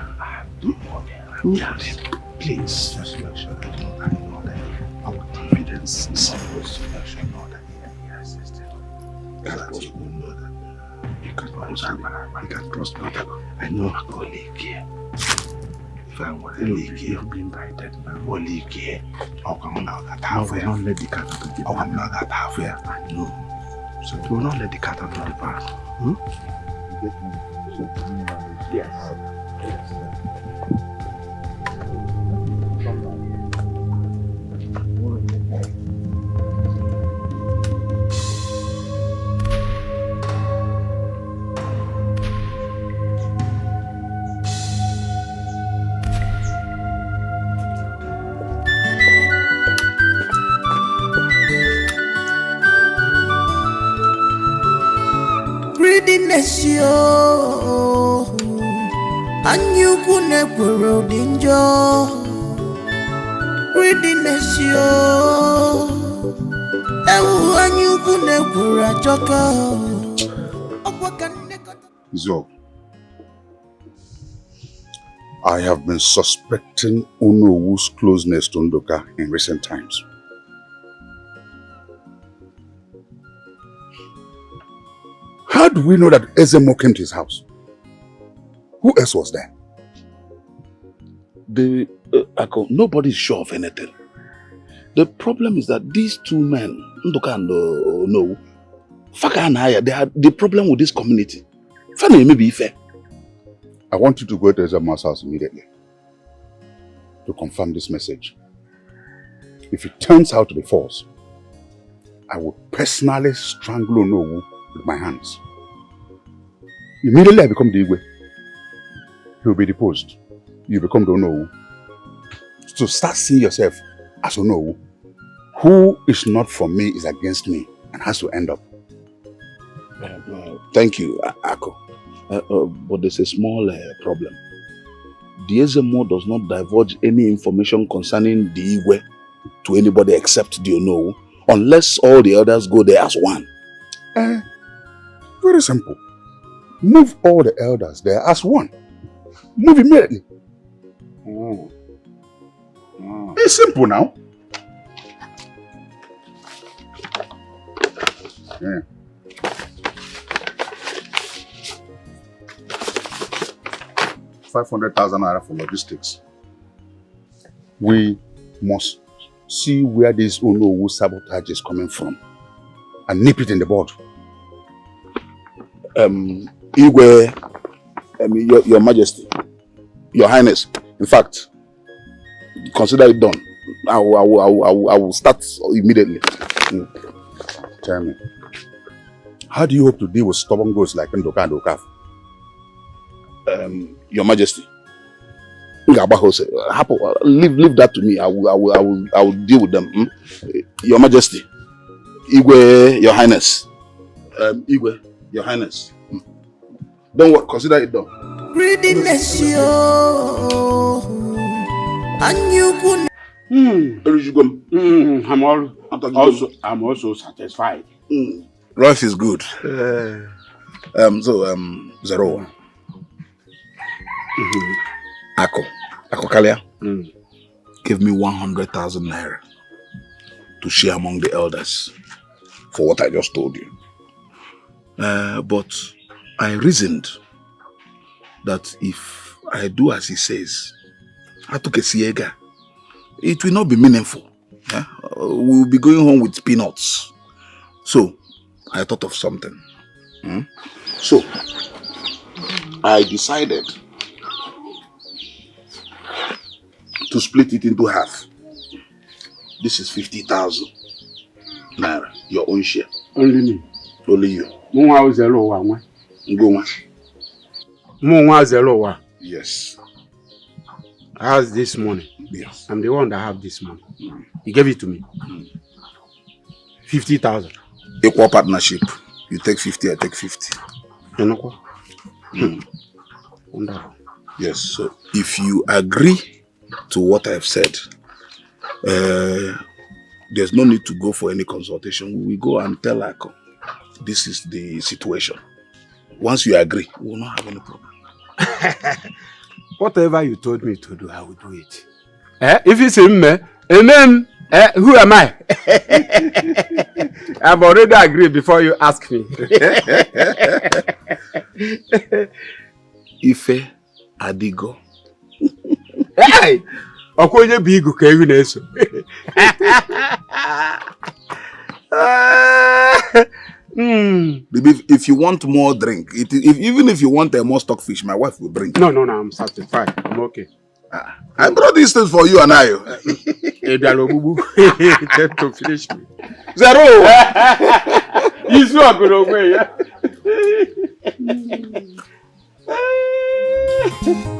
Yes. Please, just make sure that I know that our confidence is supposed to make sure that he has existed. You can trust me. I know a colleague here. If I were a league here, you'll be invited. Or league here. I'll come now that halfway. I will not let the cat out of the bag. I'll come now that halfway. I know. So you will not let the cat out of the bag. Yes. Greediness, yo, and you couldn't grow danger. Greediness, yo, and you couldn't grow a joker. So, I have been suspecting Onowu's closeness to Ndoka in recent times. How do we know that Ezemo came to his house? Who else was there? Nobody's sure of anything. The problem is that these two men, Ndoka and Onowu, Faka and Haya, they had the problem with this community. Funny, maybe fair. I want you to go to Ezemo's house immediately to confirm this message. If it turns out to be false, I will personally strangle Onowu with my hands. Immediately I become the Igwe. He will be deposed. You become the Onowu. So start seeing yourself as Onowu. Who is not for me is against me and has to end up. Thank you, Ako. But there's a small problem. The Ezemo does not divulge any information concerning the Igwe to anybody except the Onowu, unless all the others go there as one. Very simple. Move all the elders there as one. Move immediately. It's simple now. Yeah. 500,000 naira for logistics. We must see where this Onowu sabotage is coming from and nip it in the bud. Igwe, your Majesty, Your Highness, in fact, consider it done. I will start immediately. Tell me, how do you hope to deal with stubborn ghosts like Ndoka and Okaf? Your Majesty, leave that to me. I will deal with them. Your Majesty, Igwe, Your Highness, Igwe, Your Highness. Don't worry, consider it done. Greediness, yo, and you couldn't. I'm also satisfied. Life is good. Zero. Ako Kalia, give me 100,000 naira to share among the elders for what I just told you. But I reasoned that if I do as he says, I took a siega, it will not be meaningful. Yeah? We'll be going home with peanuts. So I thought of something. So I decided to split it into half. This is 50,000 naira, your own share. Only me. Only you. Yes. I have this money. Yes. I'm the one that have this money. He gave it to me. 50,000. Equal partnership. You take 50, I take 50. Wonderful. Yes, so if you agree to what I've said, there's no need to go for any consultation. We will go and tell Ako, this is the situation. Once you agree, we will not have any problem. Whatever you told me to do, I will do it. If it's him, amen. Who am I? I've already agreed before you ask me. Ife Adigo. Hey! Okoye bigu ka ewu na-eso. If you want more drink, even if you want more stockfish, my wife will bring. No, I'm satisfied. I'm okay. I brought these things for you and I. Kept to finish me. Zero! He's not going away, yeah?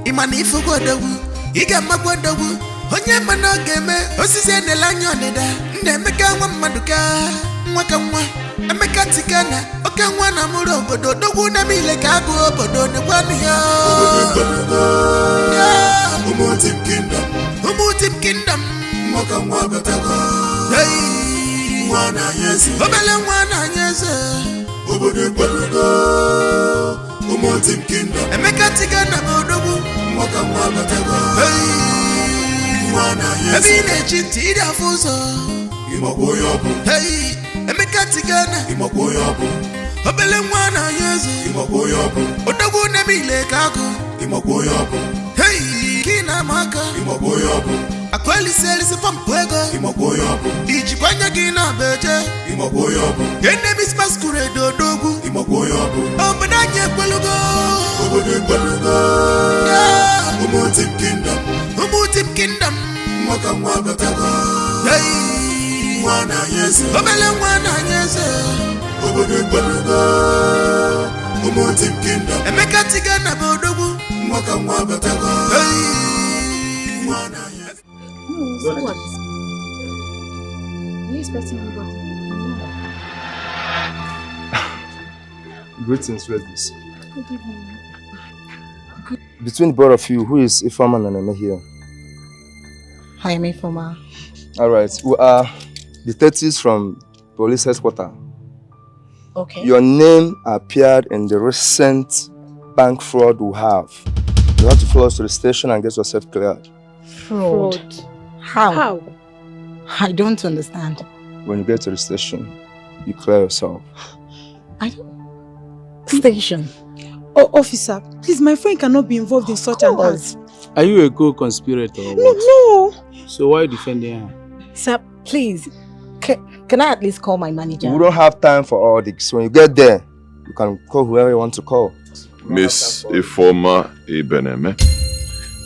Imanifu godogu, iga magwadogu, onye manogeme, osise nelanyo neda, ndemeka wa maduka, mwaka mwa, emeka tikana, oka mwa na muro bodo, dogu na mile kagu bodo ne kwaniya. Umutim kingdom, mwaka mwa gatago, hey, mwana yesi, obele mwana yesi, obodo bodo. Umutim kingdom. Emeka tigana bodogu. Mwaka mwaka tego. Hey. Mwana yesi. Ebine chiti da fuso. Imoko yobu. Hey. Emeka tigana. Imoko yobu. Obele mwana yesi. Imoko yobu. Odogu nemile kago. Imoko yobu. Hey. Kina maka. Imoko yobu. Akweli selisi pampwego. Imoko yobu. Ijikwanya gina beje. Imoko yobu. Enemies masquerade odogu. Imoko yobu. Obadanye kwelugo. Obade kwelugo. Umutim kingdom. Mwaka mwaka tego. Hey. Mwana yesi. Obele mwana yesi. Obade kwelugo. Umutim kingdom. Emeka tigana bodogu. Mwaka mwaka tego. Hey. Mwana yesi. So what? Are you expecting anybody? Greetings, ladies. Good evening. Between the both of you, who is Ifeoma and Aneme here? I am Ifeoma. Alright, we are detectives from police headquarters. Okay. Your name appeared in the recent bank fraud we have. You have to follow us to the station and get yourself cleared. Fraud. How? I don't understand. When you get to the station, you clear yourself. Station. Oh, officer, please, my friend cannot be involved in such an act. Are you a co-conspirator or what? No. So why are you defending her? Sir, please, can I at least call my manager? We don't have time for all this. When you get there, you can call whoever you want to call. Miss Ifeoma Ebeneme,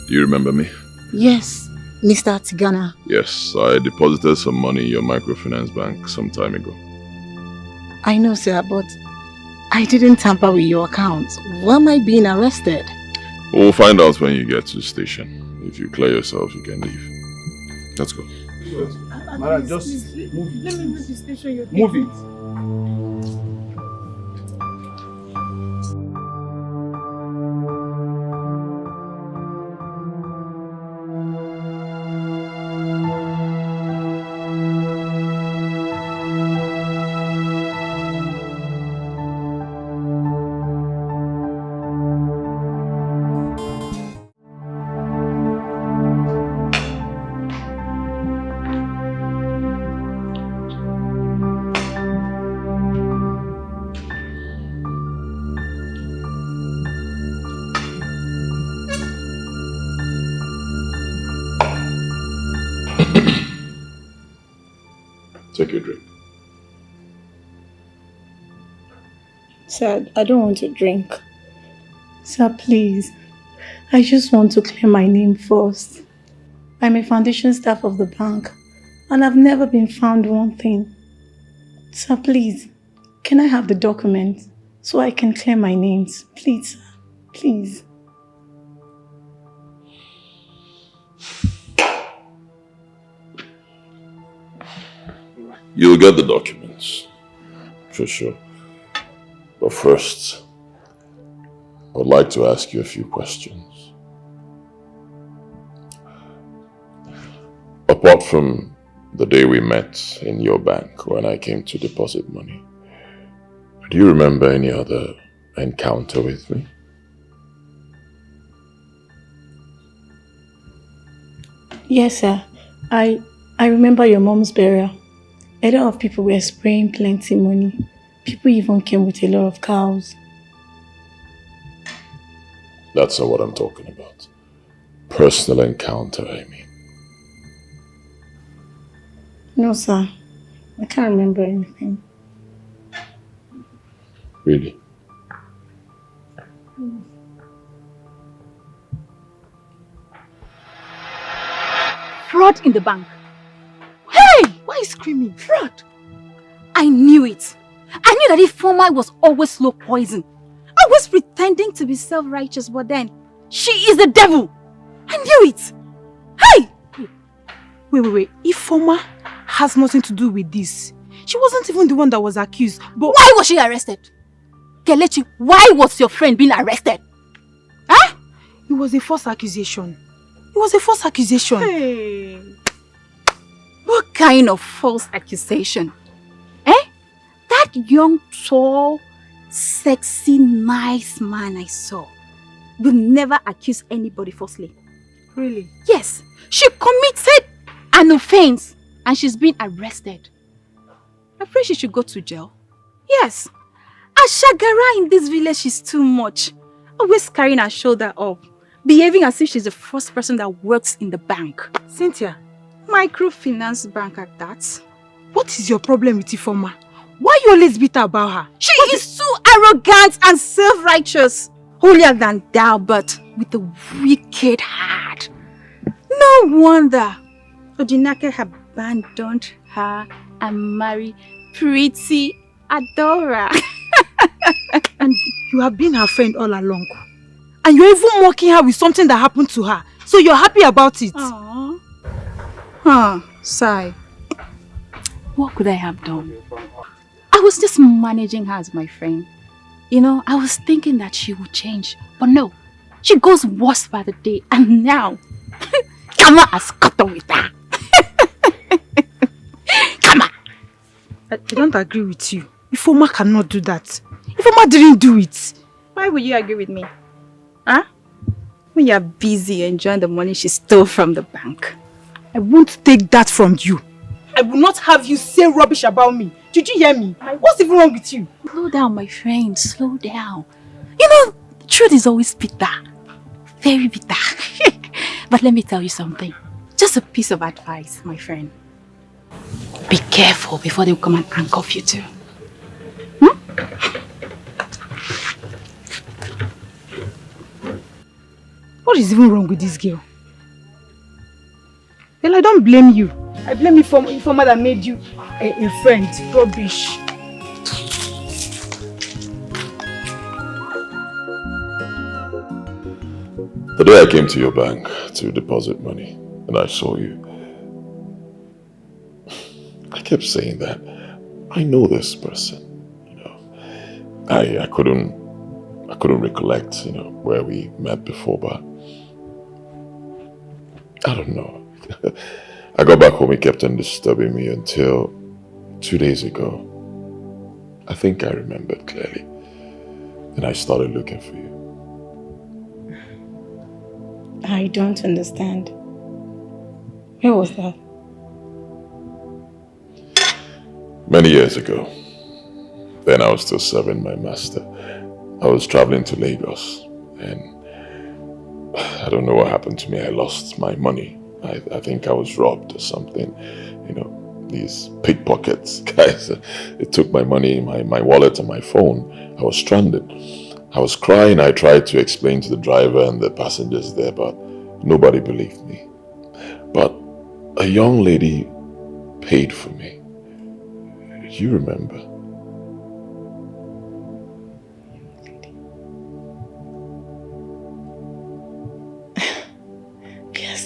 do you remember me? Yes, Mr. Tigana. Yes, I deposited some money in your microfinance bank some time ago. I know, sir, but I didn't tamper with your account. Why am I being arrested? We'll find out when you get to the station. If you clear yourself, you can leave. Let's go. Madam, just move it. Let me move the station. You're Move it. Take your drink. Sir, I don't want to drink. Sir, please. I just want to clear my name first. I'm a foundation staff of the bank, and I've never been found wanting. Sir, please, can I have the documents so I can clear my names? Please, sir. Please. You'll get the documents, for sure. But first, I would like to ask you a few questions. Apart from the day we met in your bank when I came to deposit money, do you remember any other encounter with me? Yes, sir. I remember your mom's burial. A lot of people were spraying plenty money. People even came with a lot of cows. That's not what I'm talking about. Personal encounter, I mean. No, sir. I can't remember anything. Really? Fraud in the bank. Hey! Why are you screaming? Fraud! I knew it. I knew that Ifeoma was always slow poison. Always pretending to be self-righteous, but then she is the devil. I knew it. Hey! Wait. Ifeoma has nothing to do with this. She wasn't even the one that was accused. But why was she arrested? Kelechi, why was your friend being arrested? Huh? It was a false accusation. It was a false accusation. Hey. What kind of false accusation? That young, tall, sexy, nice man I saw will never accuse anybody falsely. Really? Yes. She committed an offense and she's been arrested. I pray she should go to jail. Yes. A shagara in this village is too much. Always carrying her shoulder up. Behaving as if she's the first person that works in the bank. Cynthia. Microfinance bank at that. What is your problem with Ifeoma? Why you always bitter about her? She is too arrogant and self-righteous. Holier than thou, but with a wicked heart. No wonder Odinaka abandoned her and married pretty Adora. And you have been her friend all along. And you're even mocking her with something that happened to her. So you're happy about it. Aww. Huh, sigh. What could I have done? I was just managing her as my friend. You know, I was thinking that she would change. But no, she goes worse by the day. And now, Kama has caught up with her. Kama! I don't agree with you. Ifeoma cannot do that. Ifeoma didn't do it. Why would you agree with me? Huh? When you're busy enjoying the money she stole from the bank. I won't take that from you. I will not have you say rubbish about me. Did you hear me? What's even wrong with you? Slow down, my friend. Slow down. You know, truth is always bitter. Very bitter. But let me tell you something. Just a piece of advice, my friend. Be careful before they come and handcuff you too. What is even wrong with this girl? Well, I don't blame you. I blame you for Ifeoma that made you a friend. Rubbish. The day I came to your bank to deposit money and I saw you, I kept saying that I know this person. You know, I couldn't recollect, you know, where we met before, but I don't know. I got back home, he kept on disturbing me until 2 days ago. I think I remembered clearly. Then I started looking for you. I don't understand. Where was that? Many years ago. Then I was still serving my master. I was traveling to Lagos and I don't know what happened to me. I lost my money. I think I was robbed or something. You know, these pickpockets guys, they took my money, my wallet and my phone. I was stranded. I was crying. I tried to explain to the driver and the passengers there, but nobody believed me. But a young lady paid for me. Do you remember?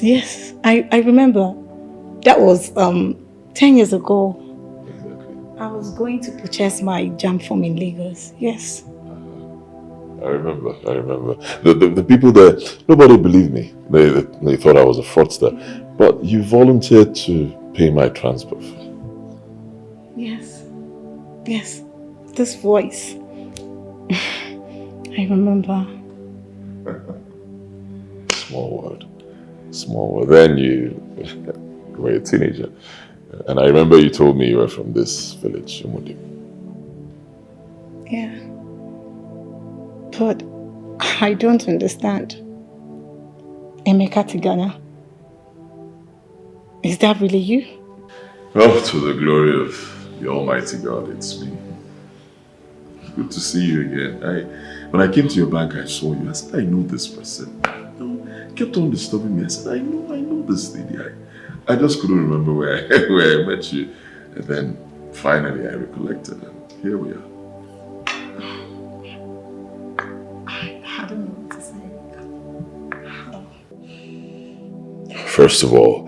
Yes, I remember. That was 10 years ago. I was going to purchase my jam form in Lagos. Yes. I remember. The people there, nobody believed me. They thought I was a fraudster. But you volunteered to pay my transport fee. Yes. Yes. This voice. I remember. Small world. Then you were a teenager. And I remember you told me you were from this village, Umudi. Yeah. But I don't understand. Emeka Tigana. Is that really you? Well, to the glory of the Almighty God, it's me. Good to see you again. When I came to your bank, I saw you. I said, I know this person. Kept on disturbing me. I said, I know this lady. I just couldn't remember where I met you. And then finally I recollected, and here we are. I don't know what to say. First of all,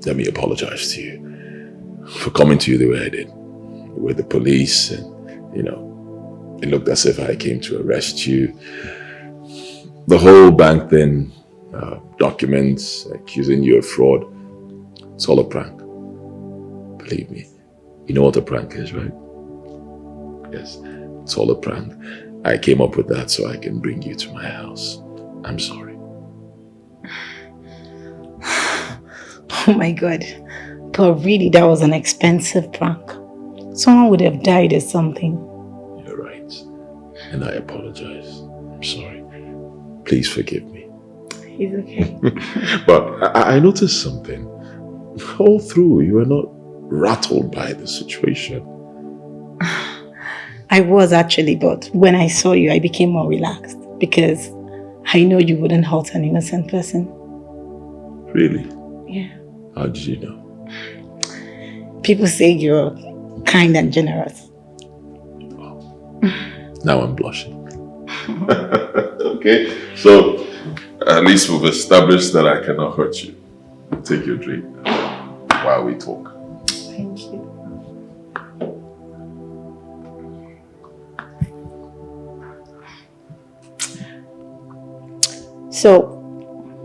let me apologize to you for coming to you the way I did. With the police, and it looked as if I came to arrest you. The whole bank thing, documents accusing you of fraud, it's all a prank. Believe me. You know what a prank is, right? Yes, it's all a prank. I came up with that so I can bring you to my house. I'm sorry. Oh my God. But really, that was an expensive prank. Someone would have died or something. You're right. And I apologize. I'm sorry. Please forgive me. It's okay. But I noticed something. All through, you were not rattled by the situation. I was actually, but when I saw you, I became more relaxed because I know you wouldn't hurt an innocent person. Really? Yeah. How did you know? People say you're kind and generous. Now I'm blushing. Okay, so at least we've established that I cannot hurt you. Take your drink while we talk. Thank you. So,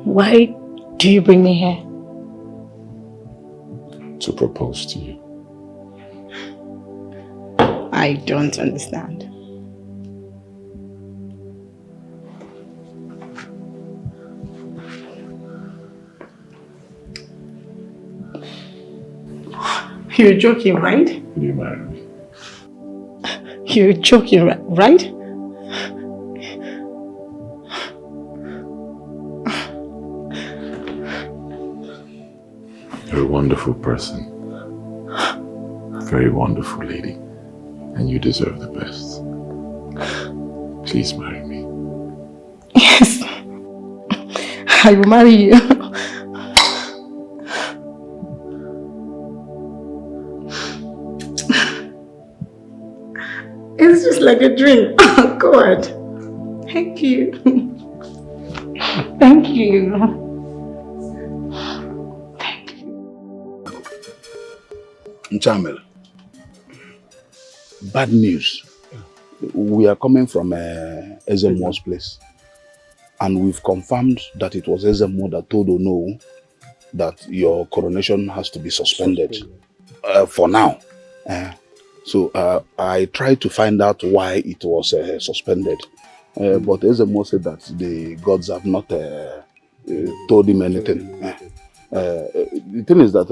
why do you bring me here? To propose to you. I don't understand. You're joking, right? Will you marry me? You're joking, right? You're a wonderful person. Very wonderful lady. And you deserve the best. Please marry me. Yes. I will marry you. It's just like a dream. Oh God. Thank you. Thank you. Nchamel, bad news. We are coming from Ezemo's place, and we've confirmed that it was Ezemo that told Ono that your coronation has to be suspended for now. So I tried to find out why it was suspended, but Ezemo said that the gods have not told him anything. The thing is that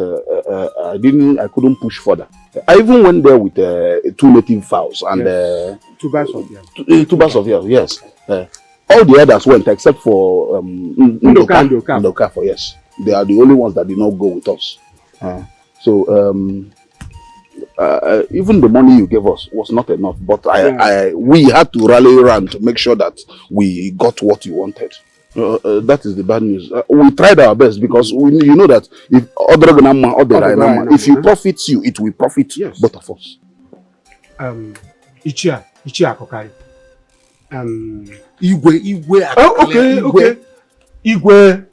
I couldn't push further. I even went there with 2 native fowls and 2 bags of yam. 2 bags of yam, yes. All the others went except for Ndoka for yes. They are the only ones that did not go with us. Even the money you gave us was not enough, but we had to rally around to make sure that we got what you wanted. That is the bad news. We tried our best because you know that if you profit you, it will profit both of us. Ichia Kokari. Igwe. Okay. Igwe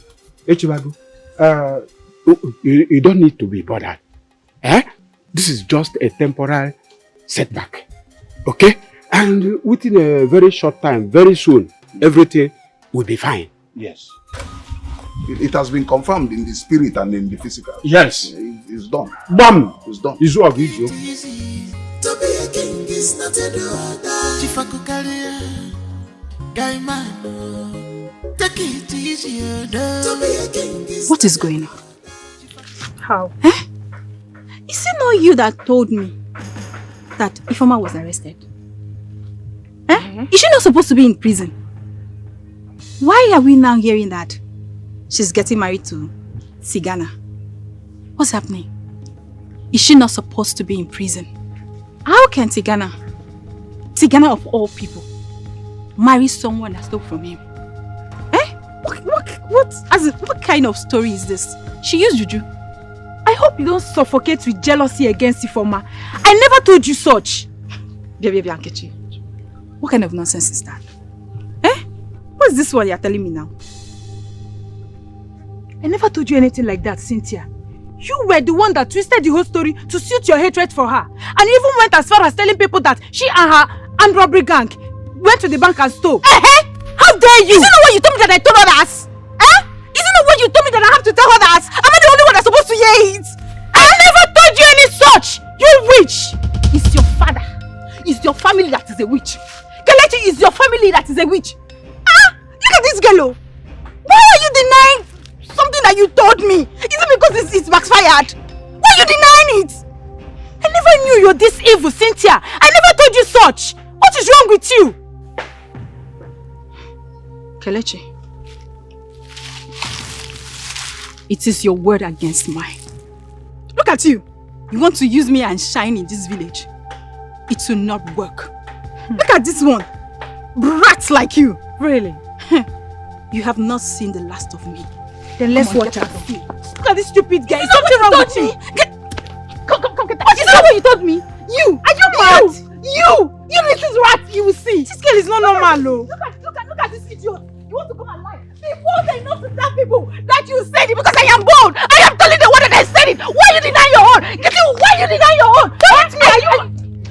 Echibago. You don't need to be bothered. This is just a temporary setback. Okay? And within a very short time, very soon, everything will be fine. Yes. It has been confirmed in the spirit and in the physical. Yes. It's done. Bam! It's done. It's all good. To be a king is not a order. Chifakukalia, guy man, take it easy. To be a king is What is going on? How? Is it not you that told me that Ifeoma was arrested? Is she not supposed to be in prison? Why are we now hearing that she's getting married to Tigana? What's happening? Is she not supposed to be in prison? How can Tigana of all people, marry someone that stole from him? What kind of story is this? She used juju. I hope you don't suffocate with jealousy against Ifeoma. I never told you such. Nkechi, what kind of nonsense is that? What's this one you're telling me now? I never told you anything like that, Cynthia. You were the one that twisted the whole story to suit your hatred for her. And even went as far as telling people that she and her armed robbery gang went to the bank and stole. How dare you? Is it not what you told me that I told others? Is it not what you told me that I have to tell others? Am I the only one that's supposed to hear it? I never told you any such! You witch! It's your father. It's your family that is a witch. Kelechi is your family that is a witch. Look at this girl. Why are you denying something that you told me? Is it because it's backfired? Why are you denying it? I never knew you're this evil, Cynthia. I never told you such. What is wrong with you? Kelechi, it is your word against mine. Look at you. You want to use me and shine in this village. It will not work. Look at this one. Brats like you. Really? You have not seen the last of me. Then let's watch out. Look at this stupid guy. Is something wrong with you? Come, get that. Is that what you told me? You! Are you mad? You little rat, you will see. This girl is not normal, though. Look at this idiot. You want to come and lie? Before they know to tell people that you said it because I am bold. I am telling the one that I said it. Why you deny your own? Why you deny your own? Don't me. Are you?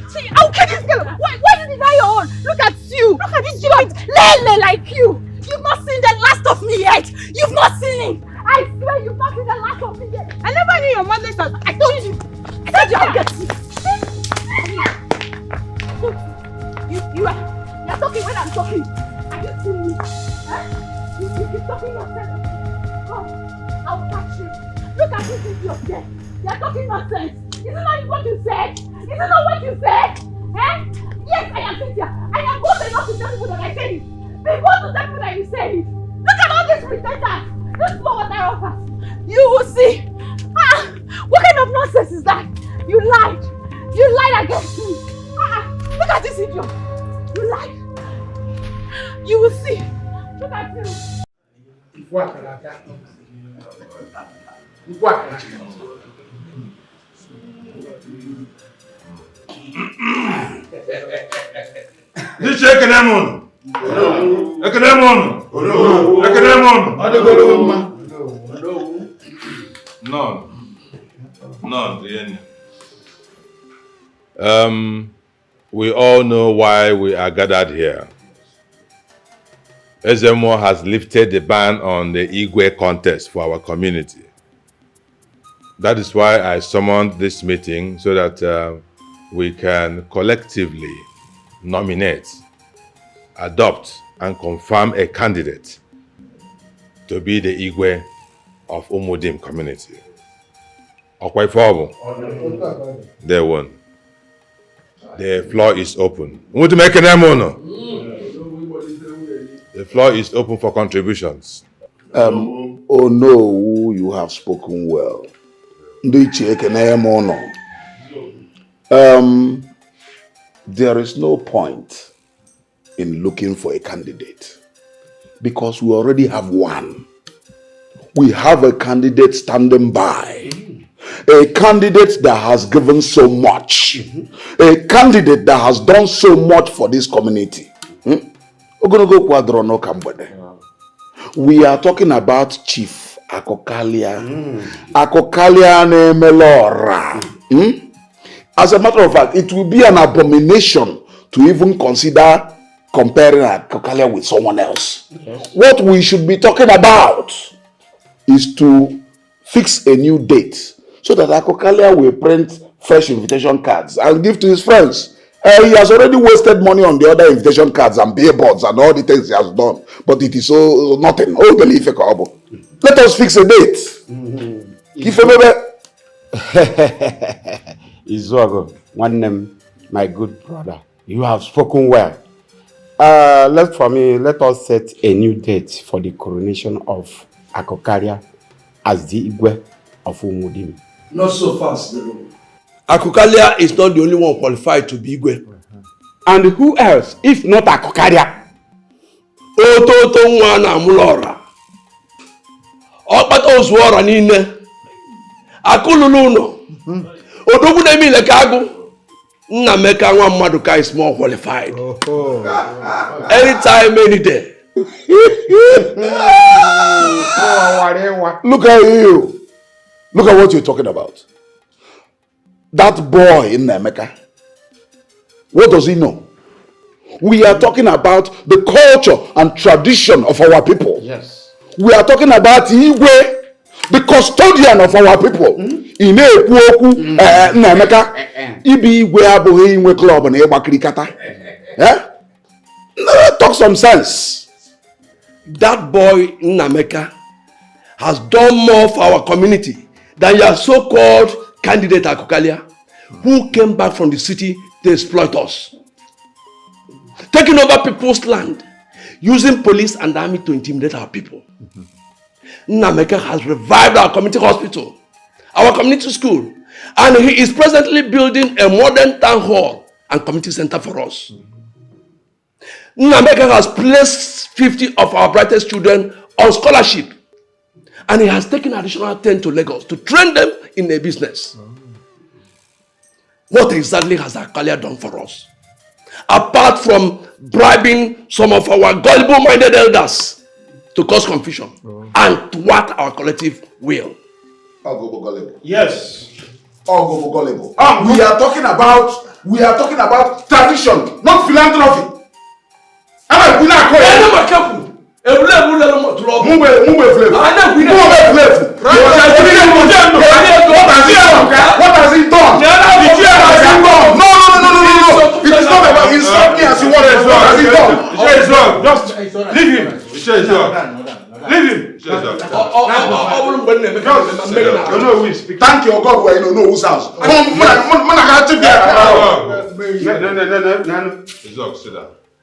See, I'll kill this girl. Why you deny your own? Look at you. Look at this joint. Lele like you. You've not seen the last of me yet. You've not seen it. I swear you've not seen the last of me yet. I never knew your mother's son. I told you. I told you I'll get you. You're talking when I'm talking. Are you seeing me? You keep talking yourself. Come, I'll catch you. Look at this idiot there. You're talking nonsense. Is it not what you said? Is it not what you said? Yes, I am Cynthia. I am bold enough to tell people that I said it. Be bold to tell people that you said it. Look at all these pretenders. This small water offers. You will see. What kind of nonsense is that? You lied. You lied against me. Look at this idiot. You lied. You will see. Look at you. This Ekenemon. Ekenemon. Ekenemon. None. We all know why we are gathered here. Ezemo has lifted the ban on the Igwe contest for our community. That is why I summoned this meeting so that we can collectively nominate, adopt, and confirm a candidate to be the Igwe of Umudim community. They won. The floor is open. The floor is open for contributions. Oh no, you have spoken well. There is no point in looking for a candidate because we already have one. We have a candidate standing by. A candidate that has given so much. A candidate that has done so much for this community. We are talking about Chief Akokalia. Akokalia nemelora. As a matter of fact, it will be an abomination to even consider comparing Akokalia with someone else. Yes. What we should be talking about is to fix a new date so that Akokalia will print fresh invitation cards and give to his friends. He has already wasted money on the other invitation cards and billboards and all the things he has done. But it is so nothing. Oh, believe it. Let us fix a date. If Izuago, one name, my good brother. You have spoken well. Let us set a new date for the coronation of Akokalia as the Igwe of Umudim. Not so fast, Akokalia is not the only one qualified to be Igwe. And who else, if not Akokalia? Ototo Nwana Mulora. Okpato Ozuora Nine. Akululuno. Odogu Nemi Lekagu. Nnameka Nwa Maduka is more qualified. Anytime, any day. Look at you. Look at what you're talking about. That boy in Emeka. What does he know? We are talking about the culture and tradition of our people. Yes. We are talking about Igwe, the custodian of our people. In Emeka, Ibi Igwe abụghị inwe club na ịgbakiri kata. Talk some sense. That boy in Emeka has done more for our community than your so-called candidate Akokalia, who came back from the city to exploit us. Taking over people's land, using police and army to intimidate our people. Nnameka has revived our community hospital, our community school, and he is presently building a modern town hall and community center for us. Nnameka has placed 50 of our brightest children on scholarship, and he has taken additional 10 to Lagos to train them in a business. What exactly has Akokalia done for us? Apart from bribing some of our gullible-minded elders to cause confusion and thwart our collective will. Yes. We are talking about tradition, not philanthropy. What has he done? No. It is not about insulting as you want. What has he done? Just leave him. Leave him. Thank your God where you know whose house. No. Sit down.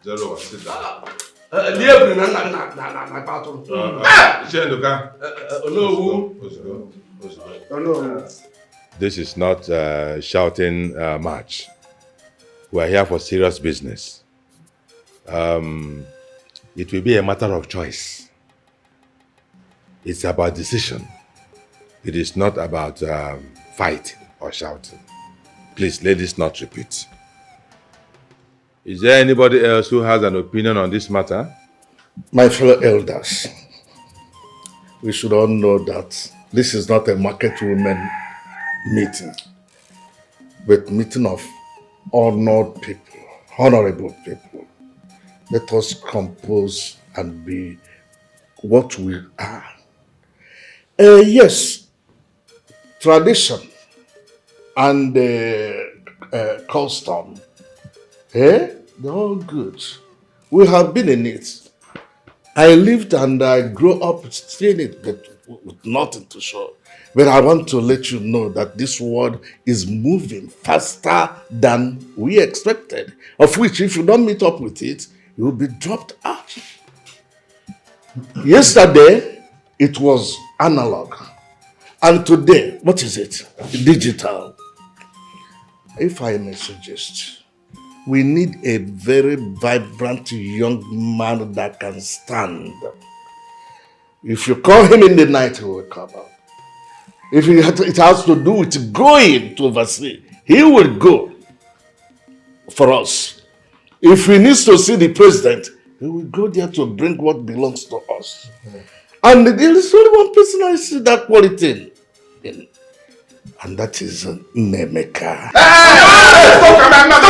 Zero, sit down. This is not a shouting match. We are here for serious business. It will be a matter of choice. It's about decision. It is not about fighting or shouting. Please, let this not repeat. Is there anybody else who has an opinion on this matter? My fellow elders, we should all know that this is not a market women meeting, but meeting of honored people, honorable people. Let us compose and be what we are. Yes, tradition and custom, they're all good. We have been in it. I lived and I grew up seeing it, but with nothing to show. But I want to let you know that this world is moving faster than we expected, of which if you don't meet up with it, you will be dropped out. Yesterday, it was analog. And today, what is it? Digital. If I may suggest, we need a very vibrant young man that can stand. If you call him in the night, he will come out. If it has to do with going to oversee, he will go for us. If he needs to see the president, he will go there to bring what belongs to us. And there is only one person I see that quality in. And that is Nemeka. Stop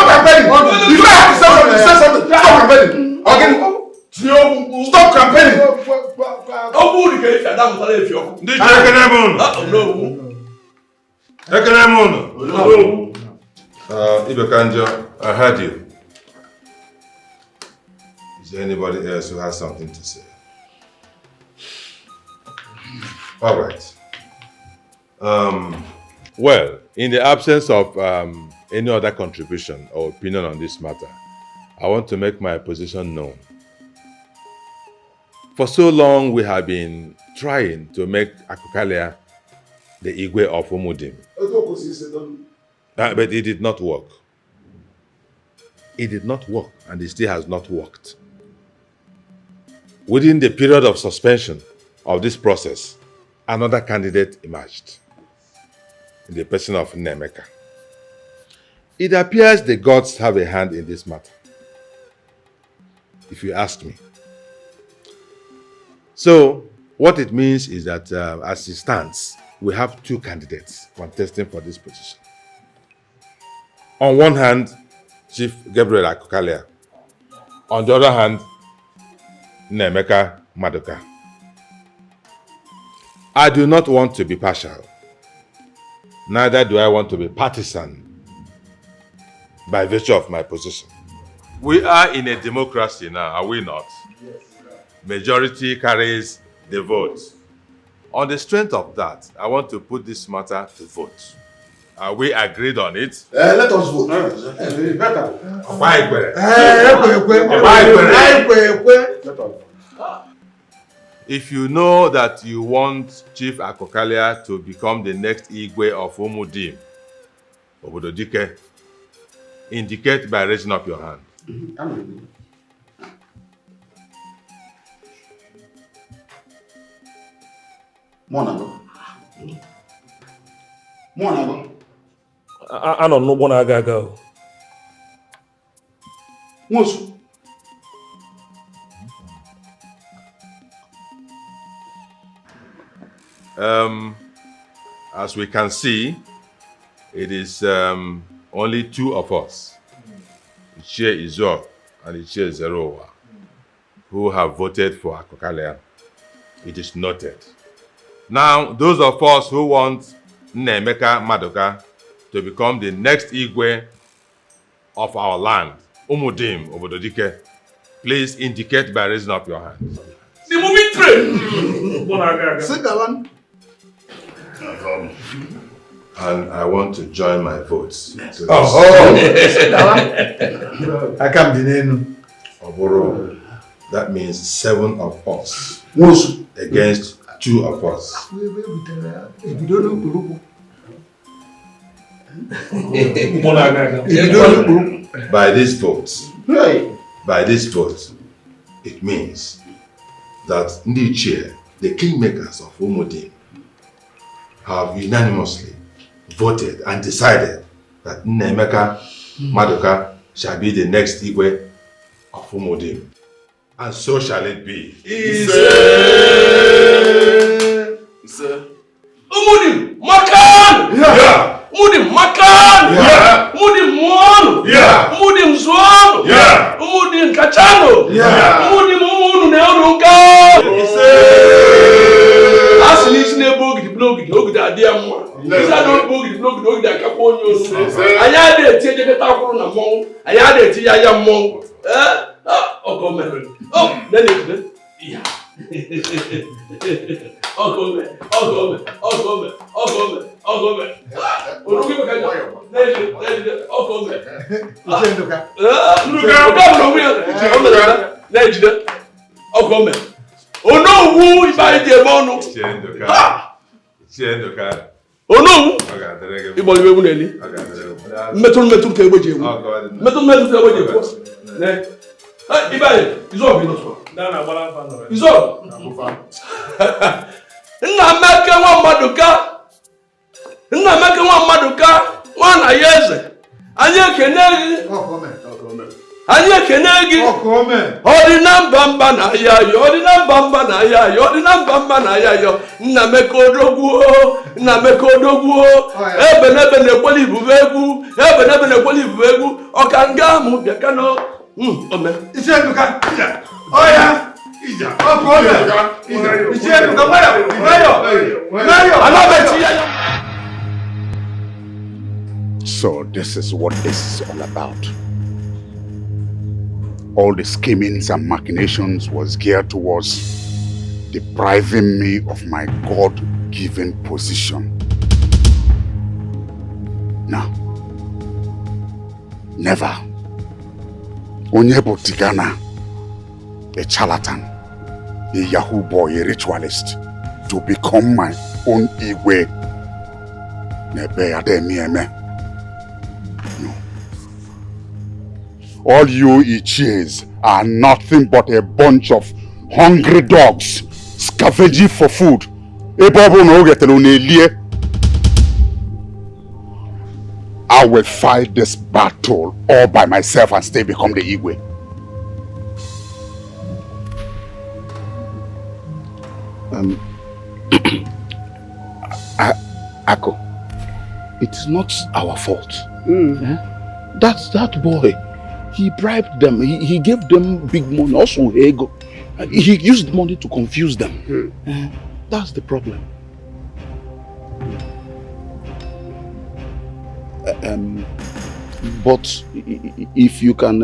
campaigning! You have to say something! Stop campaigning! Again! Stop campaigning! Ibekanjo, I heard you. Is there anybody else who has something to say? All right. Well, in the absence of any other contribution or opinion on this matter, I want to make my position known. For so long, we have been trying to make Akukalia the Igwe of Umudim. But it did not work. It did not work, and it still has not worked. Within the period of suspension of this process, another candidate emerged in the person of Nemeka. It appears the gods have a hand in this matter, if you ask me. So, what it means is that as it stands, we have two candidates contesting for this position. On one hand, Chief Gabriel Akukalia. On the other hand, Nemeka Maduka. I do not want to be partial. Neither do I want to be partisan by virtue of my position. We are in a democracy now, are we not? Yes. Majority carries the vote. On the strength of that, I want to put this matter to vote. Are we agreed on it? Let us vote. If you know that you want Chief Akokalia to become the next Igwe of Umudim, Obododike, indicate by raising up your hand. Anọ n'ụgbọ na-aga aga. Nwosu. As we can see, it is only two of us, Ichie Izo and Ichie Zerowa, who have voted for Akokalia. It is noted. Now, those of us who want Nemeka Maduka to become the next Igwe of our land, Umudim, Obododike, please indicate by raising up your hand. The moving train! Sit down. And I want to join my votes. I come the name. Oboro, that means 7 of us against 2 of us. By this vote, it means that Ndichie, the kingmakers of Umudim, have unanimously voted and decided that Nemeka Maduka shall be the next Igwe of Umudim. And so shall it be. Umudim Makan! Yeah! Umudim Makan! Yeah! Umudim Mono! Yeah! Umudim Zwan! Yeah! Umudim Kachano! Yeah! Umudim Umunu Neonunka! Asili ne bogi bogi da dia mo. Isa no bogi da kapo nyo. Aya de tie je ta kuru na mo. Aya de tie ya mo. Okome. Oh, then it. Yeah. Okome. Oruki bakaja. Okome. Ijendoka. Okome. Ono wu iba ide monu. Ijendoka. Ono. Ibo liwe bu neli. Metul ke eboje wu. Metul ke eboje wu. Ne. Iba izo bi no so. Dana gbara fa no. Izo. Nna Meke nwa Maduka nwa na Yeze. Anyị ekene gị. Anyị ekene gị. Ọdịna mba na ya yo, ọdịna mba na ya yo, ọdịna mba na ya yo. Nna meko odogwu, nna meko odogwu. Ebe na-ekweli ibube egwu, ebe na-ekweli ibube egwu. Ọkanga mụ bịa kano. Ome. Icheduka. Oya. Ija. Ọkọọmẹ. Icheduka Mayo. So this is what this is all about. All the schemings and machinations was geared towards depriving me of my God-given position. No. Never. Onyebo Tigana, a charlatan, a Yahoo boy, a ritualist, to become my own Igwe. Nebe Ademieme. All you Ichies are nothing but a bunch of hungry dogs scavenging for food. I will fight this battle all by myself and still become the Igwe. Ako, it is not our fault. That's that boy. He bribed them. He gave them big money. Also, ego. He used money to confuse them. That's the problem. But if you can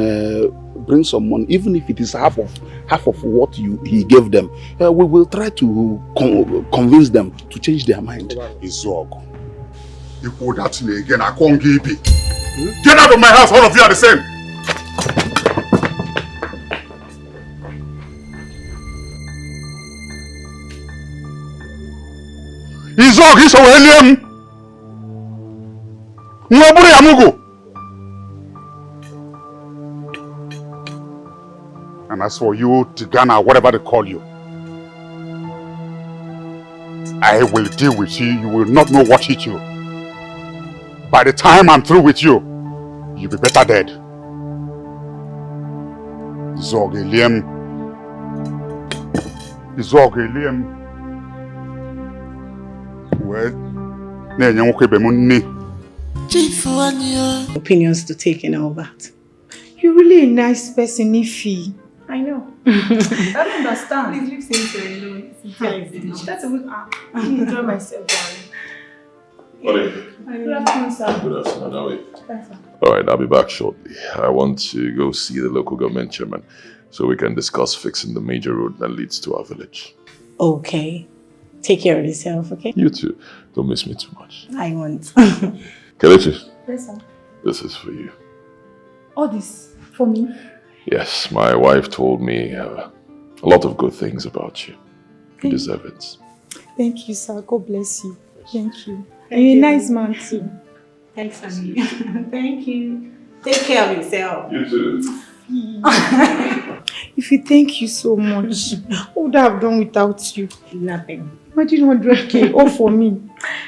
bring some money, even if it is half of what he gave them, we will try to convince them to change their mind. Izog, you put that to me again. I can't give it. Get out of my house! All of you are the same. Izog, he's a William. Nwaburi Amugo. And as for you, Tigana, whatever they call you, I will deal with you. You will not know what hit you. By the time I'm through with you, you'll be better dead. Izog Eliam. Well, opinions to take and all that. You're really a nice person, Ify. I know. I don't understand. Please leave things alone. That's a good app. I enjoy myself, darling. Good afternoon, sir. Good afternoon, how are you? Alright, I'll be back shortly. I want to go see the local government chairman so we can discuss fixing the major road that leads to our village. Okay. Take care of yourself, okay? You too. Don't miss me too much. I won't. Kelechi, Yes, sir. this is for you. All this for me? Yes, my wife told me a lot of good things about you. You deserve it. Thank you, sir. God bless you. Thank you. And you're a nice man too. Thanks, Sammy. Thank you. Take care of yourself. You too. If you thank you so much, what would I have done without you? Nothing. Imagine 100k all for me.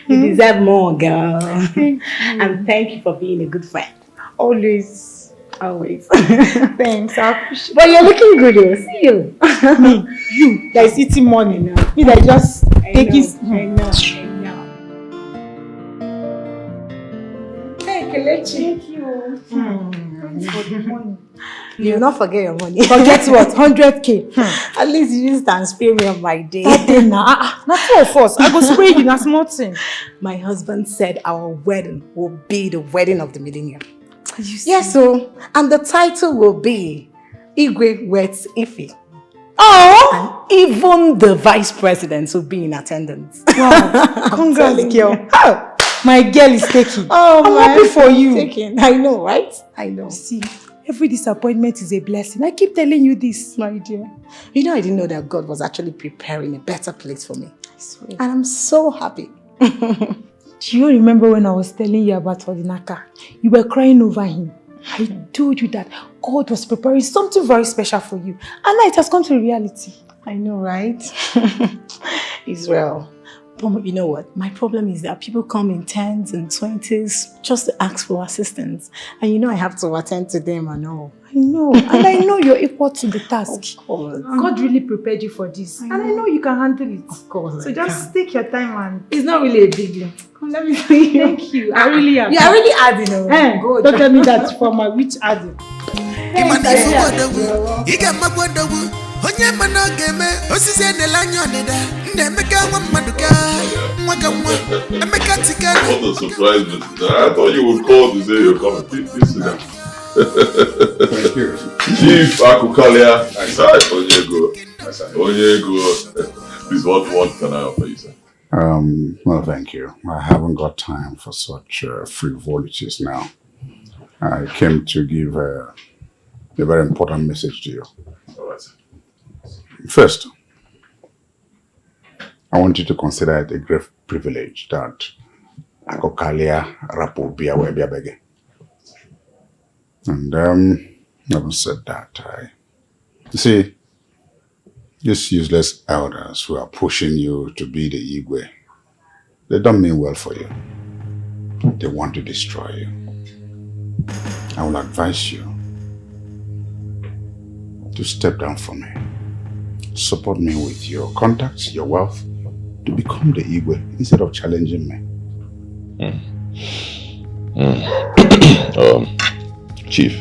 You deserve more, girl. Thank you. And thank you for being a good friend. Always. Always. Thanks, I appreciate it. But you're looking good, you'll see you. Me, you, that is eating money now. Me, that just take it. I know. Hey, Kelechi. Thank you. Thanks for the money. You will not forget your money. Forget what? 100k. At least you used to spray me on my day. That day now. Not two of us. I go spray you, that's nothing. My husband said our wedding will be the wedding of the millennium. Yes, so, and the title will be Igwe Wets Ife. Oh! And even the vice president will be in attendance. Wow. Congrats, girl. Oh, my girl is taking. Oh, I'm happy for you. Taking. I know, right? I know. See, every disappointment is a blessing. I keep telling you this, my dear. You know, I didn't know that God was actually preparing a better place for me. I swear. And I'm so happy. Do you remember when I was telling you about Odinaka? You were crying over him. I told you that God was preparing something very special for you. And now it has come to reality. I know, right? Israel. But you know what? My problem is that people come in 10s and 20s just to ask for assistance. And you know I have to attend to them and all. I know. And I know you're equal to the task. Of course. God really prepared you for this. And I know you can handle it. Of course. So just take your time and it's not really a big deal. Come, let me tell you. Thank you. I really am. You are really adding. Don't tell me that for my which adding. Onye mana game osisi enela anya onida nna emeka nwa mmaduka nwa ka nwa emeka tika. What a surprise visit. I thought you would call to say you're coming. Please sit down. Thank you. Chief Akukalia. Onyego. Please, what can I offer you, sir? Well, thank you. I haven't got time for such frivolities now. I came to give a very important message to you. All right. First, I want you to consider it a great privilege that Akokalia Rapobia Webia Bege. And having said that, you see, these useless elders who are pushing you to be the Igwe, they don't mean well for you. They want to destroy you. I will advise you to step down from me. Support me with your contacts, your wealth, to become the Igwe instead of challenging me. Chief,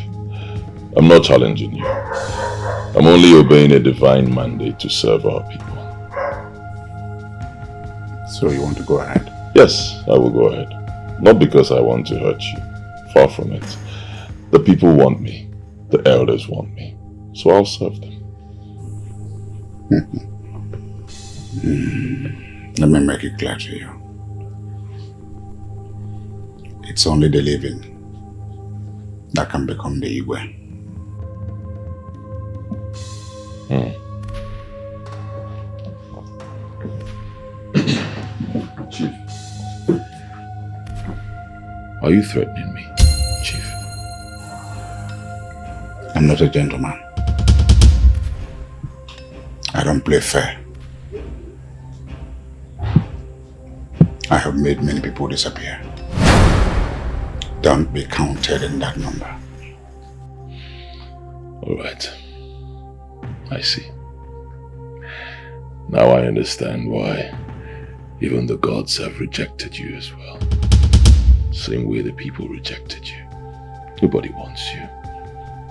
I'm not challenging you. I'm only obeying a divine mandate to serve our people. So you want to go ahead? Yes, I will go ahead. Not because I want to hurt you. Far from it. The people want me. The elders want me. So I'll serve them. Let me make it clear to you. It's only the living that can become the Igwe. Chief, are you threatening me, Chief? I'm not a gentleman. I don't play fair. I have made many people disappear. Don't be counted in that number. All right. I see. Now I understand why even the gods have rejected you as well. Same way the people rejected you. Nobody wants you.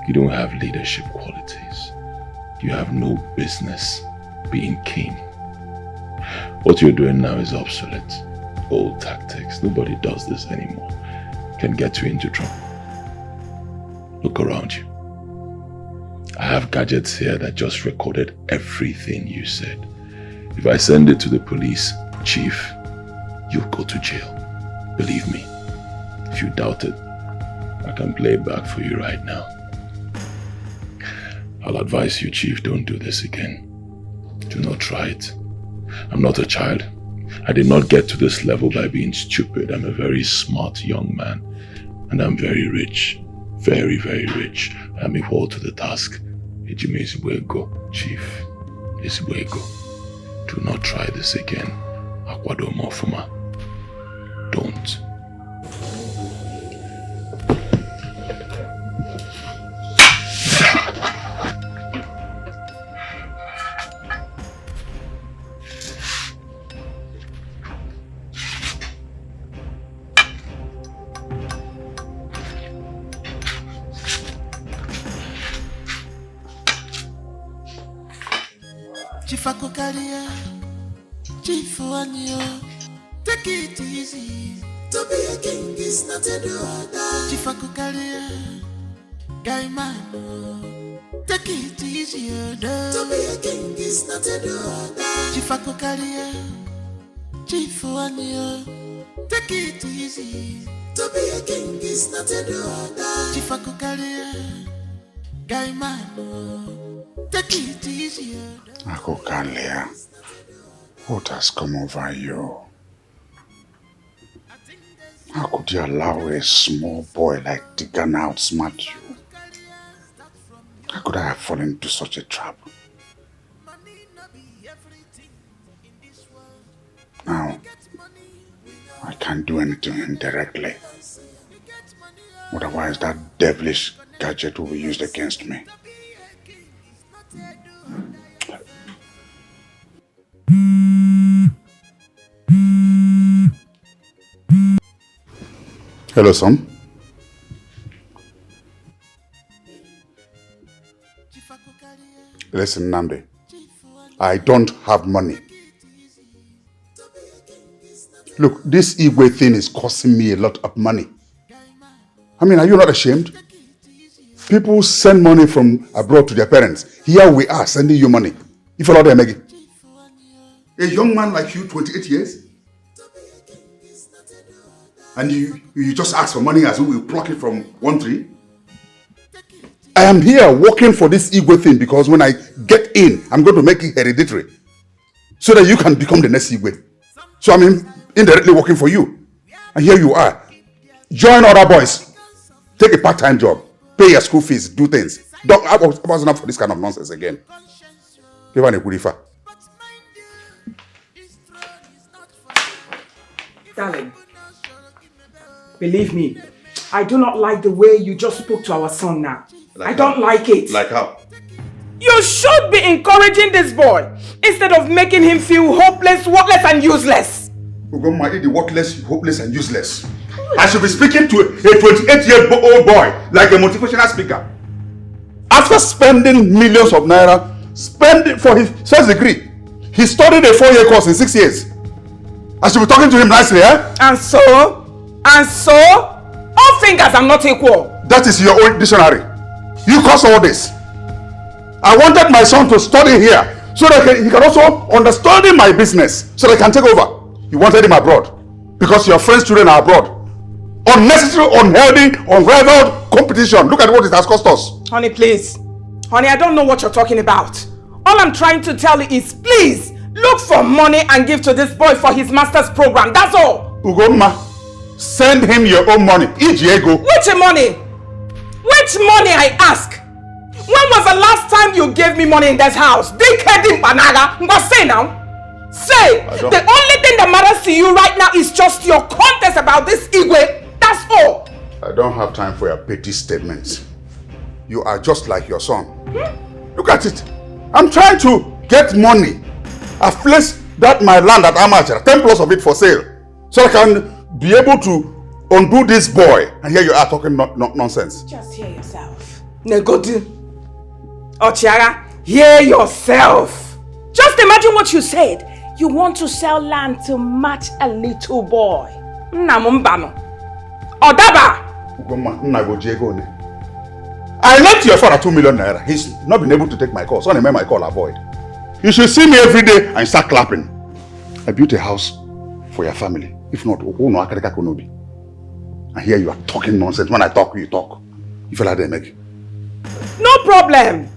You don't have leadership qualities. You have no business being king. What you're doing now is obsolete. Old tactics. Nobody does this anymore. Can get you into trouble. Look around you. I have gadgets here that just recorded everything you said. If I send it to the police, Chief, you'll go to jail. Believe me. If you doubt it, I can play it back for you right now. I'll advise you, Chief, don't do this again. Do not try it. I'm not a child. I did not get to this level by being stupid. I'm a very smart young man. And I'm very rich. Very, very rich. I'm equal to the task. Ejime Ezigbo, Chief. Ezigbo. Do not try this again. Akwado Mofuma. Don't. Chifakokalia, Chifuanyo, take it easy. To be a king is not a do-or-die. Chifakokalia, Gaimano, take it easy. To be a king is not a do-or-die. Chifakokalia, Chifuanyo, take it easy. To be a king is not a do-or-die. Chifakokalia, Gaimano, take it easy. Akokalia, what has come over you? How could you allow a small boy like Tigana outsmart you? How could I have fallen into such a trap? Now, I can't do anything to him directly. Otherwise, that devilish gadget will be used against me. Hello, son. Listen, Nandi. I don't have money. Look, this Igwe thing is costing me a lot of money. I mean, are you not ashamed? People send money from abroad to their parents. Here we are sending you money. If you're not there, Maggie. A young man like you, 28 years? And you just ask for money as we will pluck it from one tree? I am here working for this Igwe thing because when I get in, I'm going to make it hereditary. So that you can become the next Igwe. So I'm indirectly working for you. And here you are. Join other boys. Take a part-time job. Pay your school fees. Do things. I wasn't up for this kind of nonsense again. Darling, believe me, I do not like the way you just spoke to our son now. I don't like it. Like how? You should be encouraging this boy instead of making him feel hopeless, worthless and useless. Ugoma, the worthless, hopeless and useless. I should be speaking to a 28-year-old boy like a motivational speaker. After spending millions of naira, spending for his first degree, he studied a 4-year course in 6 years. I should be talking to him nicely, eh? And so, all fingers are not equal. That is your own dictionary. You caused all this. I wanted my son to study here so that he can also understand my business so that I can take over. You wanted him abroad because your friend's children are abroad. Unnecessary, unhealthy, unrivaled competition. Look at what it has cost us. Honey, please. Honey, I don't know what you're talking about. All I'm trying to tell you is please look for money and give to this boy for his master's program. That's all. Ugoma, send him your own money. Ijiego. Which money? Which money, I ask? When was the last time you gave me money in this house? Dickheading Banaga. Say now. Say. The only thing that matters to you right now is just your contest about this Igwe. That's all. I don't have time for your petty statements. You are just like your son. Look at it. I'm trying to get money. I've placed my land at Amateur, 10 plus of it for sale. So I can be able to undo this boy. And here you are talking nonsense. Just hear yourself. Negodi. Ochiara, hear yourself. Just imagine what you said. You want to sell land to match a little boy. Namumbano. Odaba. I lent your father 2 million naira. He's not been able to take my call. So I made my call avoid. You should see me every day and start clapping. I built a house for your family. If not, and here you are talking nonsense. When I talk, you talk. You feel like they make. No problem.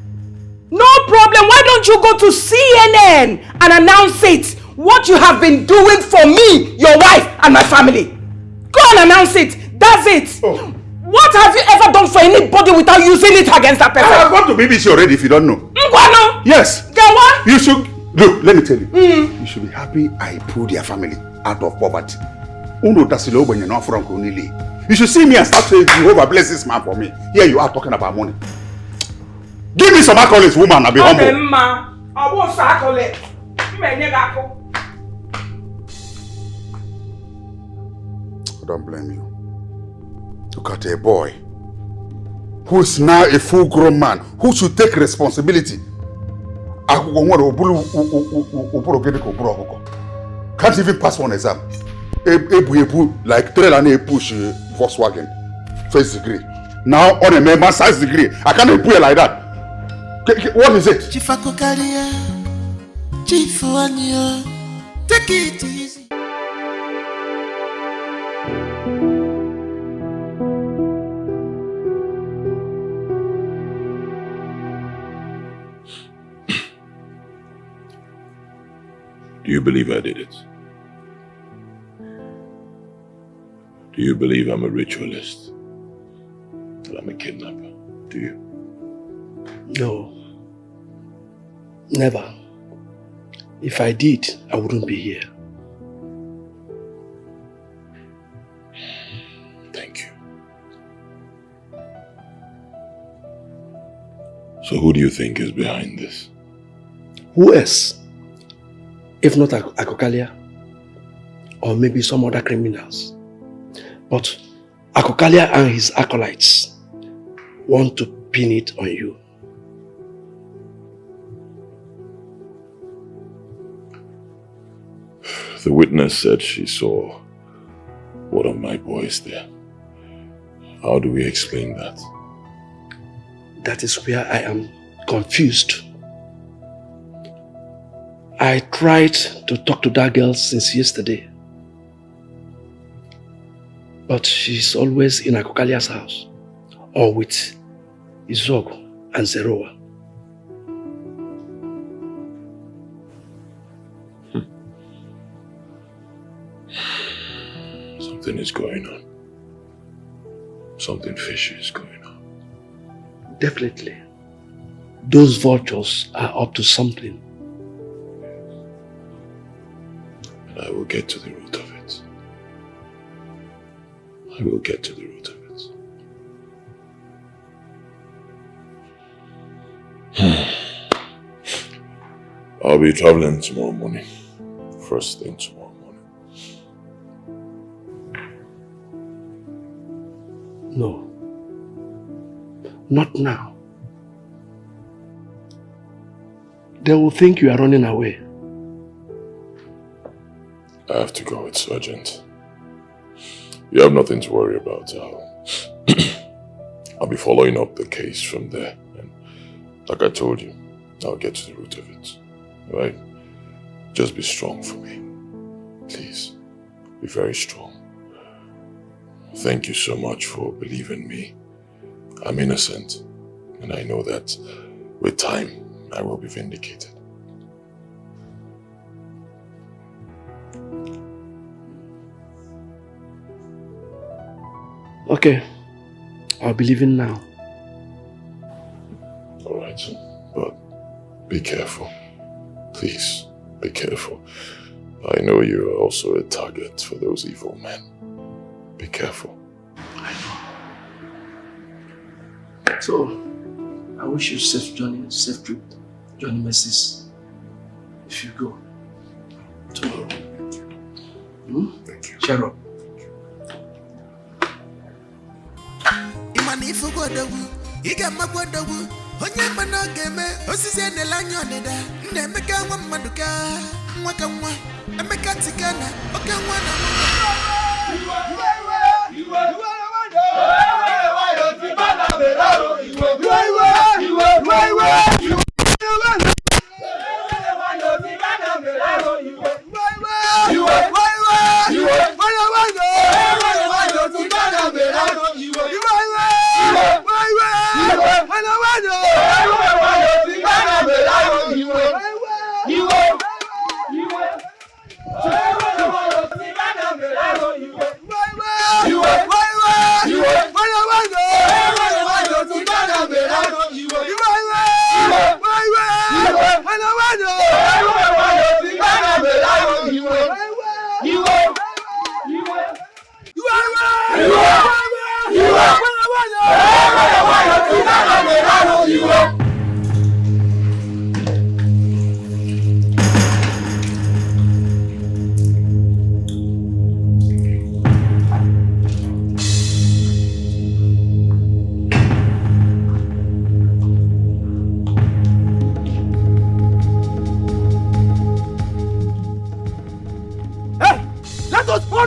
No problem. Why don't you go to CNN and announce it? What you have been doing for me, your wife, and my family. Go and announce it. That's it. Oh. What have you ever done for anybody without using it against that person? I have gone to BBC already if you don't know. Ngwano? Yes. Gawa? You should, look, let me tell you. You should be happy I pulled your family out of poverty. You should see me and start saying, Jehovah bless this man for me. Here you are talking about money. Give me some accolades, woman, I'll be humble. I want some accolades. I don't blame you. Look at a boy who is now a full-grown man who should take responsibility. Can't even pass one exam. Like trail and push Volkswagen first degree. Now on a master's degree, I can't put it like that. What is it? Take it easy. Do you believe I did it? Do you believe I'm a ritualist? That I'm a kidnapper? Do you? No. Never. If I did, I wouldn't be here. So who do you think is behind this? Who else? If not Akokalia, or maybe some other criminals. But Akokalia and his acolytes want to pin it on you. The witness said she saw one of my boys there. How do we explain that? That is where I am confused. I tried to talk to that girl since yesterday. But she's always in Akokalia's house, or with Izogo and Zeroa. Something is going on. Something fishy is going on. Definitely. Those vultures are up to something. And I will get to the root of it. I will get to the root of it. I'll be traveling tomorrow morning. First thing tomorrow morning. No. Not now. They will think you are running away. I have to go, it's urgent. You have nothing to worry about. I'll be following up the case from there. And like I told you, I'll get to the root of it. Alright? Just be strong for me. Please. Be very strong. Thank you so much for believing me. I'm innocent. And I know that with time, I will be vindicated. Okay. I'll be leaving now. Alright, but be careful. Please, be careful. I know you're also a target for those evil men. Be careful. So, I wish you safe journey, safe trip, journey messes. If you go tomorrow. Thank you. Cheer up. Imanifu godawu, igama godawu, onye mana game, osisi enelanyo nida, nemeka nwa maduka, mwaka nwa, emeka tikana, oke nwa na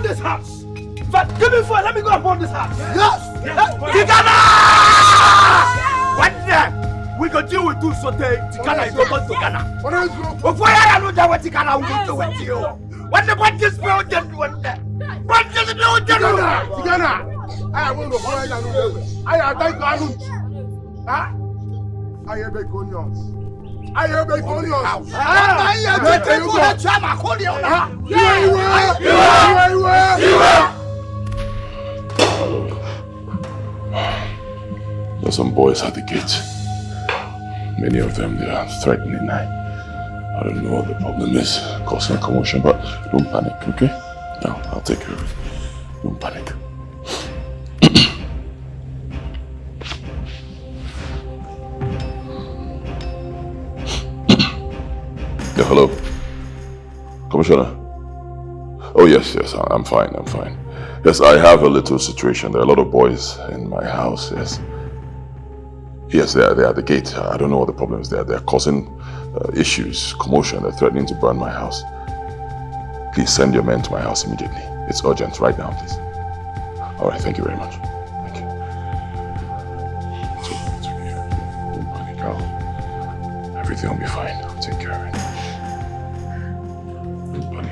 this house. But give me food, let me go and burn this house. Yes! Tikana! What then? We go deal with two sote Tikana is going to Ghana. Before I know that what Tikana will do with you. What about this building? What this building? Tikana! I will go for it. I thank God. I have a conions. I have a conions. I have a There's some boys at the gate. Many of them, they are threatening. I don't know what the problem is, causing a commotion, but don't panic, okay? No, I'll take care of it. Don't panic. Commissioner. Oh yes, I'm fine. Yes, I have a little situation. There are a lot of boys in my house, yes. Yes, they are at the gate. I don't know what the problem is there. They're causing issues, commotion. They're threatening to burn my house. Please send your men to my house immediately. It's urgent right now, please. All right, thank you very much. Thank you. It's okay. Don't panic, everything will be fine. I'll take care of it. Don't panic.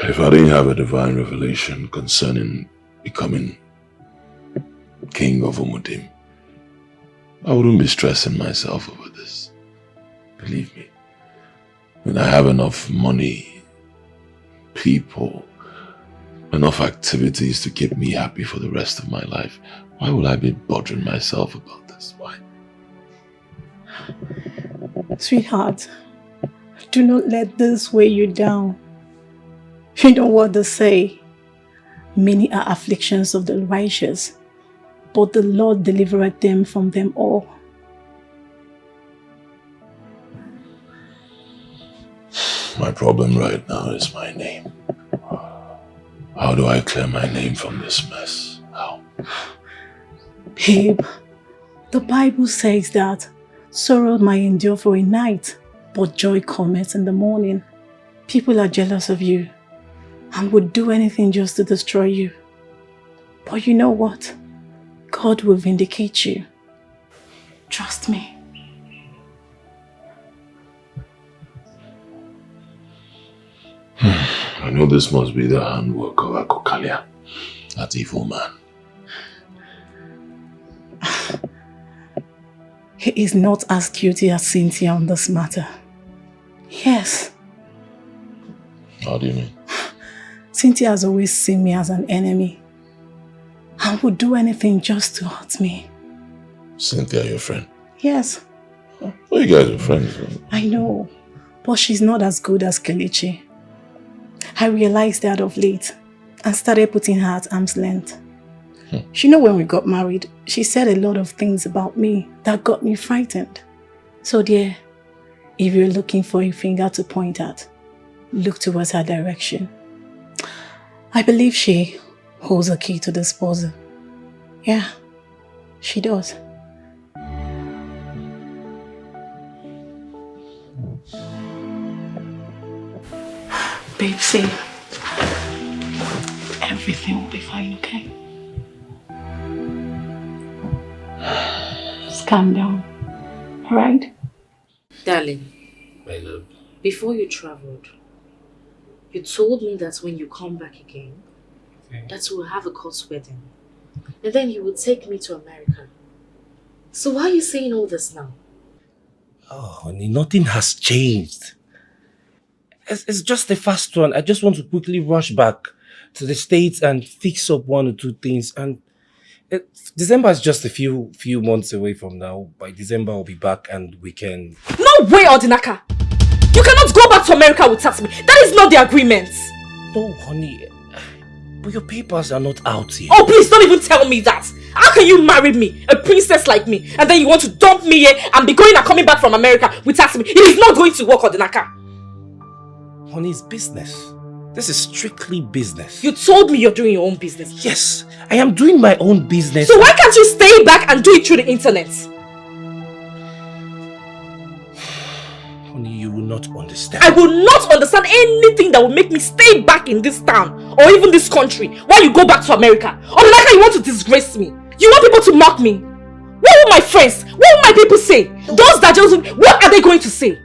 If I didn't have a divine revelation concerning becoming king of Umudim, I wouldn't be stressing myself over this. Believe me. When I have enough money, people, enough activities to keep me happy for the rest of my life, why would I be bothering myself about this? Why? Sweetheart, do not let this weigh you down. You know what they say. Many are afflictions of the righteous, but the Lord delivereth them from them all. My problem right now is my name. How do I clear my name from this mess? How? Babe, the Bible says that sorrow might endure for a night, but joy cometh in the morning. People are jealous of you and would do anything just to destroy you. But you know what? God will vindicate you. Trust me. I know this must be the handwork of Akokalia, that evil man. He is not as guilty as Cynthia on this matter. Yes. How do you mean? Cynthia has always seen me as an enemy and would do anything just to hurt me. Cynthia, your friend? Yes. Oh, you guys are friends. I know, but she's not as good as Kelechi. I realized that of late and started putting her at arm's length. You know, when we got married, she said a lot of things about me that got me frightened. So dear, if you're looking for a finger to point at, look towards her direction. I believe she holds a key to this puzzle. Yeah, she does. Babe, see, everything will be fine, okay? Just calm down, alright? Darling, My love. before you traveled, you told me that when you come back again, that we'll have a court wedding. And then you will take me to America. So why are you saying all this now? Oh, honey, nothing has changed. It's just the first one. I just want to quickly rush back to the States and fix up one or two things. And December is just a few months away from now. By December, I'll be back and we can... No way, Odinaka! You cannot go back to America without me. That is not the agreement. No, honey. But your papers are not out yet. Oh, please don't even tell me that. How can you marry me, a princess like me, and then you want to dump me here and be going and coming back from America without me? It is not going to work, Odinaka. Honey, it's business. This is strictly business. You told me you're doing your own business. Yes, I am doing my own business. So why can't you stay back and do it through the internet? will not understand. I will not understand anything that will make me stay back in this town or even this country while you go back to America. Or like you want to disgrace me. You want people to mock me. What will my friends, what will my people say? Those that just, what are they going to say?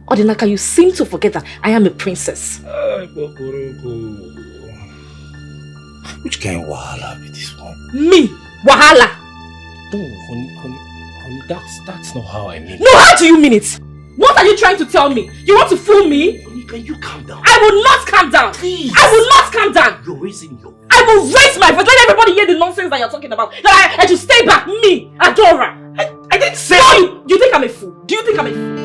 Odinaka, you seem to forget that I am a princess. Which kind of wahala be this one? Me? Wahala? No, honey, that's not how I mean it. No, how do you mean it? What are you trying to tell me? You want to fool me? Honey, can you calm down? I will not calm down. Please. I will not calm down. You're raising your... I will raise my voice. Let everybody hear the nonsense that you're talking about. That I should stay back. Me, Adora. I didn't say... No, you think I'm a fool? Do you think I'm a fool?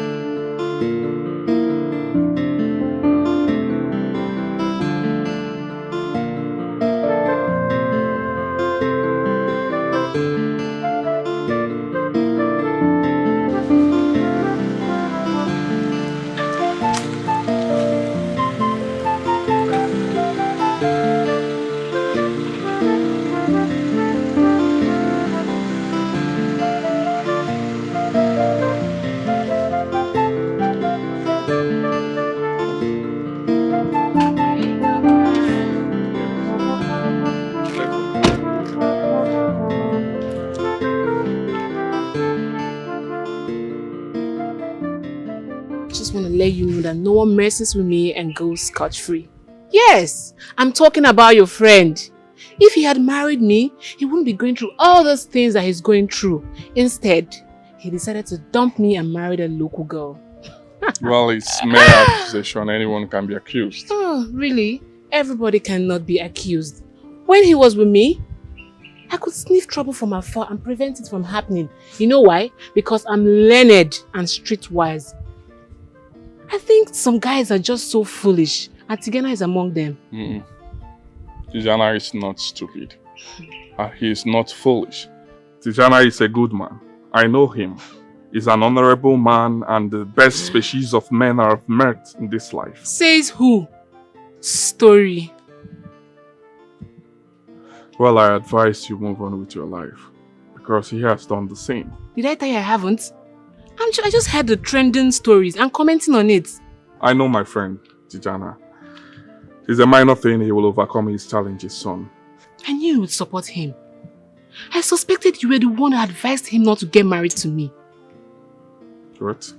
Let you know that no one messes with me and goes scot-free. Yes, I'm talking about your friend. If he had married me, he wouldn't be going through all those things that he's going through. Instead, he decided to dump me and marry a local girl. Well, it's mere accusation. Anyone can be accused. Oh, really? Everybody cannot be accused. When he was with me, I could sniff trouble from afar and prevent it from happening. You know why? Because I'm learned and streetwise. I think some guys are just so foolish, and Tigana is among them. Tijana is not stupid. He is not foolish. Tijana is a good man. I know him. He's an honorable man and the best species of men I've met in this life. Says who? Story. Well, I advise you move on with your life, because he has done the same. Did I tell you I haven't? I just heard the trending stories and commenting on it. I know my friend, Tijana. It's a minor thing. He will overcome his challenges soon. I knew you would support him. I suspected you were the one who advised him not to get married to me. What?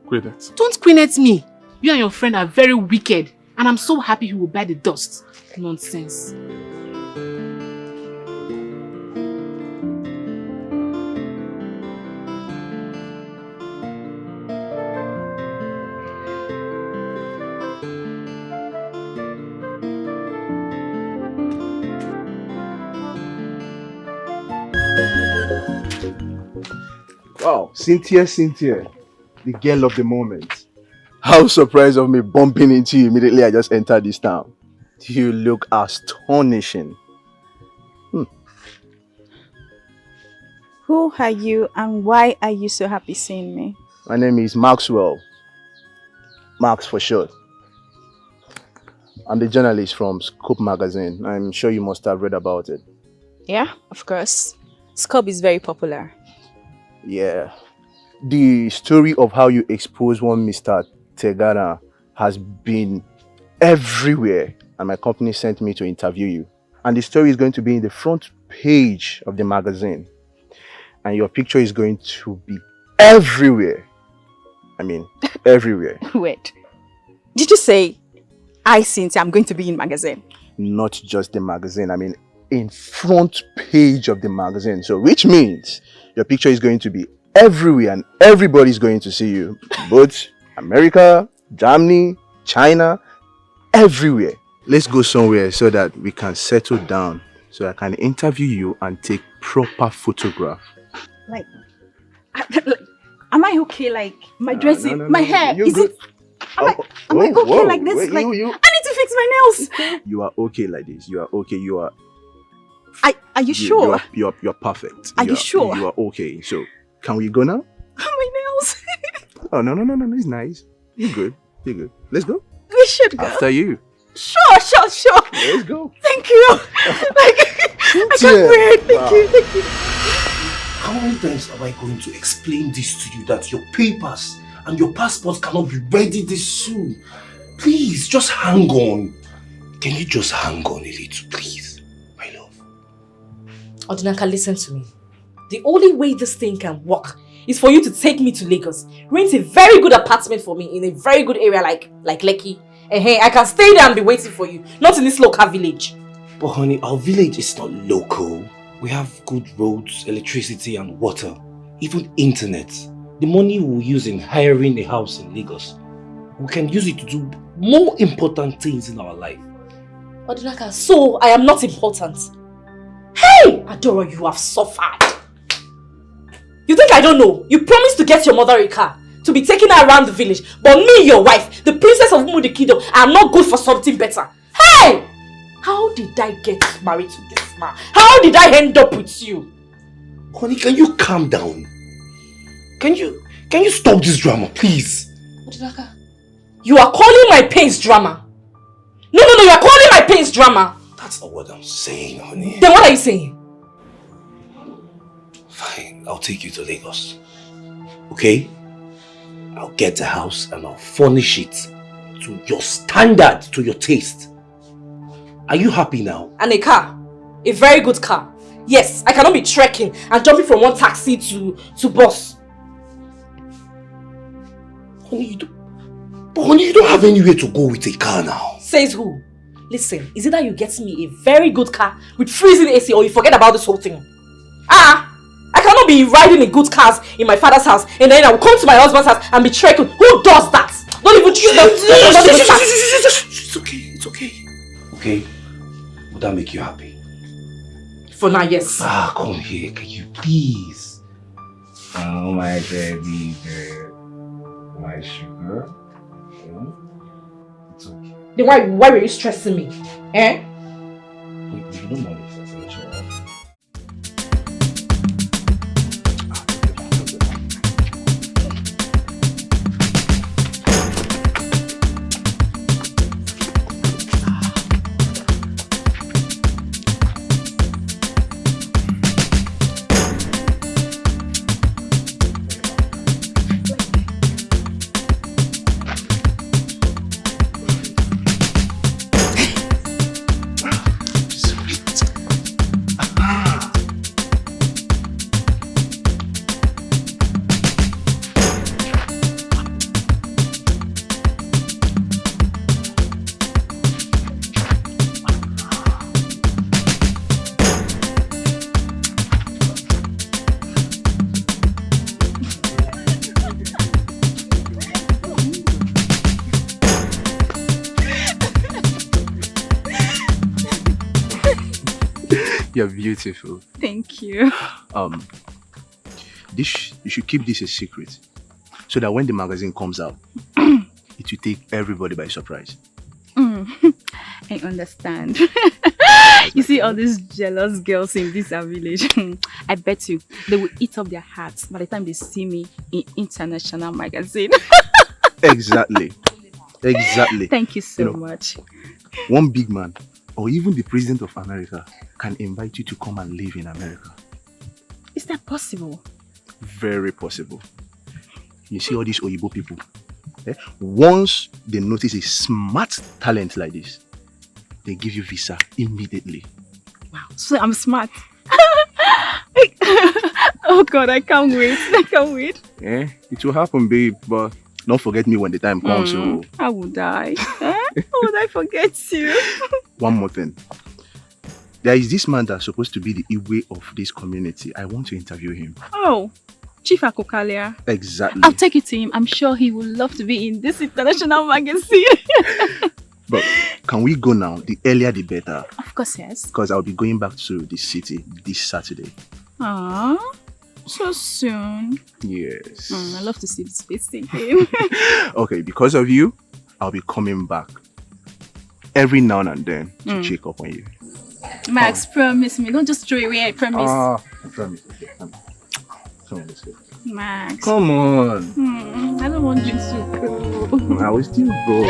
Quit it. Don't queen at me. You and your friend are very wicked, and I'm so happy he will bear the dust. Nonsense. Wow, Cynthia, the girl of the moment. How surprised of me bumping into you immediately I just entered this town. You look astonishing. Who are you and why are you so happy seeing me? My name is Maxwell. Max for short. I'm the journalist from Scoop magazine. I'm sure you must have read about it. Yeah, of course. Scoop is very popular. Yeah. The story of how you expose one Mr. Tegana has been everywhere, and my company sent me to interview you. And the story is going to be in the front page of the magazine. And your picture is going to be everywhere. I mean, everywhere. Wait. Did you say, Cynthia, I'm going to be in magazine? Not just the magazine, I mean, in front page of the magazine. So, which means your picture is going to be everywhere and everybody's going to see you. Both America, Germany, China, everywhere. Let's go somewhere so that we can settle down, so I can interview you and take proper photograph. Like, am I okay? Like, my dressing, my hair, is it... Am I okay like this? Wait, like, I need to fix my nails. You are okay like this. You are okay. You are... Are you sure? You're perfect. Are you sure? You are okay. So, can we go now? My nails. Oh, no. It's nice. You're good. Let's go. We should go. After you. Sure. Let's go. Thank you. I can't wait. Thank you. How many times am I going to explain this to you, that your papers and your passport cannot be ready this soon. Please, just hang on. Can you just hang on a little, please? My love. Odinaka, listen to me. The only way this thing can work is for you to take me to Lagos. Rent a very good apartment for me in a very good area like Lekki. And hey, I can stay there and be waiting for you. Not in this local village. But honey, our village is not local. We have good roads, electricity and water. Even internet. The money we'll use in hiring a house in Lagos, we can use it to do more important things in our life. Odinaka, so I am not important. Hey! Adora, you have suffered. You think I don't know? You promised to get your mother a car, to be taking her around the village. But me, your wife, the princess of Mudikido, I am not good for something better. Hey! How did I get married to this man? How did I end up with you? Honey, can you calm down? Can you stop this drama, please? Odinaka, you are calling my pains drama. No, you are calling my pains drama. That's not what I'm saying, honey. Then what are you saying? Fine, I'll take you to Lagos. Okay? I'll get the house and I'll furnish it to your standard, to your taste. Are you happy now? And a car. A very good car. Yes, I cannot be trekking and jumping from one taxi to bus. Honey, you don't have anywhere to go with a car now. Says who? Listen, is it that you get me a very good car with freezing AC or you forget about this whole thing? I cannot be riding in good cars in my father's house and then I will come to my husband's house and be trekking. Who does that? Don't even It's okay. Okay? Would that make you happy? For now, yes. Come here, can you please? Oh my baby girl. My sugar. It's okay. Then why were you stressing me? Eh? Wait, you don't want it, right? You're beautiful. Thank you. You should keep this a secret, so that when the magazine comes out, it will take everybody by surprise. I understand. You see all these jealous girls in this village. I bet you they will eat up their hearts by the time they see me in international magazine. Exactly. Thank you so much. One big man, or even the president of America, can invite you to come and live in America. Is that possible? Very possible. You see all these Oyibo people, once they notice a smart talent like this, they give you visa immediately. Wow, so I'm smart. Oh God, I can't wait. It will happen, babe, but don't forget me when the time comes. So how would I? How would I forget you? One more thing. There is this man that's supposed to be the Igwe of this community. I want to interview him. Oh, Chief Akokalia. Exactly. I'll take it to him. I'm sure he would love to be in this international magazine. But can we go now? The earlier the better. Of course, yes. Because I'll be going back to the city this Saturday. Aww, so soon. Yes. I love to see this face again. Okay, because of you, I'll be coming back every now and then to check up on you. Max, promise me. Don't just throw away, I promise. I promise. Okay, come on, let's go. Max. Come on. I don't want you to go. I will still go.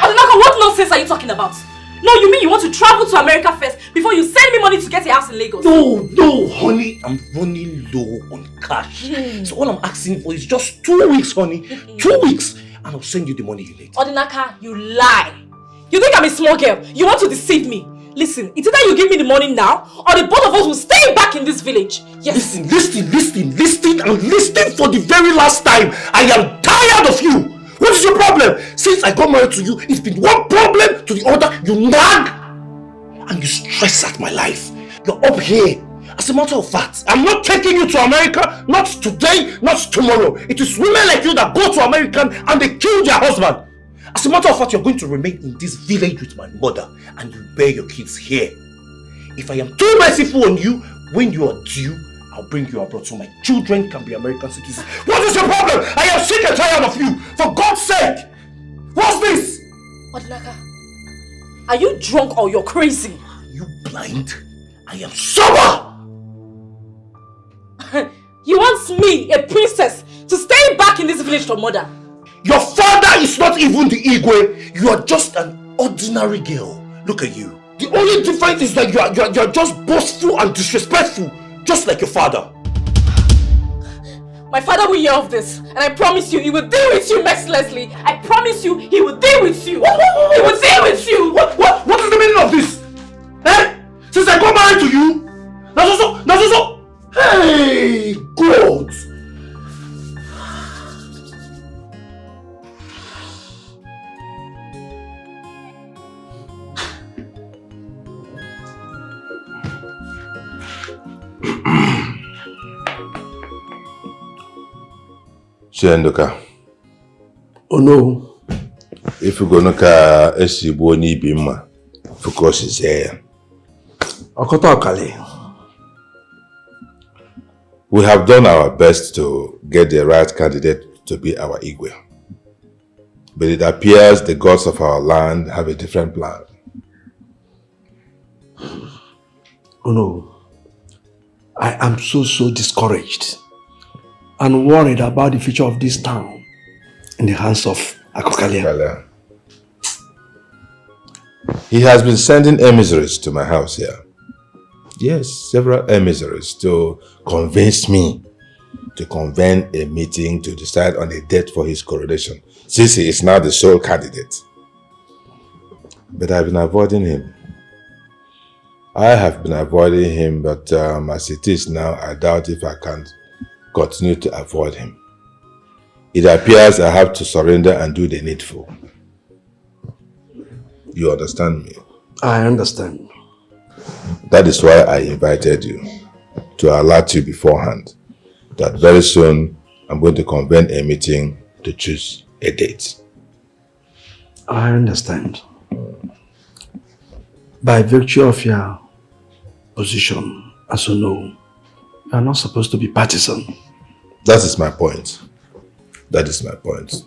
Odinaka, what nonsense are you talking about? No, you mean you want to travel to America first before you send me money to get a house in Lagos? No, honey. I'm running low on cash. So all I'm asking for is just 2 weeks, honey. 2 weeks. And I'll send you the money you need. Odinaka, you lie. You think I'm a small girl? You want to deceive me? Listen, it's either you give me the money now or the both of us will stay back in this village. Yes. Listen and listen for the very last time. I am tired of you. What is your problem? Since I got married to you, it's been one problem to the other. You nag and you stress at my life. You're up here. As a matter of fact, I'm not taking you to America. Not today, not tomorrow. It is women like you that go to America and they kill their husband. As a matter of fact, you're going to remain in this village with my mother and you bear your kids here. If I am too merciful on you, when you are due, I'll bring you abroad so my children can be American citizens. What is your problem? I am sick and tired of you. For God's sake. What's this? Odinaka, are you drunk or you're crazy? Are you blind? I am sober. You want me, a princess, to stay back in this village for mother? Your father is not even the Igwe. You are just an ordinary girl. Look at you. The only difference is that you are just boastful and disrespectful, just like your father. My father will hear of this, and I promise you, he will deal with you mercilessly. I promise you, he will deal with you. He will deal with you. What is the meaning of this? Eh? Since I got married to you, that's also. Hey, God. Chendoka. Oh no. If you go no ka esibo ni bima, focus is here. We have done our best to get the right candidate to be our Igwe. But it appears the gods of our land have a different plan. Oh no. I am so discouraged and worried about the future of this town in the hands of Akokalia. He has been sending emissaries to my house here. Yes, several emissaries to convince me to convene a meeting to decide on a date for his coronation, since he is now the sole candidate. But I've been avoiding him. I have been avoiding him, but as it is now, I doubt if I can continue to avoid him. It appears I have to surrender and do the needful. You understand me? I understand. That is why I invited you, to alert you beforehand that very soon I'm going to convene a meeting to choose a date. I understand. By virtue of your position, as you know, you are not supposed to be partisan. That is my point. That is my point.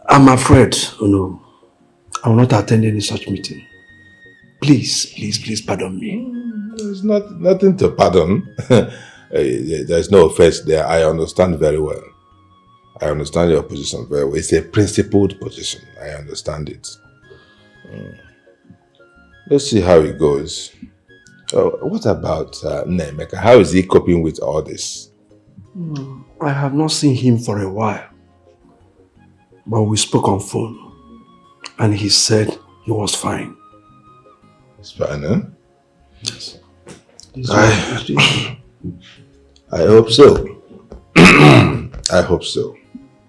I'm afraid, I will not attend any such meeting. Please pardon me. There's nothing to pardon. There's no offense there. I understand very well. I understand your position very well. It's a principled position. I understand it. Let's see how it goes. What about Nemeka? How is he coping with all this? I have not seen him for a while. But we spoke on phone. And he said he was fine. It's fine, huh? Yes. I hope so. I hope so.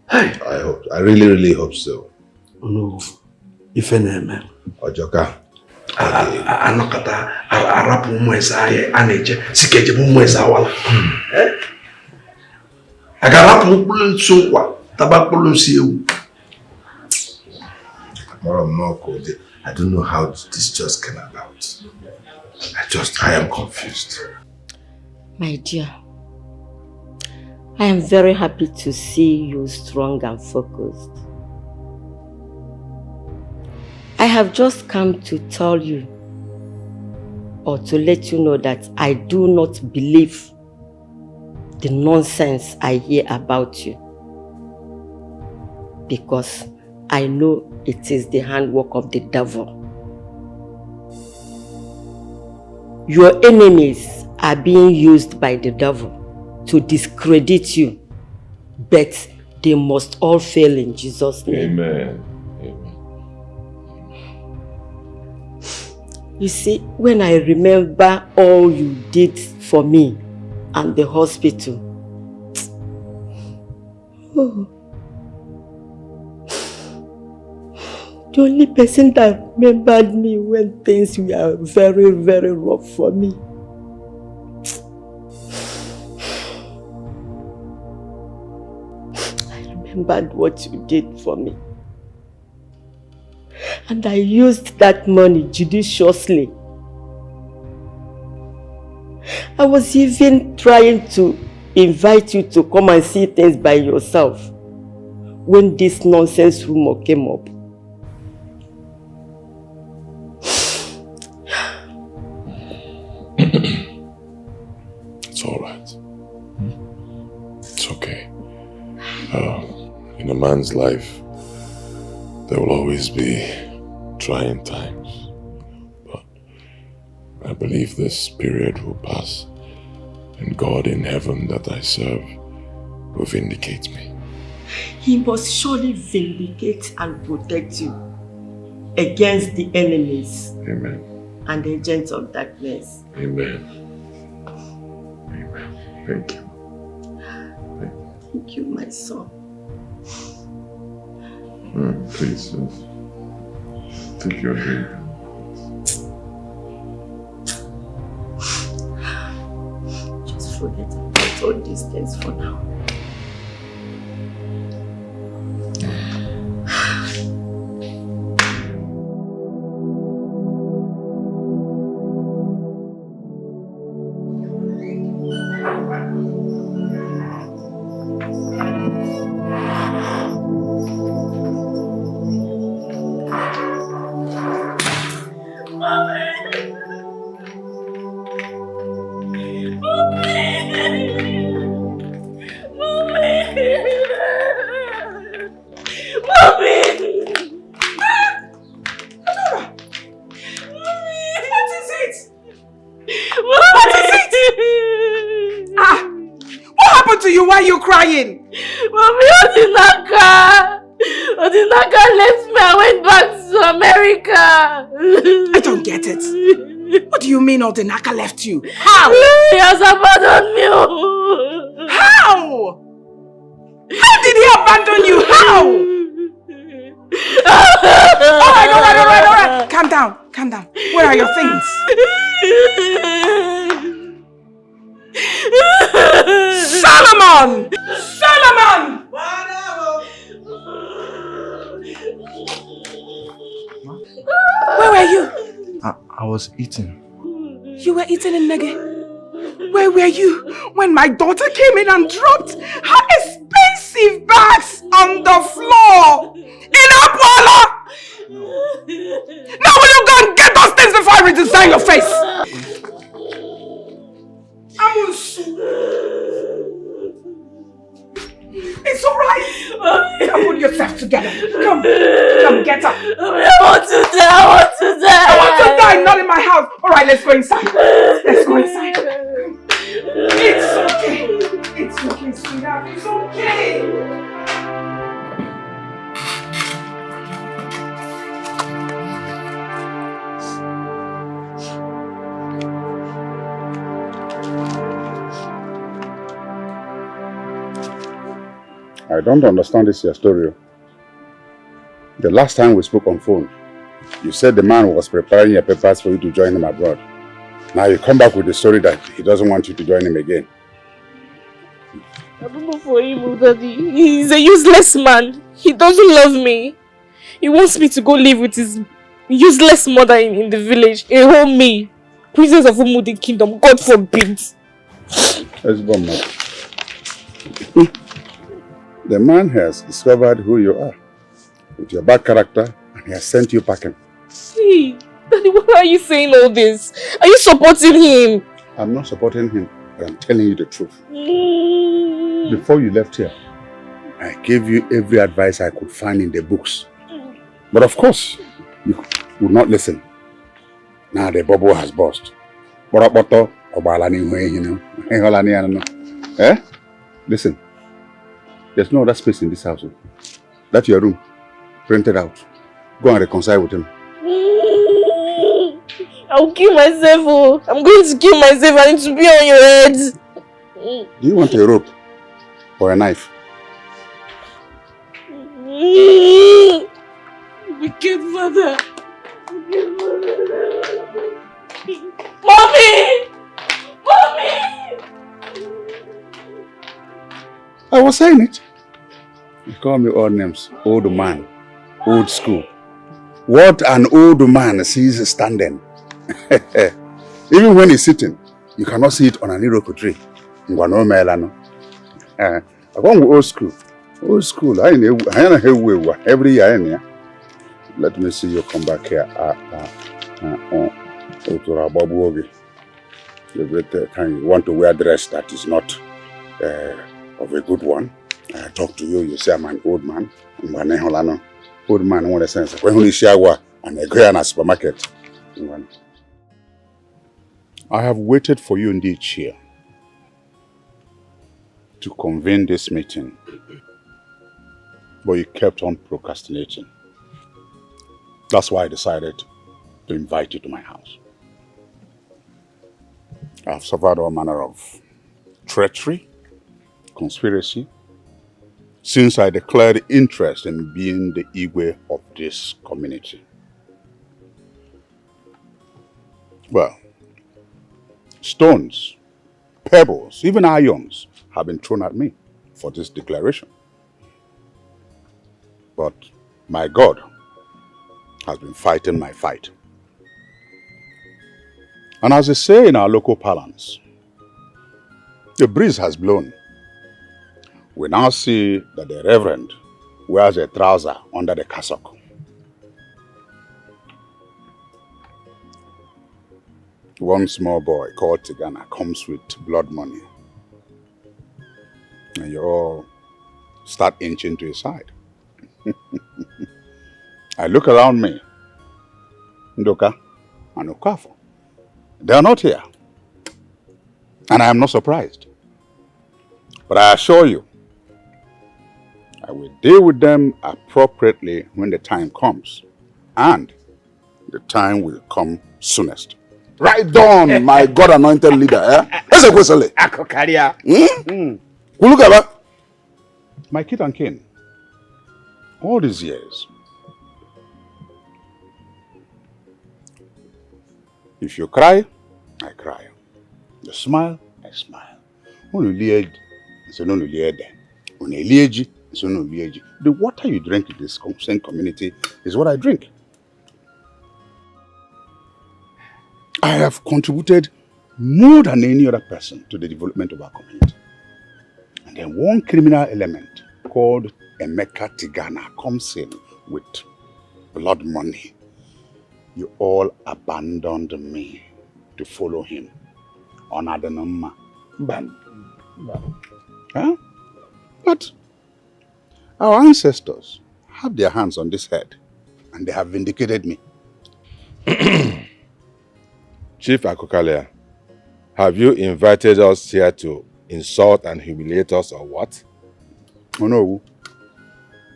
Hey. I really hope so. No. If any Ojoka. Anokata arapu mwesa aneje sikeje mwesa wala. Agarapu bulu sokwa tabakulu siewu. I don't know how this just came about. I am confused. My dear, I am very happy to see you strong and focused. I have just come to tell you or to let you know that I do not believe the nonsense I hear about you, because I know it is the handwork of the devil. Your enemies are being used by the devil to discredit you, but they must all fail in Jesus' name. Amen. You see, when I remember all you did for me and the hospital, the only person that remembered me when things were very, very rough for me. I remembered what you did for me. And I used that money judiciously. I was even trying to invite you to come and see things by yourself when this nonsense rumor came up. It's all right. It's okay. In a man's life, there will always be trying times. But I believe this period will pass, and God in heaven that I serve will vindicate me. He must surely vindicate and protect you against the enemies. Amen. And the agents of darkness. Amen. Amen. Thank you. Thank you, my son. Please, take your drink. Just forget about all these things for now. Odinaka left me and went back to America. I don't get it. What do you mean Odinaka left you? How? He has abandoned me. How? How did he abandon you? How? Alright. Calm down. Where are your things? Solomon! Where were you? I was eating. You were eating in Nege? Where were you when my daughter came in and dropped her expensive bags on the floor in Apollo? Now will you go and get those things before I redesign your face? It's alright. Come, put yourself together. Come, get up. I want to die. I want to die, not in my house. Alright, let's go inside. It's okay, sweetheart. It's okay. I don't understand this your story. The last time we spoke on phone, you said the man was preparing your papers for you to join him abroad. Now you come back with the story that he doesn't want you to join him again. I don't know for him, Daddy. He's a useless man. He doesn't love me. He wants me to go live with his useless mother in the village. A whole me. Princess of Umudi Kingdom. God forbid. The man has discovered who you are with your bad character and he has sent you packing. Hey, Daddy, why are you saying all this? Are you supporting him? I'm not supporting him, but I'm telling you the truth. Before you left here, I gave you every advice I could find in the books. But of course, you would not listen. Now the bubble has burst. Eh? Listen, there's no other space in this house. That's your room. Rent it out. Go and reconcile with him. I'll kill myself. Oh. I'm going to kill myself. I need to be on your head. Do you want a rope or a knife? Wicked mother. Mommy! Mommy! I was saying it. You call me old names. Old man. Old school. What an old man sees standing. Even when he's sitting, you cannot see it on an iroko tree. I want old school. Old school. I know every year. Let me see you come back here. Every time you want to wear a dress that is not of a good one, I talk to you, you say I'm an old man. Old man in the sense when you shower and a go in a supermarket. I have waited for you indeed here to convene this meeting, but you kept on procrastinating. That's why I decided to invite you to my house. I've suffered all manner of treachery, conspiracy, since I declared interest in being the Igwe of this community. Well, stones, pebbles, even irons have been thrown at me for this declaration. But my God has been fighting my fight. And as they say in our local parlance, the breeze has blown. We now see that the Reverend wears a trouser under the cassock. One small boy called Tigana comes with blood money. And you all start inching to his side. I look around me. Ndoka and Okafo. They are not here. And I am not surprised. But I assure you, I will deal with them appropriately when the time comes. And the time will come soonest. Right on, my God-anointed leader. Akokaria. My kid and kin, all these years, if you cry, I cry. You smile, I smile. The water you drink in this same community is what I drink. I have contributed more than any other person to the development of our community. And then one criminal element called Emeka Tigana comes in with blood money. You all abandoned me to follow him. Huh? But our ancestors have their hands on this head and they have vindicated me. Chief Akokalia, have you invited us here to insult and humiliate us or what? Oh no.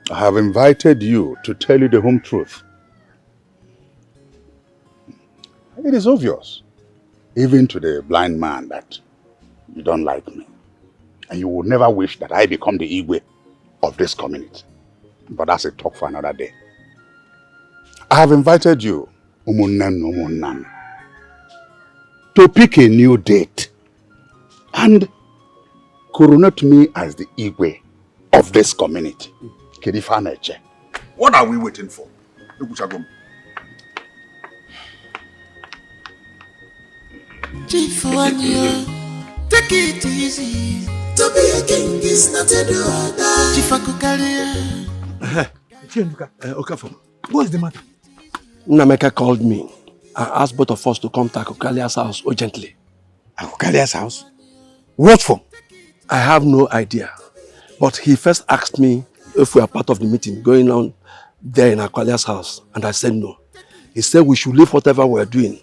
I have invited you to tell you the home truth. It is obvious, even to the blind man, that you don't like me. And you would never wish that I become the Igwe of this community. But that's a talk for another day. I have invited you, Umunnan, to pick a new date and coronate me as the Igwe of this community. What are we waiting for? Chief Wanyo, take it easy. To be a king is not a order. Chief Akokalia. Okafor, what is the matter? Nnameka called me and asked both of us to come to Akokalia's house urgently. Akokalia's house? What for? I have no idea. But he first asked me if we are part of the meeting going on there in Akokalia's house. And I said no. He said we should leave whatever we are doing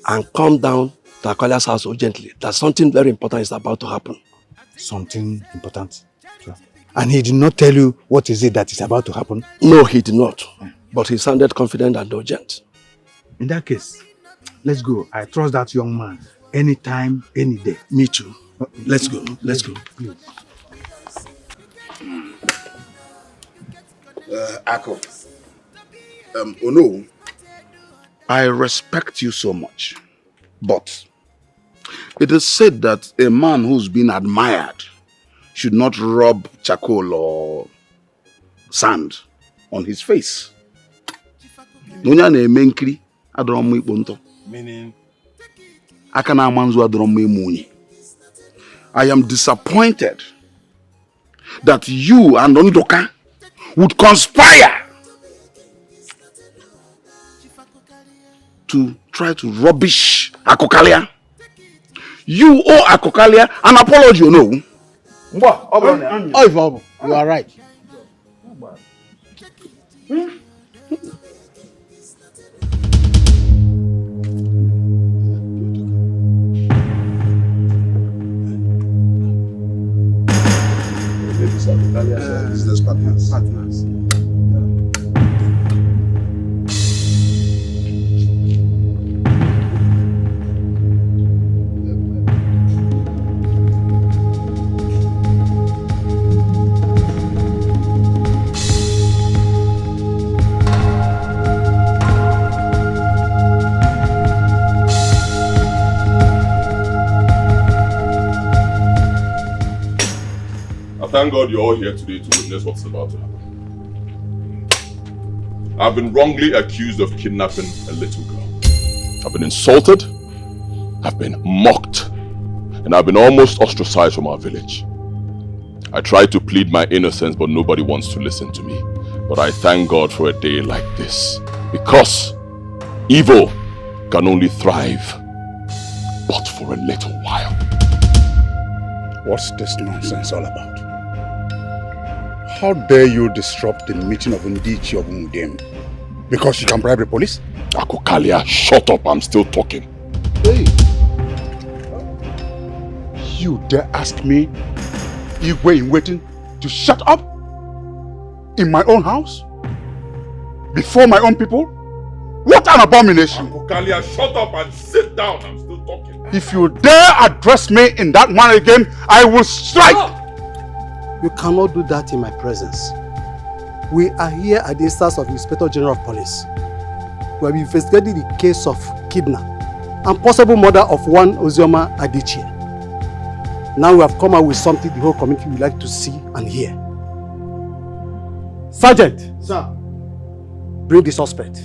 and come down to Akalia's house urgently. That something very important is about to happen. Something important? And he did not tell you what is it that is about to happen? No, he did not. But he sounded confident and urgent. In that case, let's go. I trust that young man. Anytime, any day. Me too. Let's go. Let's go. Please. Ako. Ono, I respect you so much. But it is said that a man who's been admired should not rub charcoal or sand on his face. Meaning? I am disappointed that you and Ondoka would conspire to try to rubbish Akokalia. You owe Akokalia an apology, you know. You are right. Business partners. Thank God you're all here today to witness what's about to happen. I've been wrongly accused of kidnapping a little girl. I've been insulted, I've been mocked, and I've been almost ostracized from our village. I tried to plead my innocence, but nobody wants to listen to me. But I thank God for a day like this, because evil can only thrive, but for a little while. What's this nonsense all about? How dare you disrupt the meeting of Edochie of Ungem? Because you can bribe the police? Akokalia, shut up, I'm still talking. Hey! You dare ask me, Igwe in waiting, to shut up? In my own house? Before my own people? What an abomination! Akokalia, shut up and sit down, I'm still talking. If you dare address me in that manner again, I will strike! Oh. You cannot do that in my presence. We are here at the instance of Inspector General of Police. We have investigated the case of kidnap and possible murder of one Ozioma Edochie. Now we have come out with something the whole community would like to see and hear. Sergeant! Sir. Bring the suspect.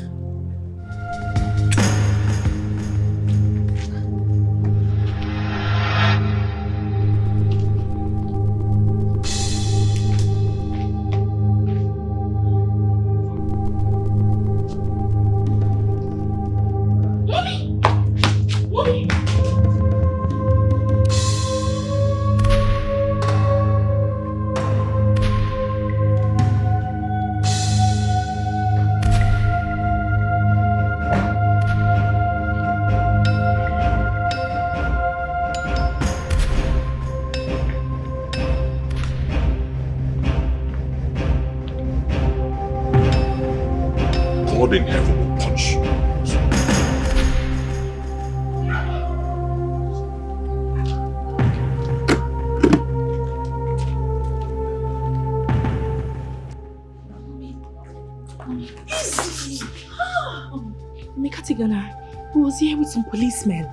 God in heaven will punch you. He was here with some policemen.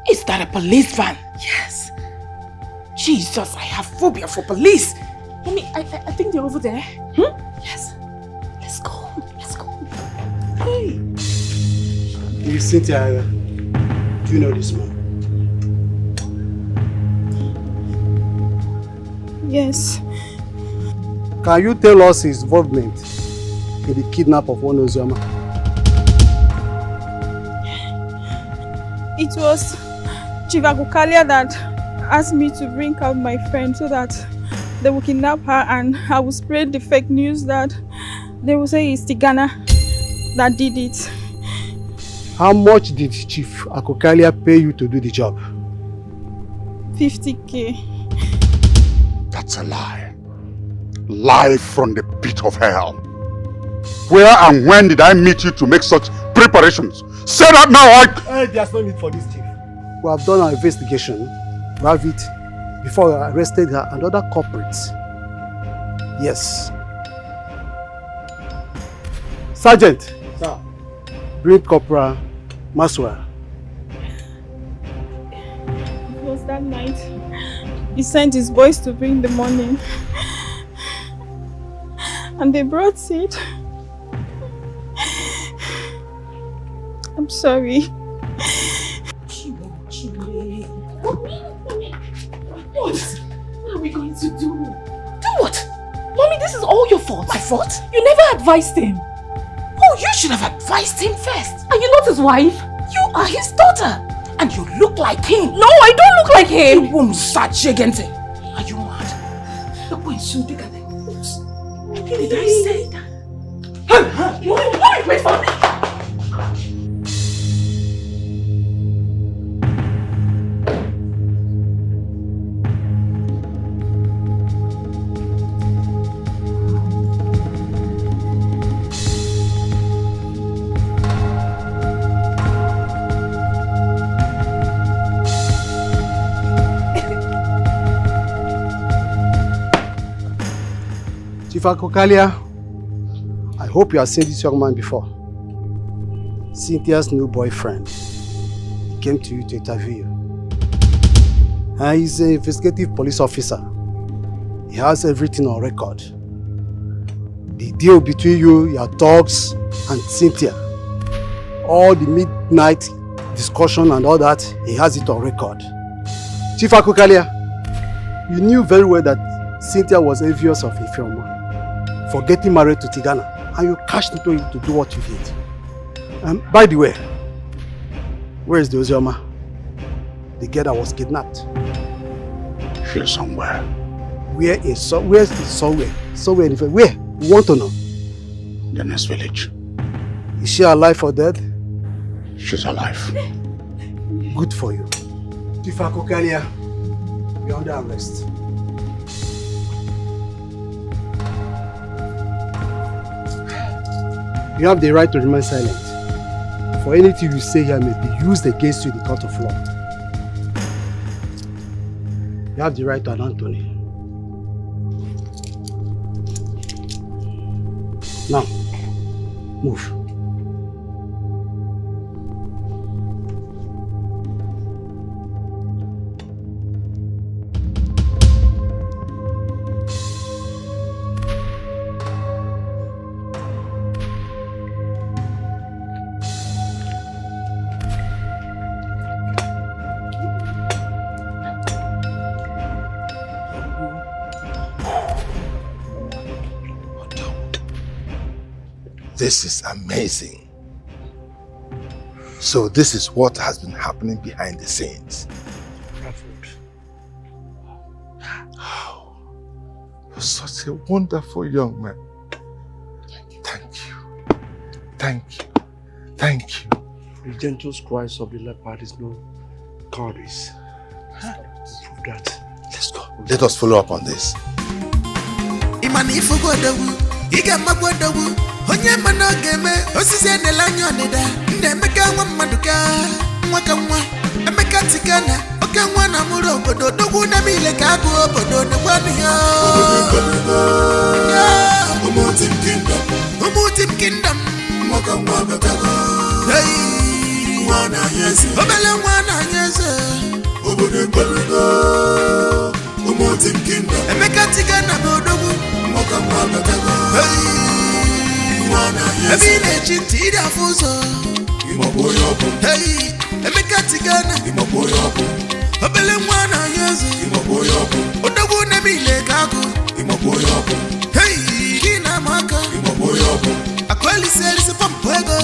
Is that a police van? Yes. Jesus, I have phobia for police. Mommy, I think they're over there. Yes. Let's go. Let's go. Hey. Cynthia, do you know this man? Yes. Can you tell us his involvement in the kidnap of one Ozioma? It was Chief Akokalia that asked me to bring out my friend so that they will kidnap her, and I will spread the fake news that they will say it's Tigana that did it. How much did Chief Akokalia pay you to do the job? 50K. That's a lie. Lie from the pit of hell. Where and when did I meet you to make such preparations? Say that now, There's no need for this, Chief. We have done our investigation. We have it before we arrested her and other culprits. Yes. Sergeant. Sir. Bring Corporal Maswell. It was that night. He sent his boys to bring the money. And they brought it. I'm sorry. What? What are we going to do? Do what? Mommy, this is all your fault. My fault? You never advised him. Oh, you should have advised him first. Are you not his wife? You are his daughter. And you look like him. No, I don't look like him. You won't start shaking. Are you mad? Look when you look at the books. Did I say that? Mommy, wait for me. Chief Akokalia, I hope you have seen this young man before. Cynthia's new boyfriend. He came to you to interview you. And he's an investigative police officer. He has everything on record. The deal between you, your dogs, and Cynthia. All the midnight discussion and all that, he has it on record. Chief Akokalia, you knew very well that Cynthia was envious of Ifeoma for getting married to Tigana, and you cashed into it to do what you did. By the way, where is the Ozioma? The girl that was kidnapped. She's somewhere. Where is somewhere? Somewhere in the where? We want to know. The next village. Is she alive or dead? She's alive. Good for you. Chief Akokalia, you're under arrest. You have the right to remain silent. For anything you say here may be used against you in the court of law. You have the right to an Anthony. Now, move. This is amazing. So this is what has been happening behind the scenes. Oh, you're such a wonderful young man. Thank you. Thank you. Thank you. The gentle cries of the leopard is no cowries. Prove that. Let's go. Let us follow up on this. Onye mana game osisi enela anya onida ndemeka nwa mmaduka nwaka nwa emeka tikana oke nwa na muru obodo dogwu na mile ka agụ obodo ne gwanu ya Umutim kingdom nwaka nwa batago hey nwa na yesi obele nwa na yesi obodo obodo Umutim kingdom emeka tikana bodogwu nwaka nwa batago hey Ebi na-echi iri afọ ụzọ Hey, Emeka Tigana Obele nwa na-anya eze Odogwu na-eme ile ka agụ Hey, gị na-ama aka Akwelisi pọmpụ ego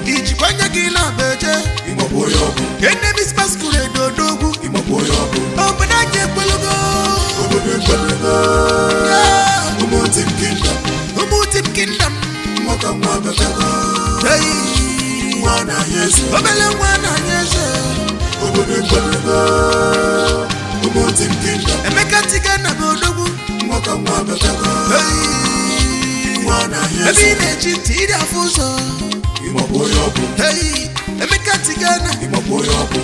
Ijikwanye gị na-abeje Enemi spaskure dodogwu Obodo anyị ekwelugo Umutim kingdom Hey, Mwana Yesu Obele mwana Yesu Obele mwana Omote mkinda Emeka tiga na bodogu Mwaka mwaka taka Mwana Yesu Ebine chitiri afuso Imaboyoku Hey Emeka tiga na Imaboyoku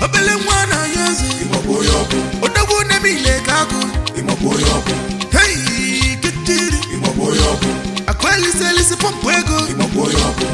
Obele mwana Yesu Imaboyoku Odogu nemile kaku Imaboyoku Hey kitiri Imaboyoku Akweli selisi pompwego Imaboyoku